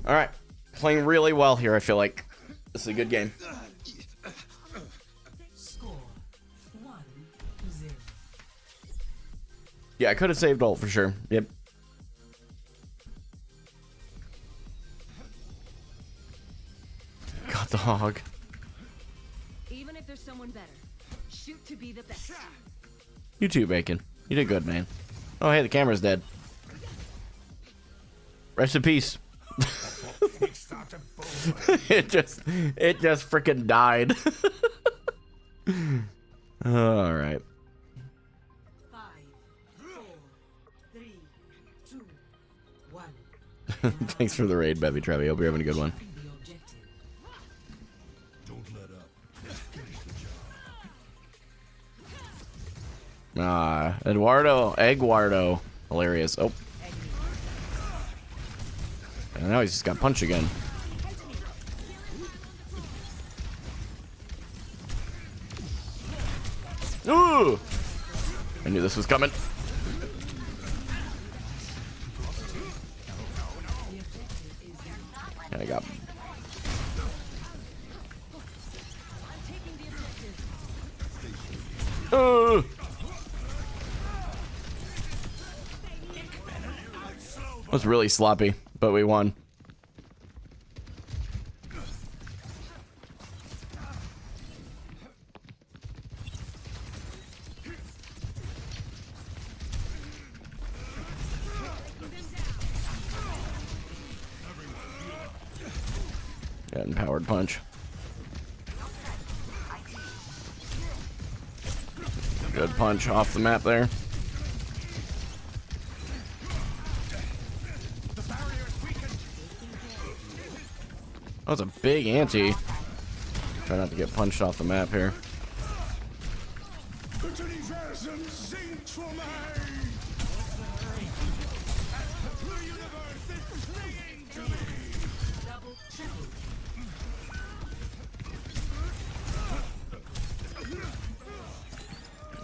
All right, playing really well here. I feel like this is a good game. Score 1-0. Yeah, I could have saved ult for sure. Yep. Got the hog. Even if there's someone better, shoot to be the best. You too, Bacon. You did good, man. Oh, hey, the camera's dead. Rest in peace. it just freaking died. All right. 5, 4, 3, 2, 1. Thanks for the raid, Bevy Trevi. Hope you're having a good one. The objective. Don't let up. Finish the job. Ah, Eggwardo. Hilarious. Oh. And now he's just got punch again. Ooh! I knew this was coming. I got. That was really sloppy, but we won. Got empowered punch. Good punch off the map there. That was a big ante. Try not to get punched off the map here.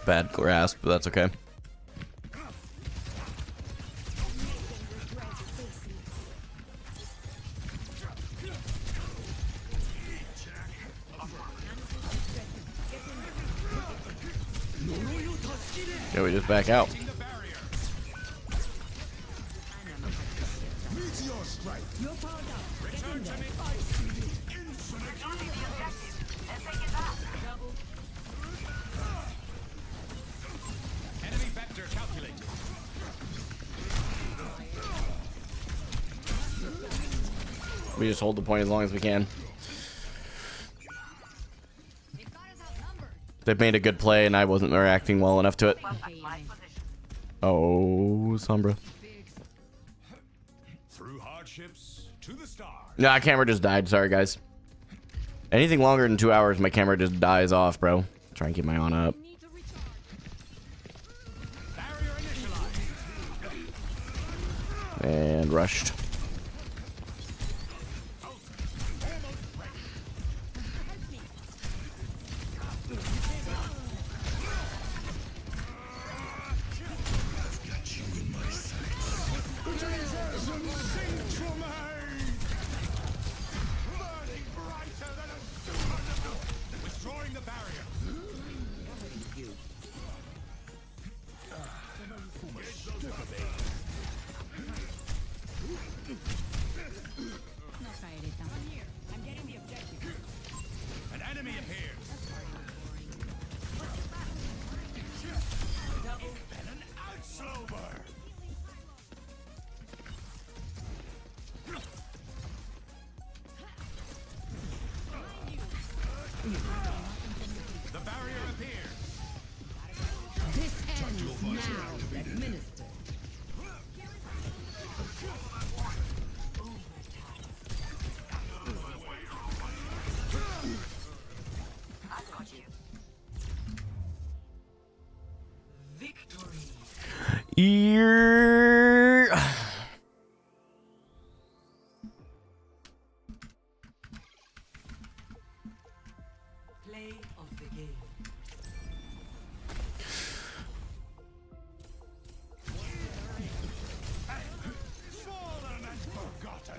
Bad grasp, but that's okay. Yeah, we just back out. Enemy vector calculated. We just hold the point as long as we can. They've made a good play, and I wasn't reacting well enough to it. Oh, Sombra. Through hardships to the stars. No, my camera just died. Sorry, guys. Anything longer than 2 hours, my camera just dies off, bro. Try and keep my on up. Barrier initialized. And rushed. Here. Play of the game. Fallen and forgotten.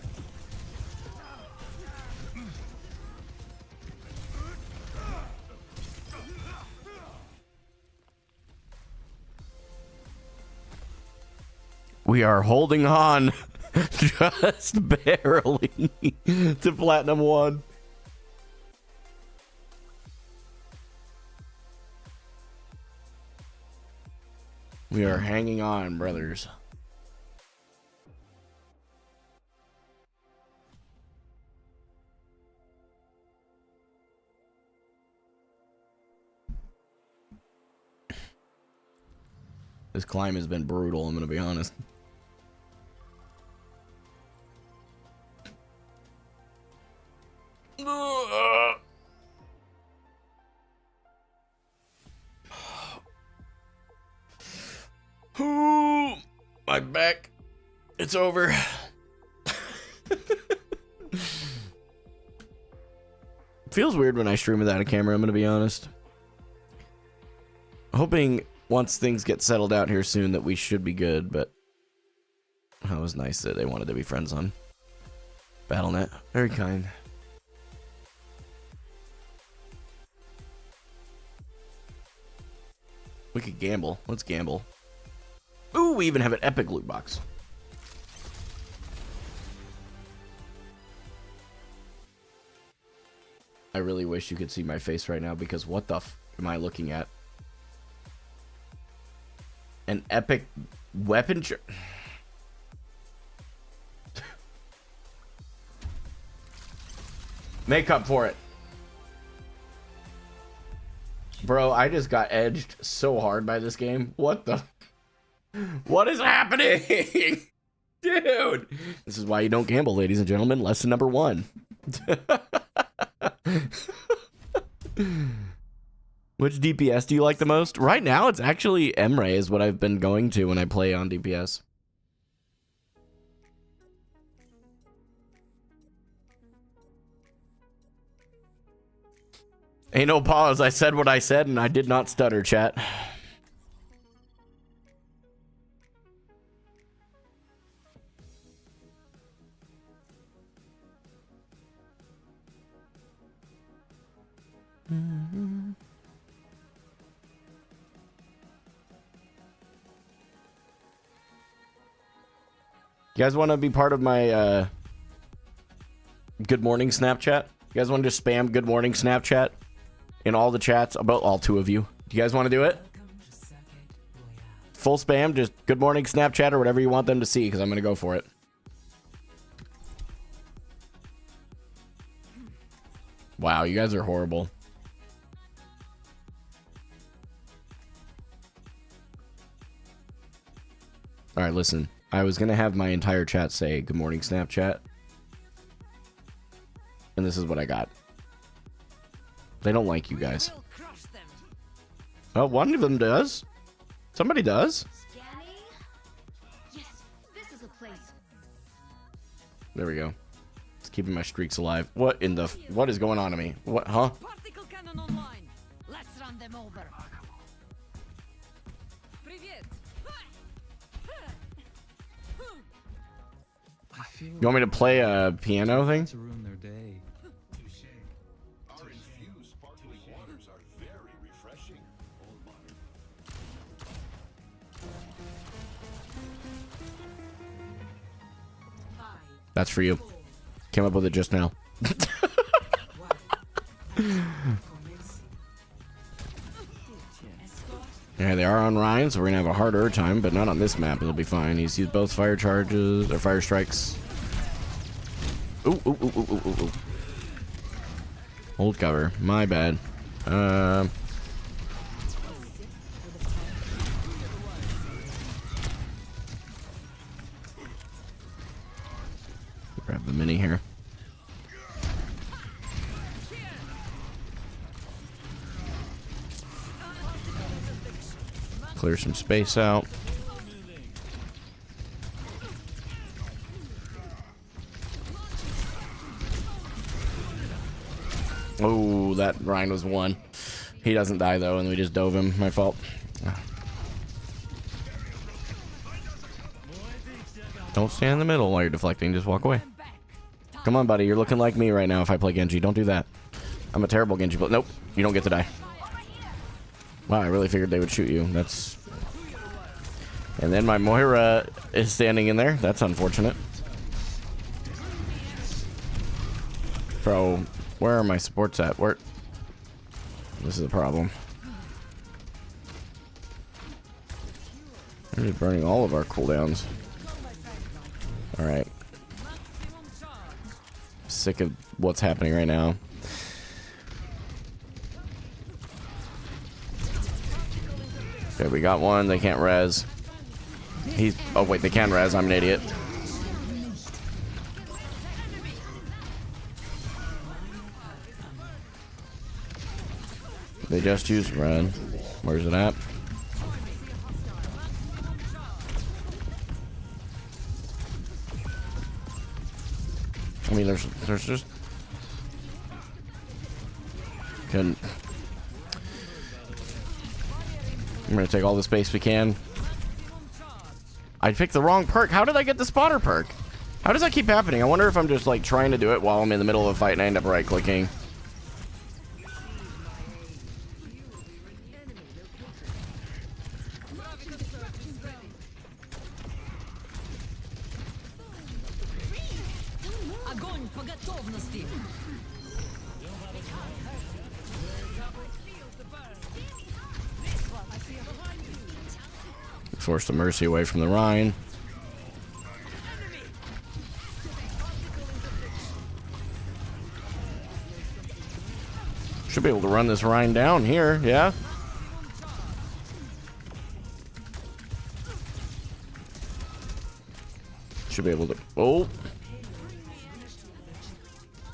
We are holding on just barely to Platinum 1. We are hanging on, brothers. This climb has been brutal, I'm going to be honest. Ooh, my back. It's over. Feels weird when I stream without a camera, I'm going to be honest. Hoping once things get settled out here soon that we should be good, but that was nice that they wanted to be friends on BattleNet. Very kind. We could gamble. Let's gamble. Ooh, we even have an epic loot box. I really wish you could see my face right now because what the f am I looking at? An epic weapon. Make up for it. Bro, I just got edged so hard by this game. What the? What is happening? Dude. This is why you don't gamble, ladies and gentlemen. Lesson number 1. Which DPS do you like the most? Right now, it's actually Emre is what I've been going to when I play on DPS. Ain't no pause. I said what I said, and I did not stutter, chat. You guys want to be part of my good morning Snapchat? You guys want to just spam good morning Snapchat in all the chats? About all 2 of you. Do you guys want to do it? Full spam, just good morning Snapchat or whatever you want them to see, because I'm going to go for it. Wow, you guys are horrible. All right, listen. I was going to have my entire chat say good morning Snapchat. And this is what I got. They don't like you guys. Oh, one of them does. Somebody does. Scanning? Yes, this is a place. There we go. It's keeping my streaks alive. What in the... What is going on to me? What, huh? Particle cannon online. Let's run them over. Привет. You want me to play a piano thing? To ruin their day. Our infused sparkling waters are very refreshing. That's for you. Came up with it just now. Yeah, they are on Ryan, so we're gonna have a harder time, but not on this map. It'll be fine. He's used both fire charges or fire strikes. Ooh, ooh, ooh, ooh, ooh, ooh. Hold cover. My bad. Grab the mini here. Clear some space out. that Ryan was one. He doesn't die though, and we just dove him. My fault. Don't stand in the middle while you're deflecting. Just walk away. Come on, buddy. You're looking like me right now if I play Genji. Don't do that. I'm a terrible Genji player. Nope. You don't get to die. Wow, I really figured they would shoot you. That's... And then my Moira is standing in there. That's unfortunate. Bro, where are my supports at? Where? This is a problem. They're just burning all of our cooldowns. Alright. Sick of what's happening right now. Okay, we got one. They can't res. He's... Oh, wait, they can res. I'm an idiot. They just used run. Where's it at? I mean, there's just... I'm gonna take all the space we can. I picked the wrong perk. How did I get the spotter perk? How does that keep happening? I wonder if I'm just like trying to do it while I'm in the middle of a fight and I end up right clicking. Force the Mercy away from the Rhine. Should be able to run this Rhine down here, yeah? Should be able to... Oh!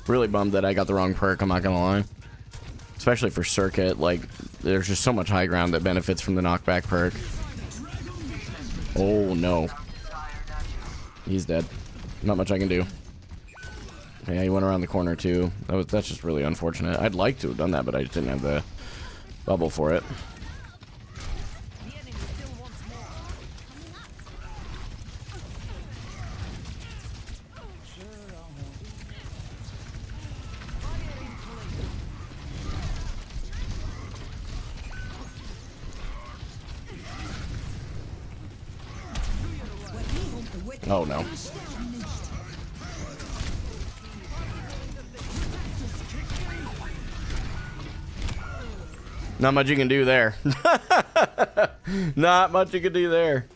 Really bummed that I got the wrong perk, I'm not gonna lie. Especially for Circuit, like, there's just so much high ground that benefits from the knockback perk. Oh no. He's dead. Not much I can do. Yeah, he went around the corner too. That's just really unfortunate. I'd like to have done that, but I just didn't have the bubble for it. Oh no. Not much you can do there. Not much you can do there.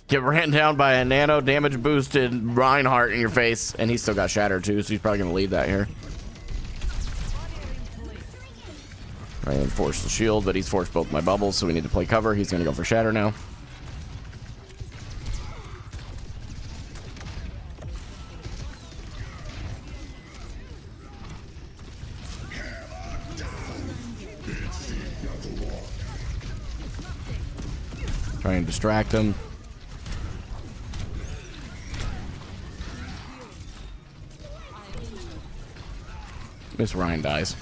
Get ran down by a nano damage boosted Reinhardt in your face, and he's still got Shatter too, so he's probably gonna lead that here. I enforced the shield, but he's forced both my bubbles, so we need to play cover. He's gonna go for Shatter now. Try and distract him. Miss Ryan dies.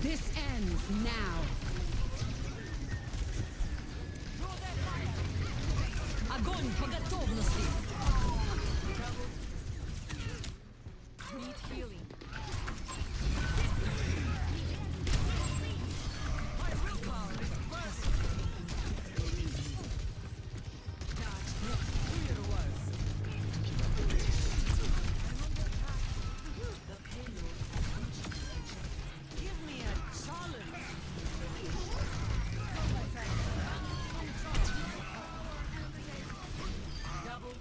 This ends now. Огонь по готовности. Need healing. My willpower is bursting. Give me a challenge. Double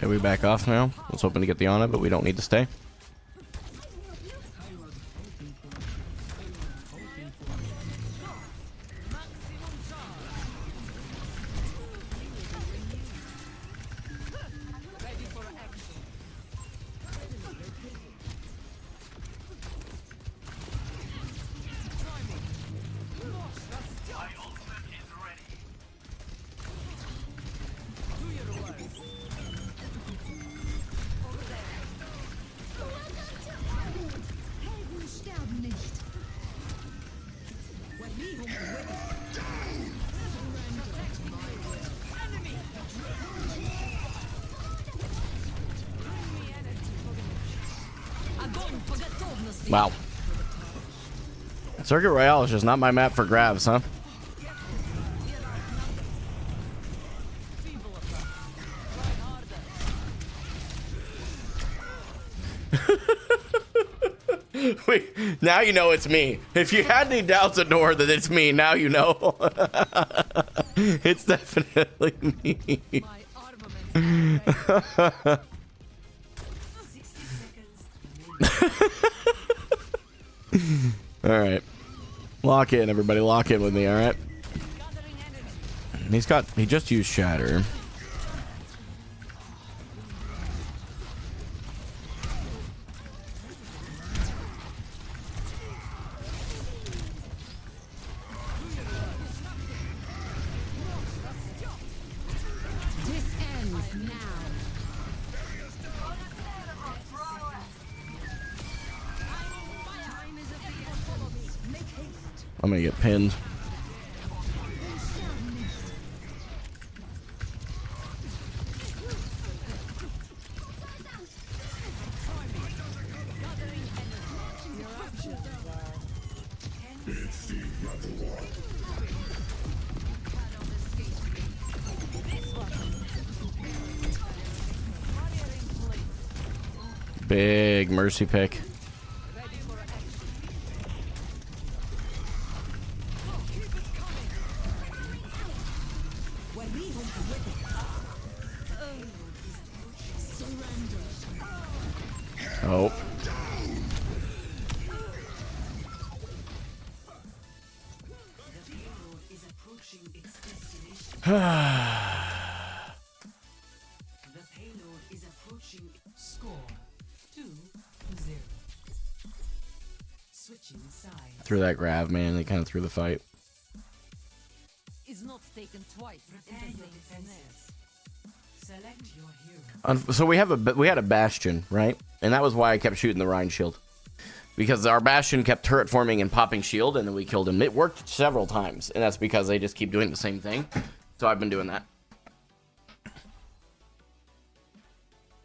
Okay, we back off now. I was hoping to get the on it, but we don't need to stay. Wow. Circuit Royale is just not my map for grabs, huh? Wait, now you know it's me. If you had any doubts at Nor that it's me, now you know. It's definitely me. 60 seconds. All right, lock in, everybody. Lock in with me. All right. He just used Shatter. I'm gonna get pinned. Big mercy pick. Oh. The payload is approaching. Score 2-0. Switching sides. Threw that grab, man. They kind of threw the fight. Is not taken twice. Prepare your defenses. Select your hero. So we had a Bastion, right? And that was why I kept shooting the Rhine shield. Because our Bastion kept turret forming and popping shield, and then we killed him. It worked several times, and that's because they just keep doing the same thing. So I've been doing that.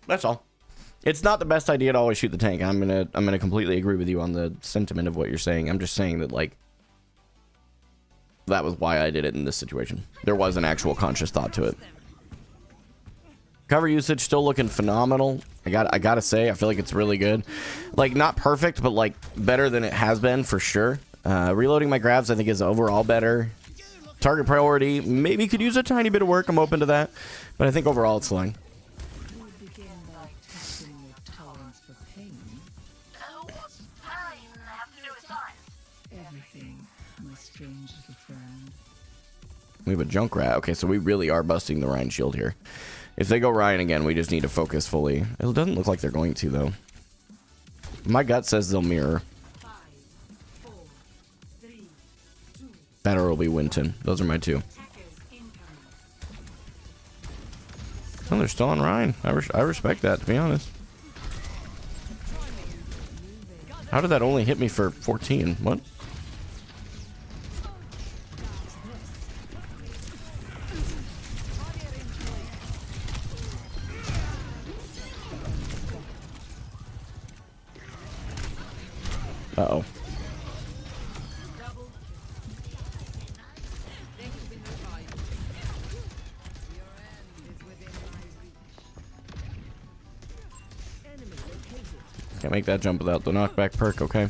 That's all. It's not the best idea to always shoot the tank. I'm gonna completely agree with you on the sentiment of what you're saying. I'm just saying that, like, that was why I did it in this situation. There was an actual conscious thought to it. Cover usage still looking phenomenal. I gotta say, I feel like it's really good. Like, not perfect, but like better than it has been for sure. Reloading my grabs, I think, is overall better. Target priority maybe could use a tiny bit of work. I'm open to that, but I think overall it's fine. We have a Junkrat. Okay, so we really are busting the Rhine shield here. If they go Ryan again, we just need to focus fully. It doesn't look like they're going to, though. My gut says they'll mirror. 5, 4, 3, 2. That or it'll be Winton. Those are my two. Oh, they're still on Ryan. I respect that, to be honest. How did that only hit me for 14? What? Uh-oh. Can't make that jump without the knockback perk, okay.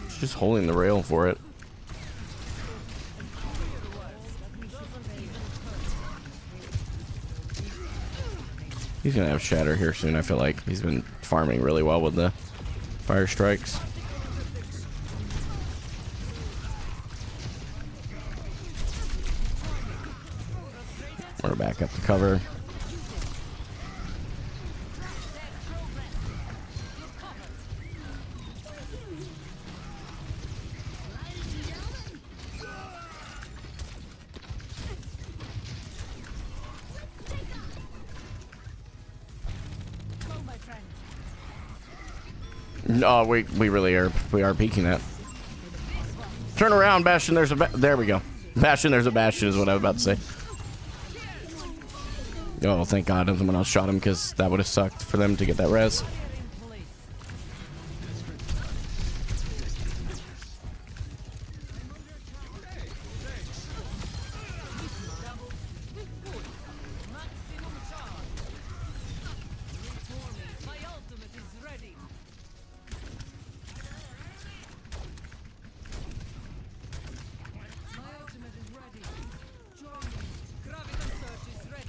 She's just holding the rail for it. He's gonna have shatter here soon. I feel like he's been farming really well with the fire strikes. We're back up to cover. No, we really are. We are peeking that. Turn around, Bastion. There's a there we go. Bastion, there's a Bastion is what I was about to say. Oh, thank God someone else shot him, because that would have sucked for them to get that res.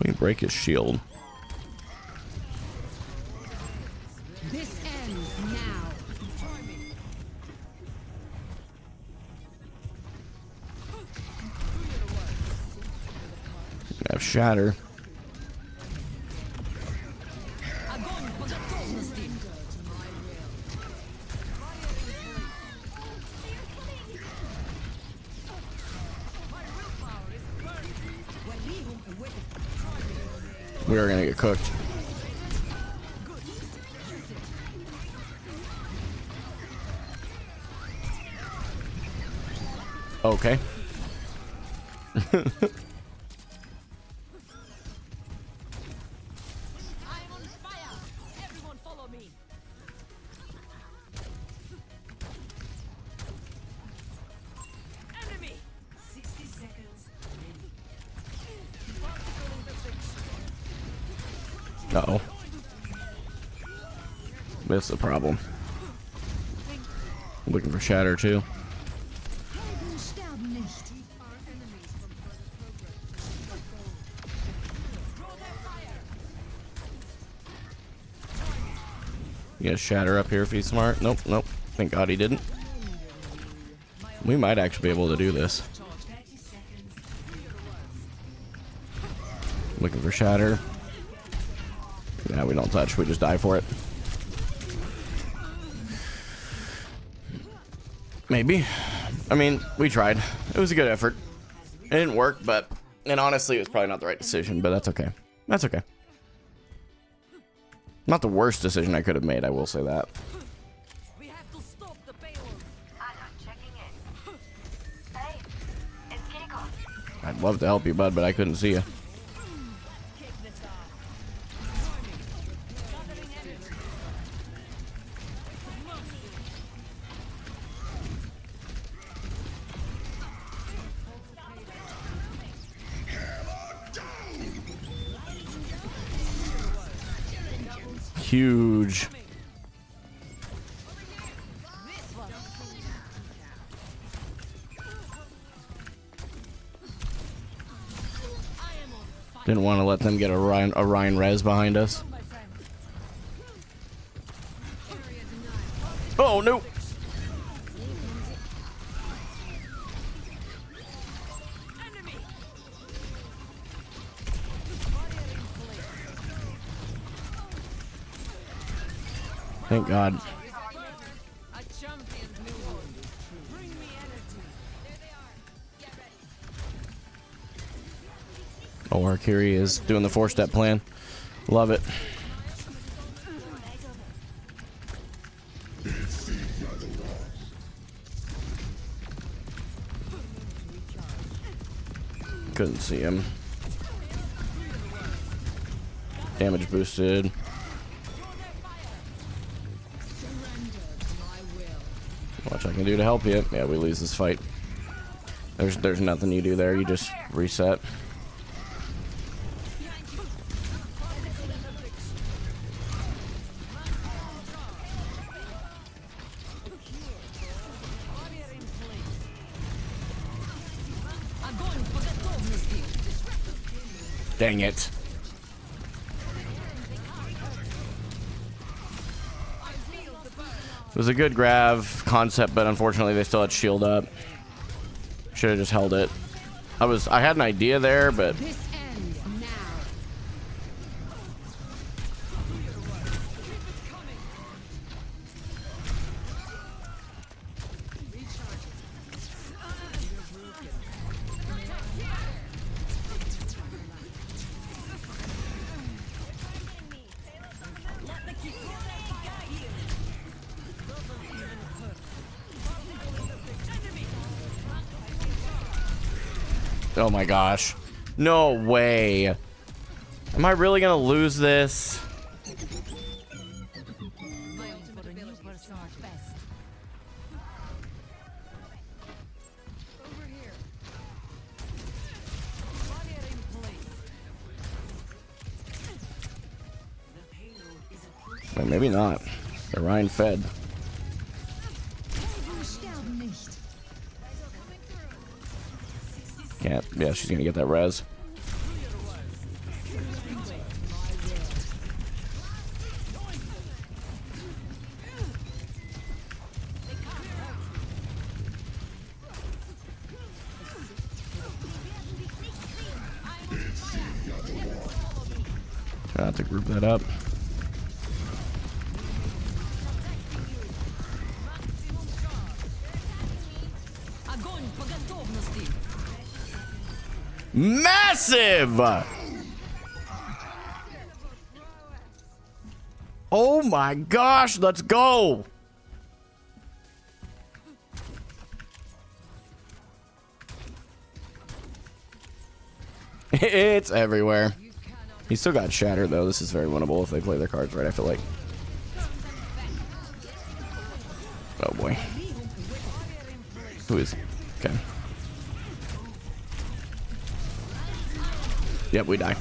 We break his shield. This ends now. We have shatter. We are gonna get cooked. Okay. I'm on fire. Everyone follow me. Enemy. 60 seconds. Uh-oh. That's the problem. I'm looking for shatter too. You got shatter up here if he's smart. Nope, nope. Thank God he didn't. We might actually be able to do this. Looking for shatter. Yeah, we don't touch. We just die for it. Maybe. I mean, we tried. It was a good effort. It didn't work, but... And honestly, it was probably not the right decision, but that's okay. That's okay. Not the worst decision I could have made, I will say that. We have to stop the payload. I'm checking in. Hey, it's kickoff. I'd love to help you, bud, but I couldn't see you. Kick this off. Gathering energy. Huge. Didn't want to let them get a Ryan res behind us. Oh no! Thank God. A champion's new one. Bring me energy. There they are. Get ready. Oh, Arcuri is doing the 4-step plan. Love it. Couldn't see him. Damage boosted. Watch I can do to help you. Yeah, we lose this fight. There's nothing you do there. You just reset. Огонь по готовности. Dang it. was a good grav concept, but unfortunately they still had shield up. Should have just held it. I had an idea there, but This ends now. oh my gosh. No way. Am I really gonna lose this? Well, maybe not. The Ryan fed. Can't. Yeah, she's gonna get that res. Try not to group that up. Massive! Oh my gosh, let's go! It's everywhere. He's still got Shatter though. This is very winnable if they play their cards right, I feel like. Oh boy. Who is? Okay. Yep, we die.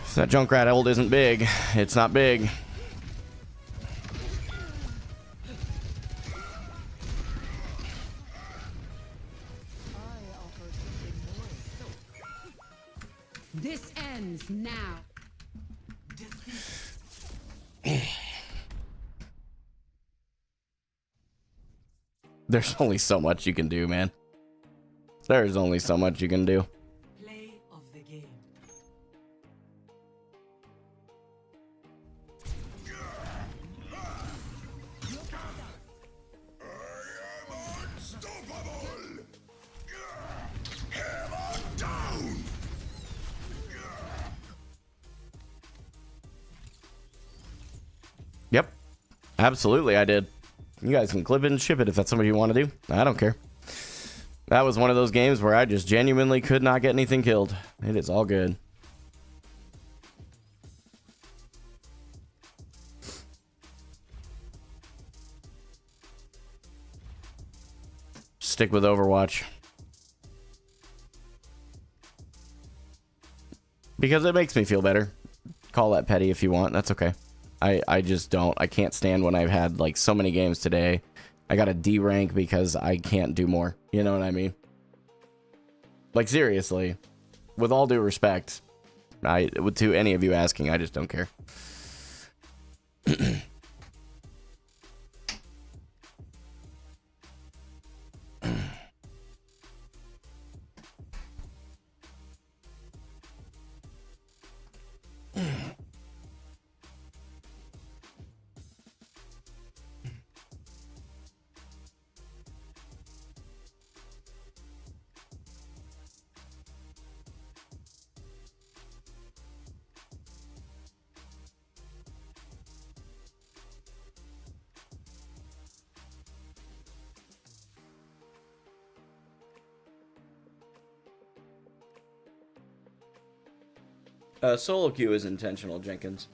If that Junkrat ult isn't big, it's not big. This ends now. There's only so much you can do, man. There's only so much you can do. Play of the game. Yep. Absolutely, I did. You guys can clip it and ship it if that's something you want to do. I don't care. That was one of those games where I just genuinely could not get anything killed. It is all good. Stick with Overwatch. Because it makes me feel better. Call that petty if you want. That's okay. I just don't. I can't stand when I've had like so many games today. I got a D rank because I can't do more. You know what I mean? Like seriously, with all due respect, to any of you asking, I just don't care. Solo queue is intentional, Jenkins.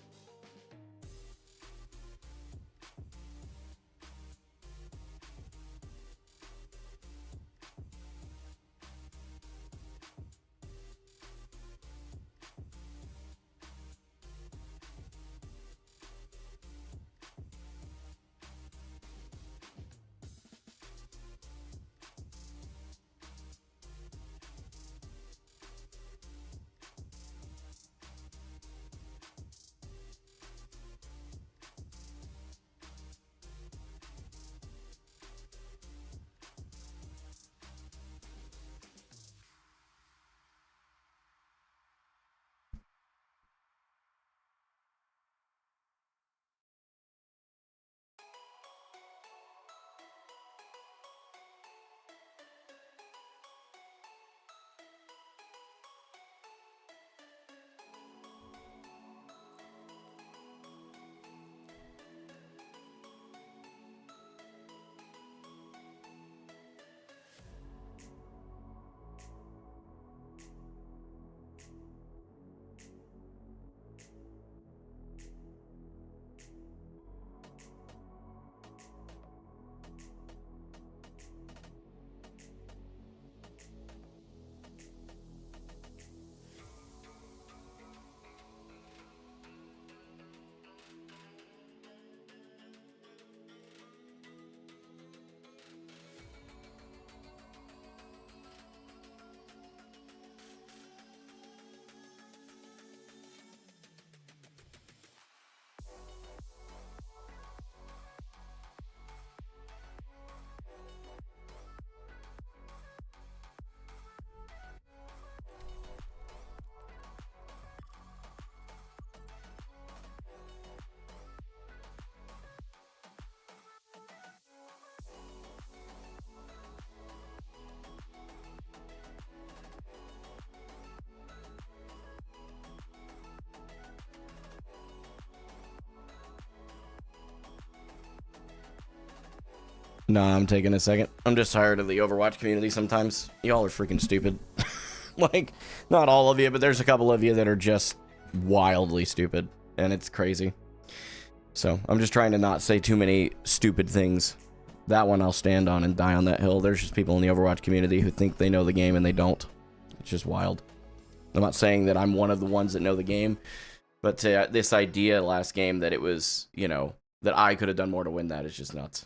Nah, I'm taking a second. I'm just tired of the Overwatch community sometimes. Y'all are freaking stupid. Like, not all of you, but there's a couple of you that are just wildly stupid. And it's crazy. So, I'm just trying to not say too many stupid things. That one I'll stand on and die on that hill. There's just people in the Overwatch community who think they know the game and they don't. It's just wild. I'm not saying that I'm one of the ones that know the game. But this idea last game that it was, you know, that I could have done more to win that is just nuts.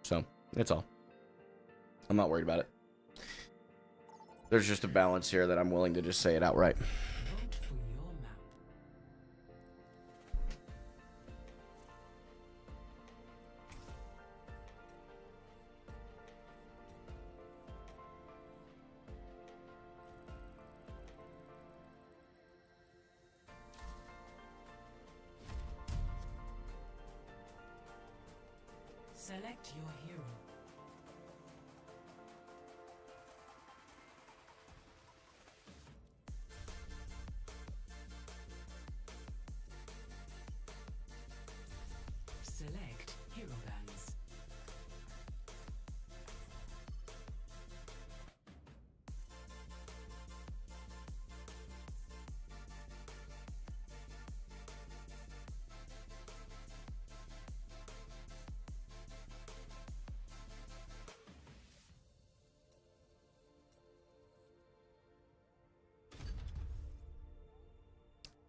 So, that's all. I'm not worried about it. There's just a balance here that I'm willing to just say it outright. Vote for your map. Select your hero. Select hero bands.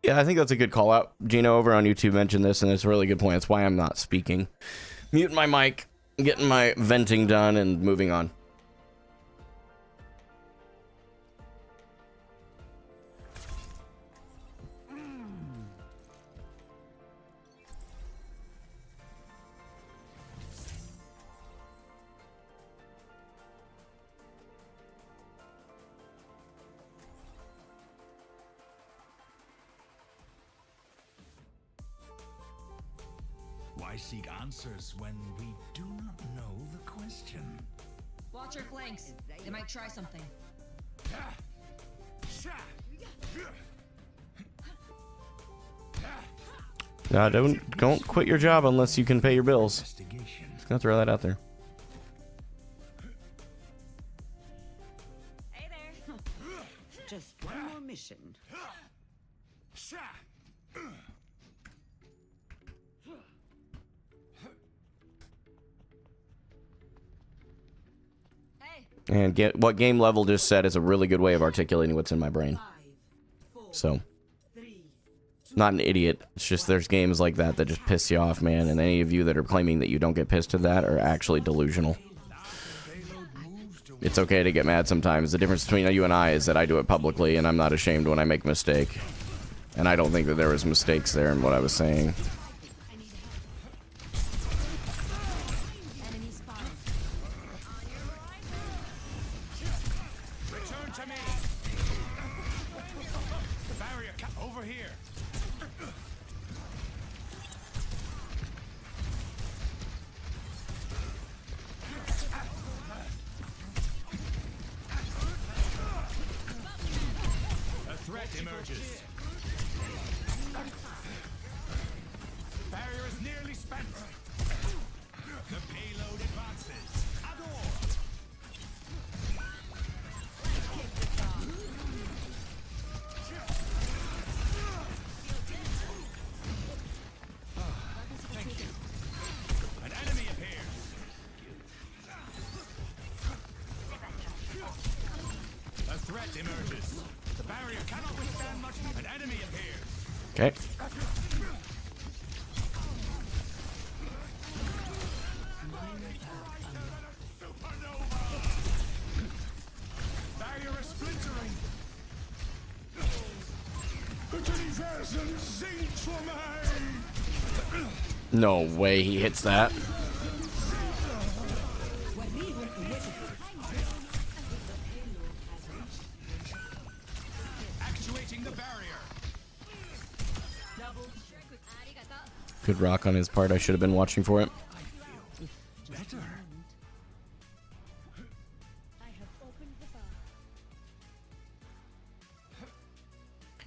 Yeah, I think that's a good call out. Gino over on YouTube mentioned this, and it's a really good point. That's why I'm not speaking. Muting my mic, getting my venting done, and moving on. Why seek answers when we do not know the question? Watch your flanks. They might try something. No, don't quit your job unless you can pay your bills. Just gonna throw that out there. Hey there. Just one more mission. And get what Game Level just said is a really good way of articulating what's in my brain. So, not an idiot. It's just there's games like that that just piss you off, man. And any of you that are claiming that you don't get pissed at that are actually delusional. It's okay to get mad sometimes. The difference between you and I is that I do it publicly, and I'm not ashamed when I make a mistake. And I don't think that there was mistakes there in what I was saying. Okay. No way he hits that. Actuating the barrier. Good rock on his part. I should have been watching for it. Better.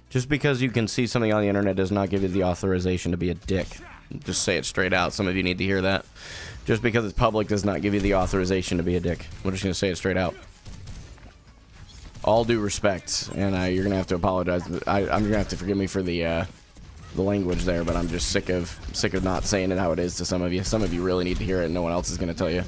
Just because you can see something on the internet does not give you the authorization to be a dick. Just say it straight out. Some of you need to hear that. Just because it's public does not give you the authorization to be a dick. We're just gonna say it straight out. All due respect, and you're gonna have to apologize. I'm gonna have to forgive me for the language there, but I'm just sick of not saying it how it is to some of you. Some of you really need to hear it, and no one else is gonna tell you.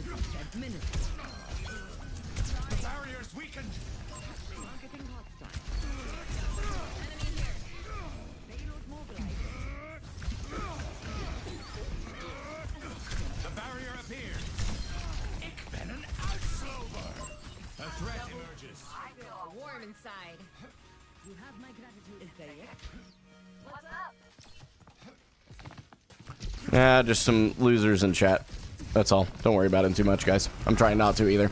Inside. You have my gratitude. Is that it? What's up? Yeah, just some losers in chat. That's all. Don't worry about it too much, guys. I'm trying not to either.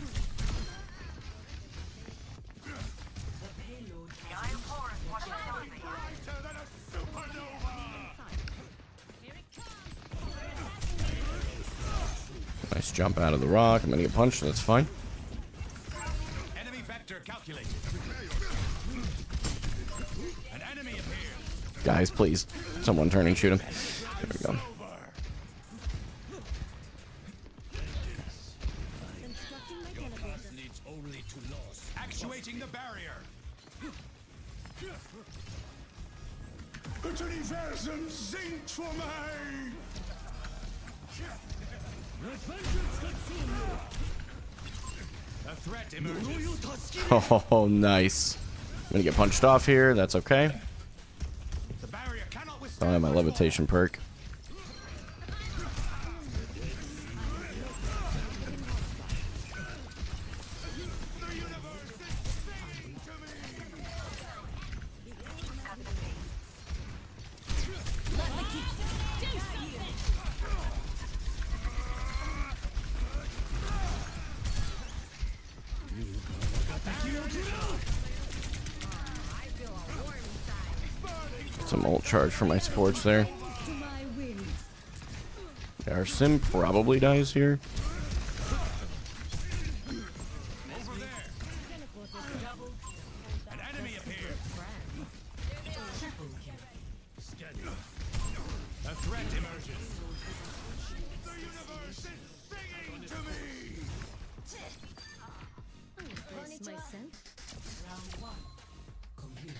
Nice jump out of the rock. I'm gonna get punched. That's fine. Enemy vector calculated. An enemy appeared. Guys, please. Someone turn and shoot him. There we go. Needs only to lose. Actuating the barrier. Das Universum singt für mich. A threat emerges. Oh, nice. I'm gonna get punched off here. That's okay. The barrier cannot Don't withstand have my levitation perk. Some ult charge for my supports there. Our sim probably dies here. over there. An enemy appeared. Steady. A threat emerges. The universe is singing to me. This my scent? Round 1. Complete.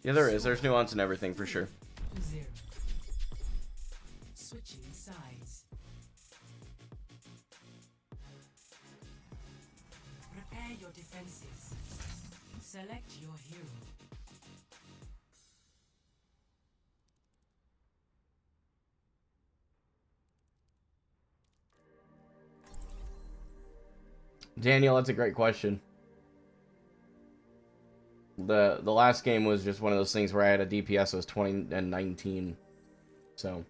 Yeah, there is. There's nuance in everything for sure. 0. Switching sides. Prepare your defenses. Select your hero. Daniel, that's a great question. The last game was just one of those things where I had a DPS that was 20 and 19. So,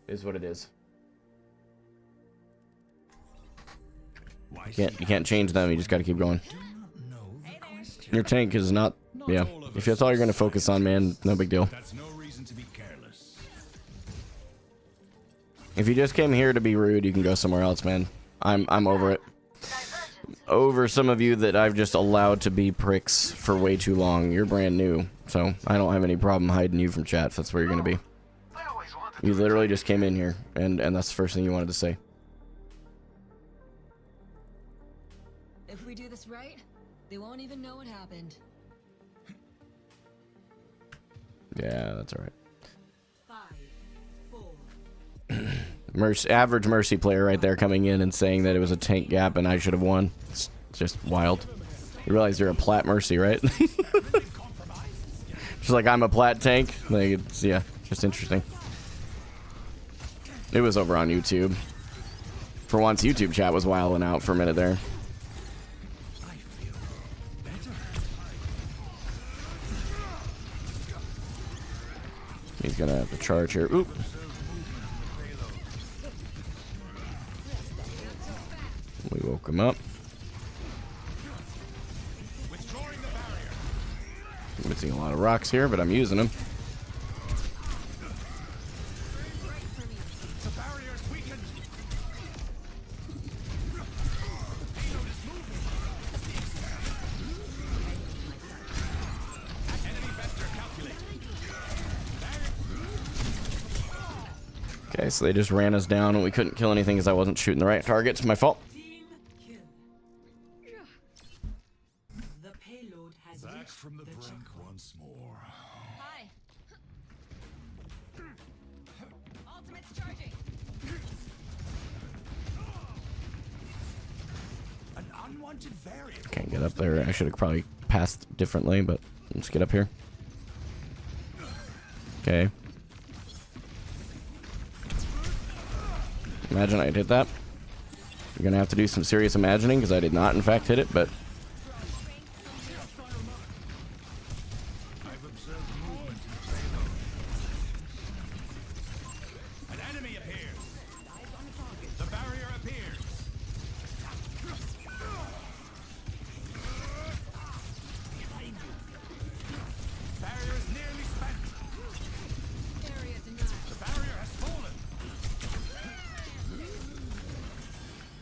is what it is. You can't change them. You just got to keep going. Your tank is not. Yeah, if that's all you're going to focus on, man, no big deal. That's no reason to be careless. If you just came here to be rude, you can go somewhere else, man. I'm over it. Over some of you that I've just allowed to be pricks for way too long. You're brand new, so I don't have any problem hiding you from chat if that's where you're gonna be. You literally just came in here, and that's the first thing you wanted to say. If we do this right, they won't even know what happened. Yeah, that's all right. 5, 4. Average Mercy player right there coming in and saying that it was a tank gap and I should have won. It's just wild. You realize you're a plat Mercy, right? Just like I'm a plat tank. Like it's, yeah, just interesting. It was over on YouTube. For once, YouTube chat was wilding out for a minute there. He's gonna have to charge here. Oop. We woke him up. I'm missing a lot of rocks here, but I'm using them. Okay, so they just ran us down and we couldn't kill anything because I wasn't shooting the right targets. My fault. Team kill. The payload has Back reached from the brink checkpoint. once more. Hi. Ultimate's charging. An unwanted variable. Can't get up there. I should have probably passed differently, but let's get up here. Okay. Imagine I hit that. You're gonna have to do some serious imagining because I did not, in fact, hit it, but I've observed movement in the payload. An enemy appears. The barrier appears. Barrier is nearly spent. Area denied. The barrier has fallen.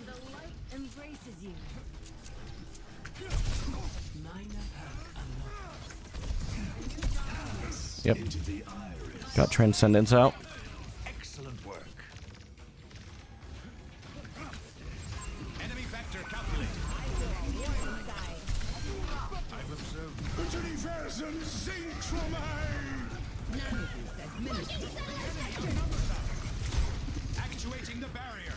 The light embraces you. Minor perk unlocked. yep. Into the iris. Got Transcendence out. Excellent work. Enemy vector calculated. I've observed. Actuating the barrier.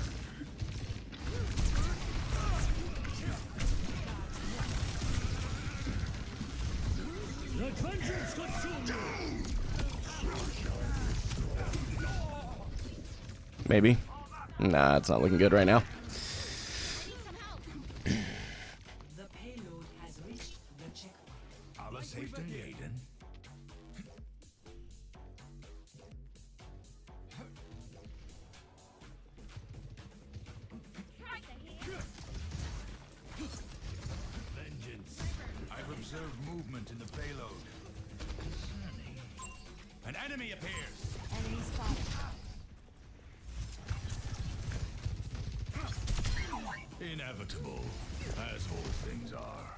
The vengeance consume you! Maybe. Nah, it's not looking good right now. The payload has reached the checkpoint. Allah saved and laden. Vengeance. I've observed movement in the payload. Concerning. An enemy appears. Enemy spotted. Inevitable, as all things are.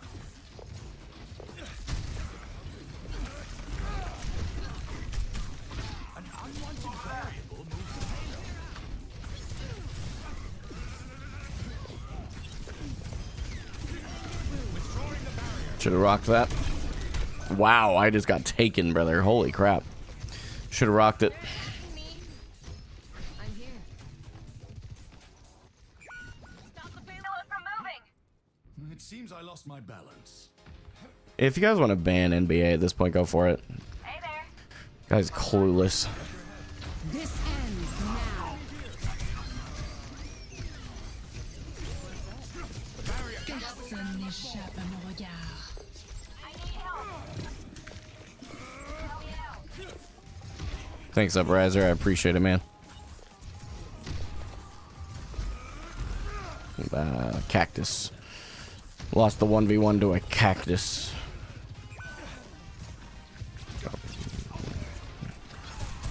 An unwanted variable moves the payload. Withdrawing the barrier. Should have rocked that. Wow, I just got taken, brother. Holy crap. Should have rocked it. I'm here. Stop the payload from moving! It seems I lost my balance. If you guys want to ban NBA at this point, go for it. Hey there! Guy's clueless. This ends now. Personne n'échappe à mon regard. I need help! Help me out! Thanks, Uprisor. I appreciate it, man. Cactus. Lost the 1v1 to a cactus.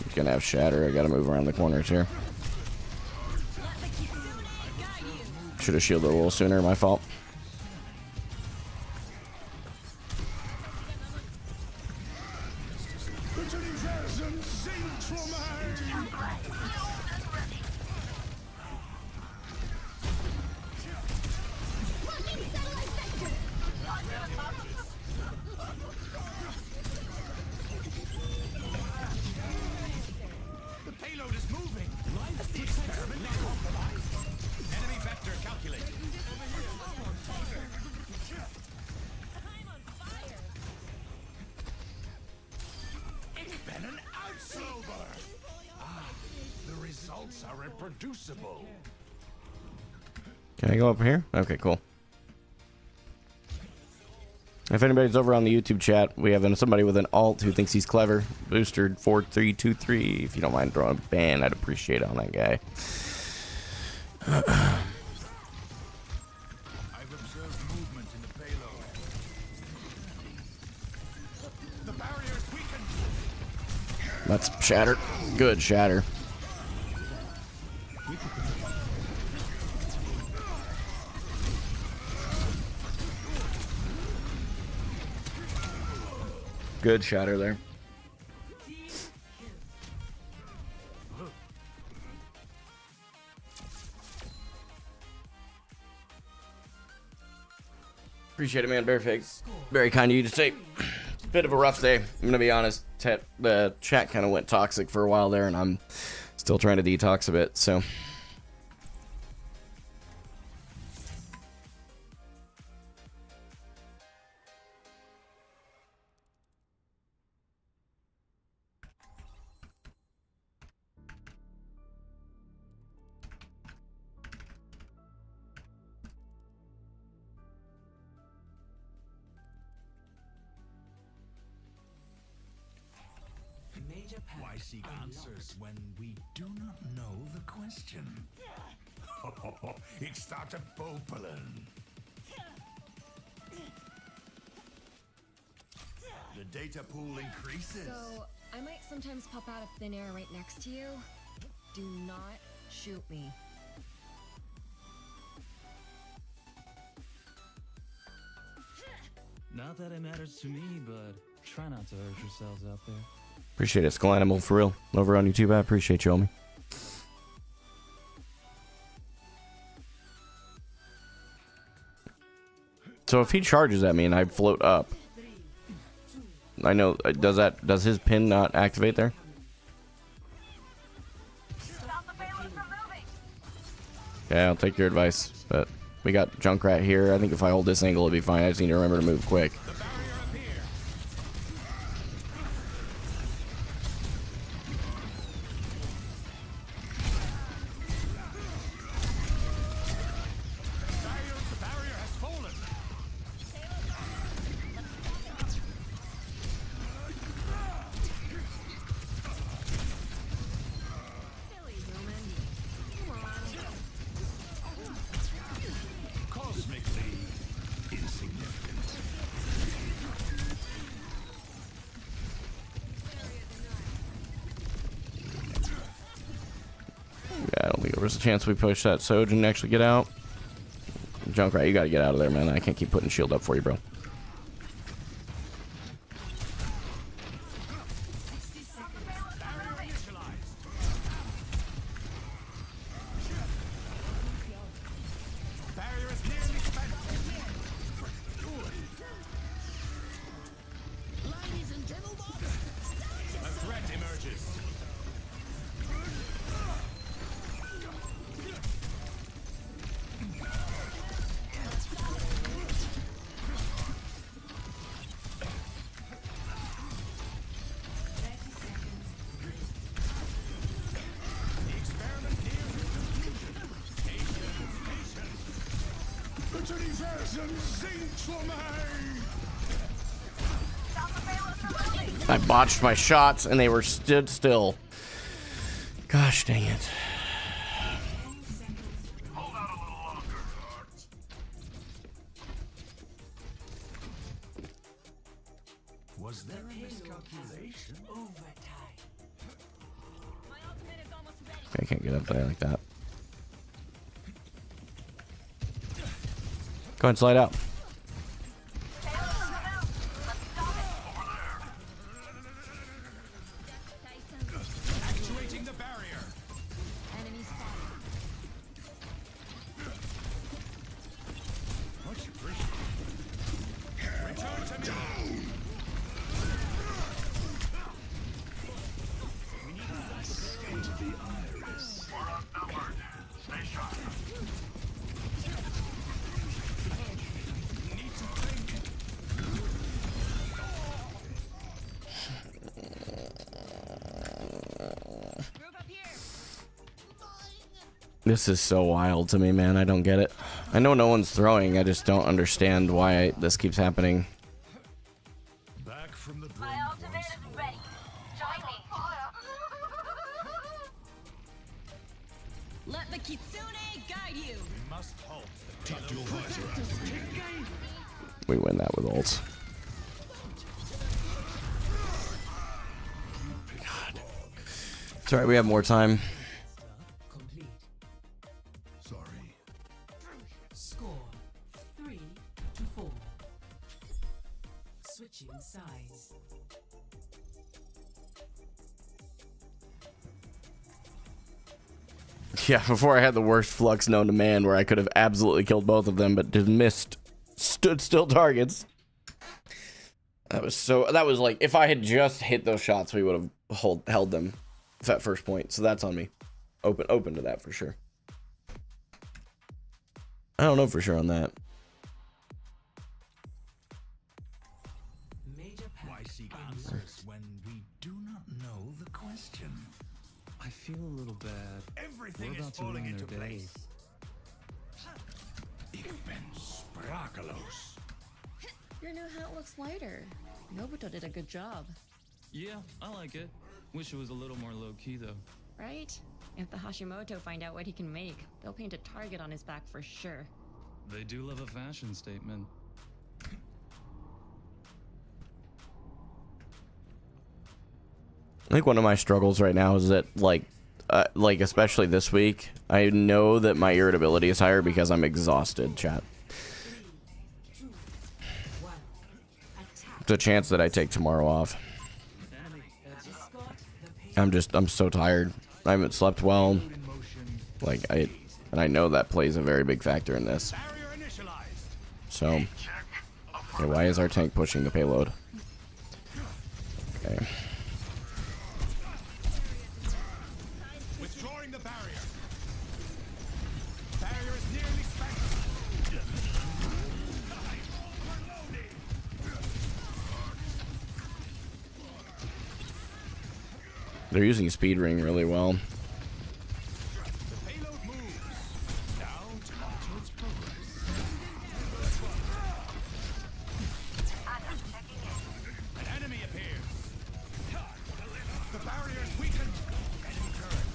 He's gonna have shatter. I gotta move around the corners here. Should have shielded a little sooner. My fault. The payload is moving. The experiment is compromised. Enemy vector calculated. It's been an outslober. Ah, the results are reproducible. Can I go up here? Okay, cool. If anybody's over on the YouTube chat, we have somebody with an alt who thinks he's clever. Boostered 4323. If you don't mind throwing a ban, I'd appreciate it on that guy. I've observed movement in the payload. The barrier is weakened. That's shatter. Good shatter. Good shatter there. Appreciate it, man. Bearfig. Very kind of you to say. It's a bit of a rough day. I'm gonna be honest. The chat kind of went toxic for a while there, and I'm still trying to detox a bit. So. Why seek answers when we do not know the question? It started popelen. The data pool increases. So, I might sometimes pop out of thin air right next to you. Do not shoot me. Not that it matters to me, but try not to hurt yourselves out there. Appreciate it, Skull Animal, for real. Over on YouTube, I appreciate you, homie. So if he charges at me and I float up, I know, does his pin not activate there? Yeah, I'll take your advice, but we got Junkrat here. I think if I hold this angle, it'll be fine. I just need to remember to move quick. There's a chance we push that Soj and actually get out. Junkrat, you gotta get out of there, man. I can't keep putting shield up for you, bro. I botched my shots and they were stood still. Gosh dang it. Was there a miscalculation? I can't get up there like that. Go ahead and slide out. Actuating the barrier. Enemy spotted. Much appreciated. Return to me. We need to the iris. We're outnumbered. Stay sharp. This is so wild to me, man. I don't get it. I know no one's throwing. I just don't understand why this keeps happening. Back from the My ultimate is ready. Join me. Let the Kitsune guide you. We must halt. Talk to your visor. We win that with ults. God. It's alright, we have more time. Complete. Sorry. Score 3-4. Switching sides. Yeah, before I had the worst flux known to man where I could have absolutely killed both of them, but just missed stood still targets. That was like, if I had just hit those shots, we would have held them at first point. So that's on me. Open to that for sure. I don't know for sure on that. Why seek answers when we do not know the question? I feel a little bad. Everything We're is about to falling ruin into their day. place. Ik ben sprakeloos. Your new hat looks lighter. Nobuto did a good job. Yeah, I like it. Wish it was a little more low-key, though. Right? If the Hashimoto find out what he can make, they'll paint a target on his back for sure. They do love a fashion statement. I think one of my struggles right now is that, like especially this week, I know that my irritability is higher because I'm exhausted, chat. There's a chance that I take tomorrow off. I'm so tired. I haven't slept well. Like, I know that plays a very big factor in this. So, okay, why is our tank pushing the payload? Okay. Withdrawing the barrier. Barrier is nearly spent. They're using speed ring really well. The payload moves. Now to monitor its progress. An enemy appears. The barrier is weakened. Enemy turret.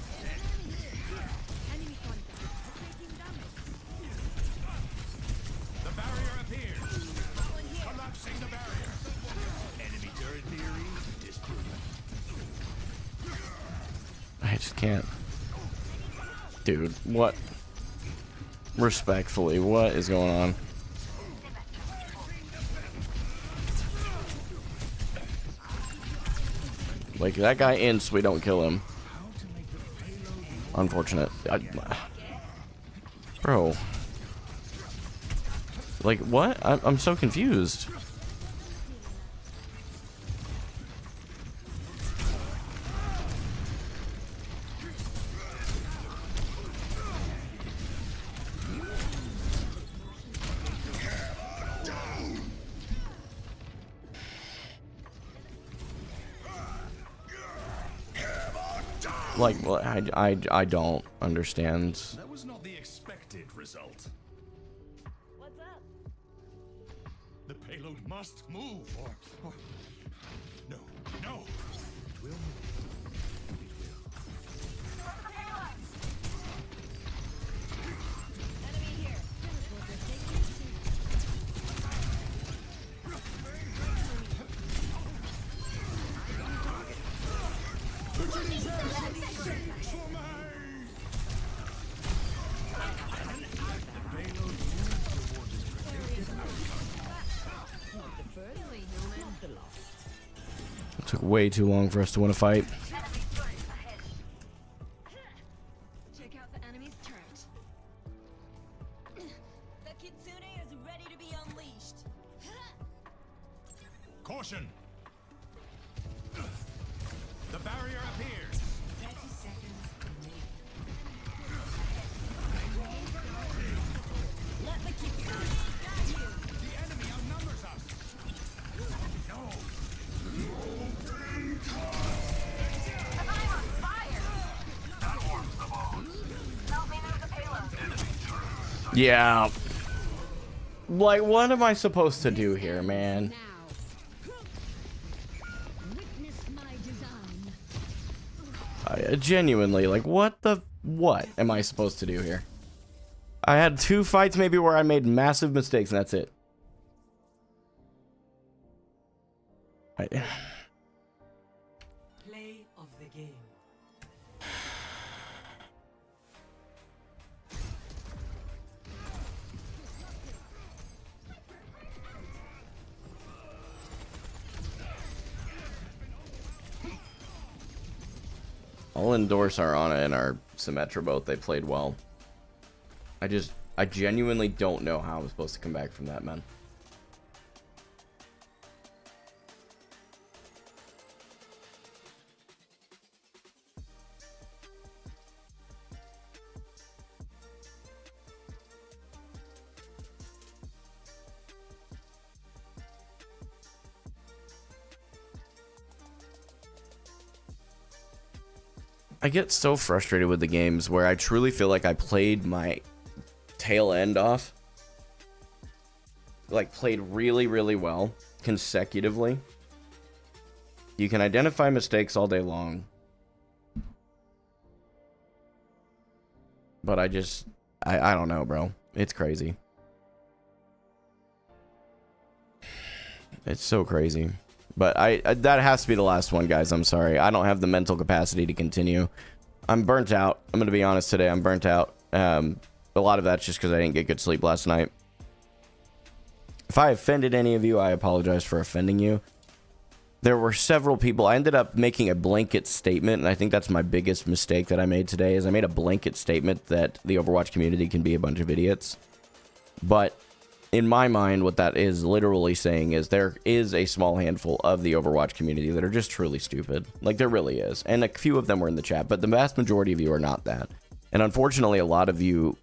Enemy contact. Taking damage. The barrier appears. Collapsing the barrier. Enemy turret theory disproven. I just can't. Dude, what? Respectfully, what is going on? Like, that guy ints, we don't kill him. Unfortunate. Bro. Like, what? I'm so confused. Like, well, I don't understand. That was not the expected result. What's up? The payload must move, or no, no. It will move. Enemy here. It took way too long for us to win a fight. Check out the enemy's turret. The Kitsune is ready to be unleashed. Caution! The barrier appears. 30 seconds remaining. Let the Kitsune guide you. The enemy outnumbers us. No. I'm on fire! That warms the ball. Help me move the payload. Yeah. Like, what am I supposed to do here, man? Now. Witness my design. Genuinely, like, what am I supposed to do here? I had 2 fights maybe where I made massive mistakes, and that's it. Play of the game. I'll endorse our Ana and our Symmetra both. They played well. I genuinely don't know how I'm supposed to come back from that, man. I get so frustrated with the games where I truly feel like I played my tail end off. Like, played really, really well consecutively. You can identify mistakes all day long. But I don't know, bro. It's crazy. It's so crazy. But that has to be the last one, guys. I'm sorry. I don't have the mental capacity to continue. I'm burnt out. I'm going to be honest today. I'm burnt out. A lot of that's just because I didn't get good sleep last night. If I offended any of you, I apologize for offending you. There were several people. I ended up making a blanket statement, and I think that's my biggest mistake that I made today, is I made a blanket statement that the Overwatch community can be a bunch of idiots. But in my mind, what that is literally saying is there is a small handful of the Overwatch community that are just truly stupid. Like, there really is. And a few of them were in the chat, but the vast majority of you are not that. And unfortunately, a lot of you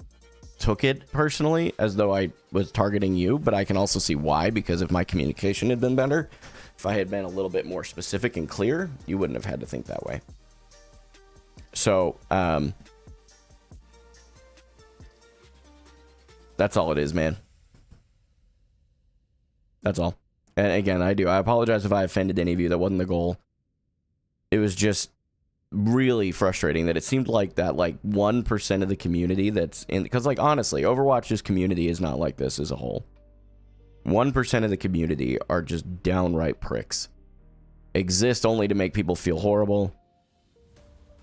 took it personally as though I was targeting you, but I can also see why, because if my communication had been better, if I had been a little bit more specific and clear, you wouldn't have had to think that way. So, that's all it is, man. That's all. And again, I apologize if I offended any of you. That wasn't the goal. It was just really frustrating that it seemed like that, like, 1% of the community that's in, because, like, honestly, Overwatch's community is not like this as a whole. 1% of the community are just downright pricks. Exist only to make people feel horrible.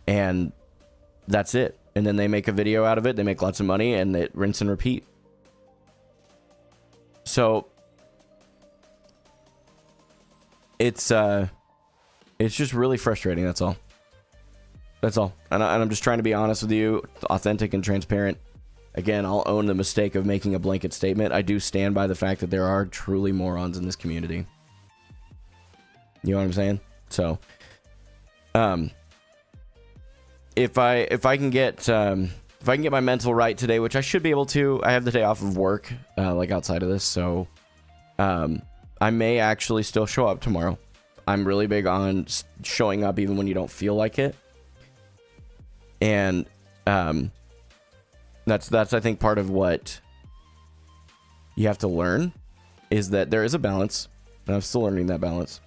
And that's it. And then they make a video out of it. They make lots of money, and it rinse and repeat. So it's just really frustrating. That's all. That's all. And I'm just trying to be honest with you, authentic and transparent. Again, I'll own the mistake of making a blanket statement. I do stand by the fact that there are truly morons in this community. You know what I'm saying? So, if I can get my mental right today, which I should be able to, I have the day off of work, like outside of this, so I may actually still show up tomorrow. I'm really big on showing up even when you don't feel like it. And that's I think part of what you have to learn, is that there is a balance, and I'm still learning that balance.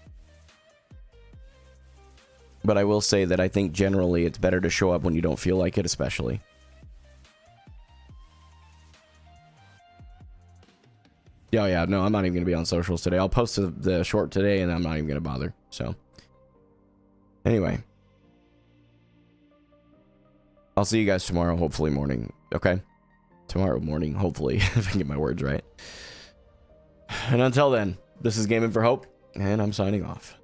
But I will say that I think generally it's better to show up when you don't feel like it, especially. Yeah, no, I'm not even going to be on socials today. I'll post the short today, and I'm not even going to bother. So, anyway. I'll see you guys tomorrow, hopefully morning. Okay? Tomorrow morning, hopefully, if I can get my words right. And until then, this is Gamin4Hope, and I'm signing off.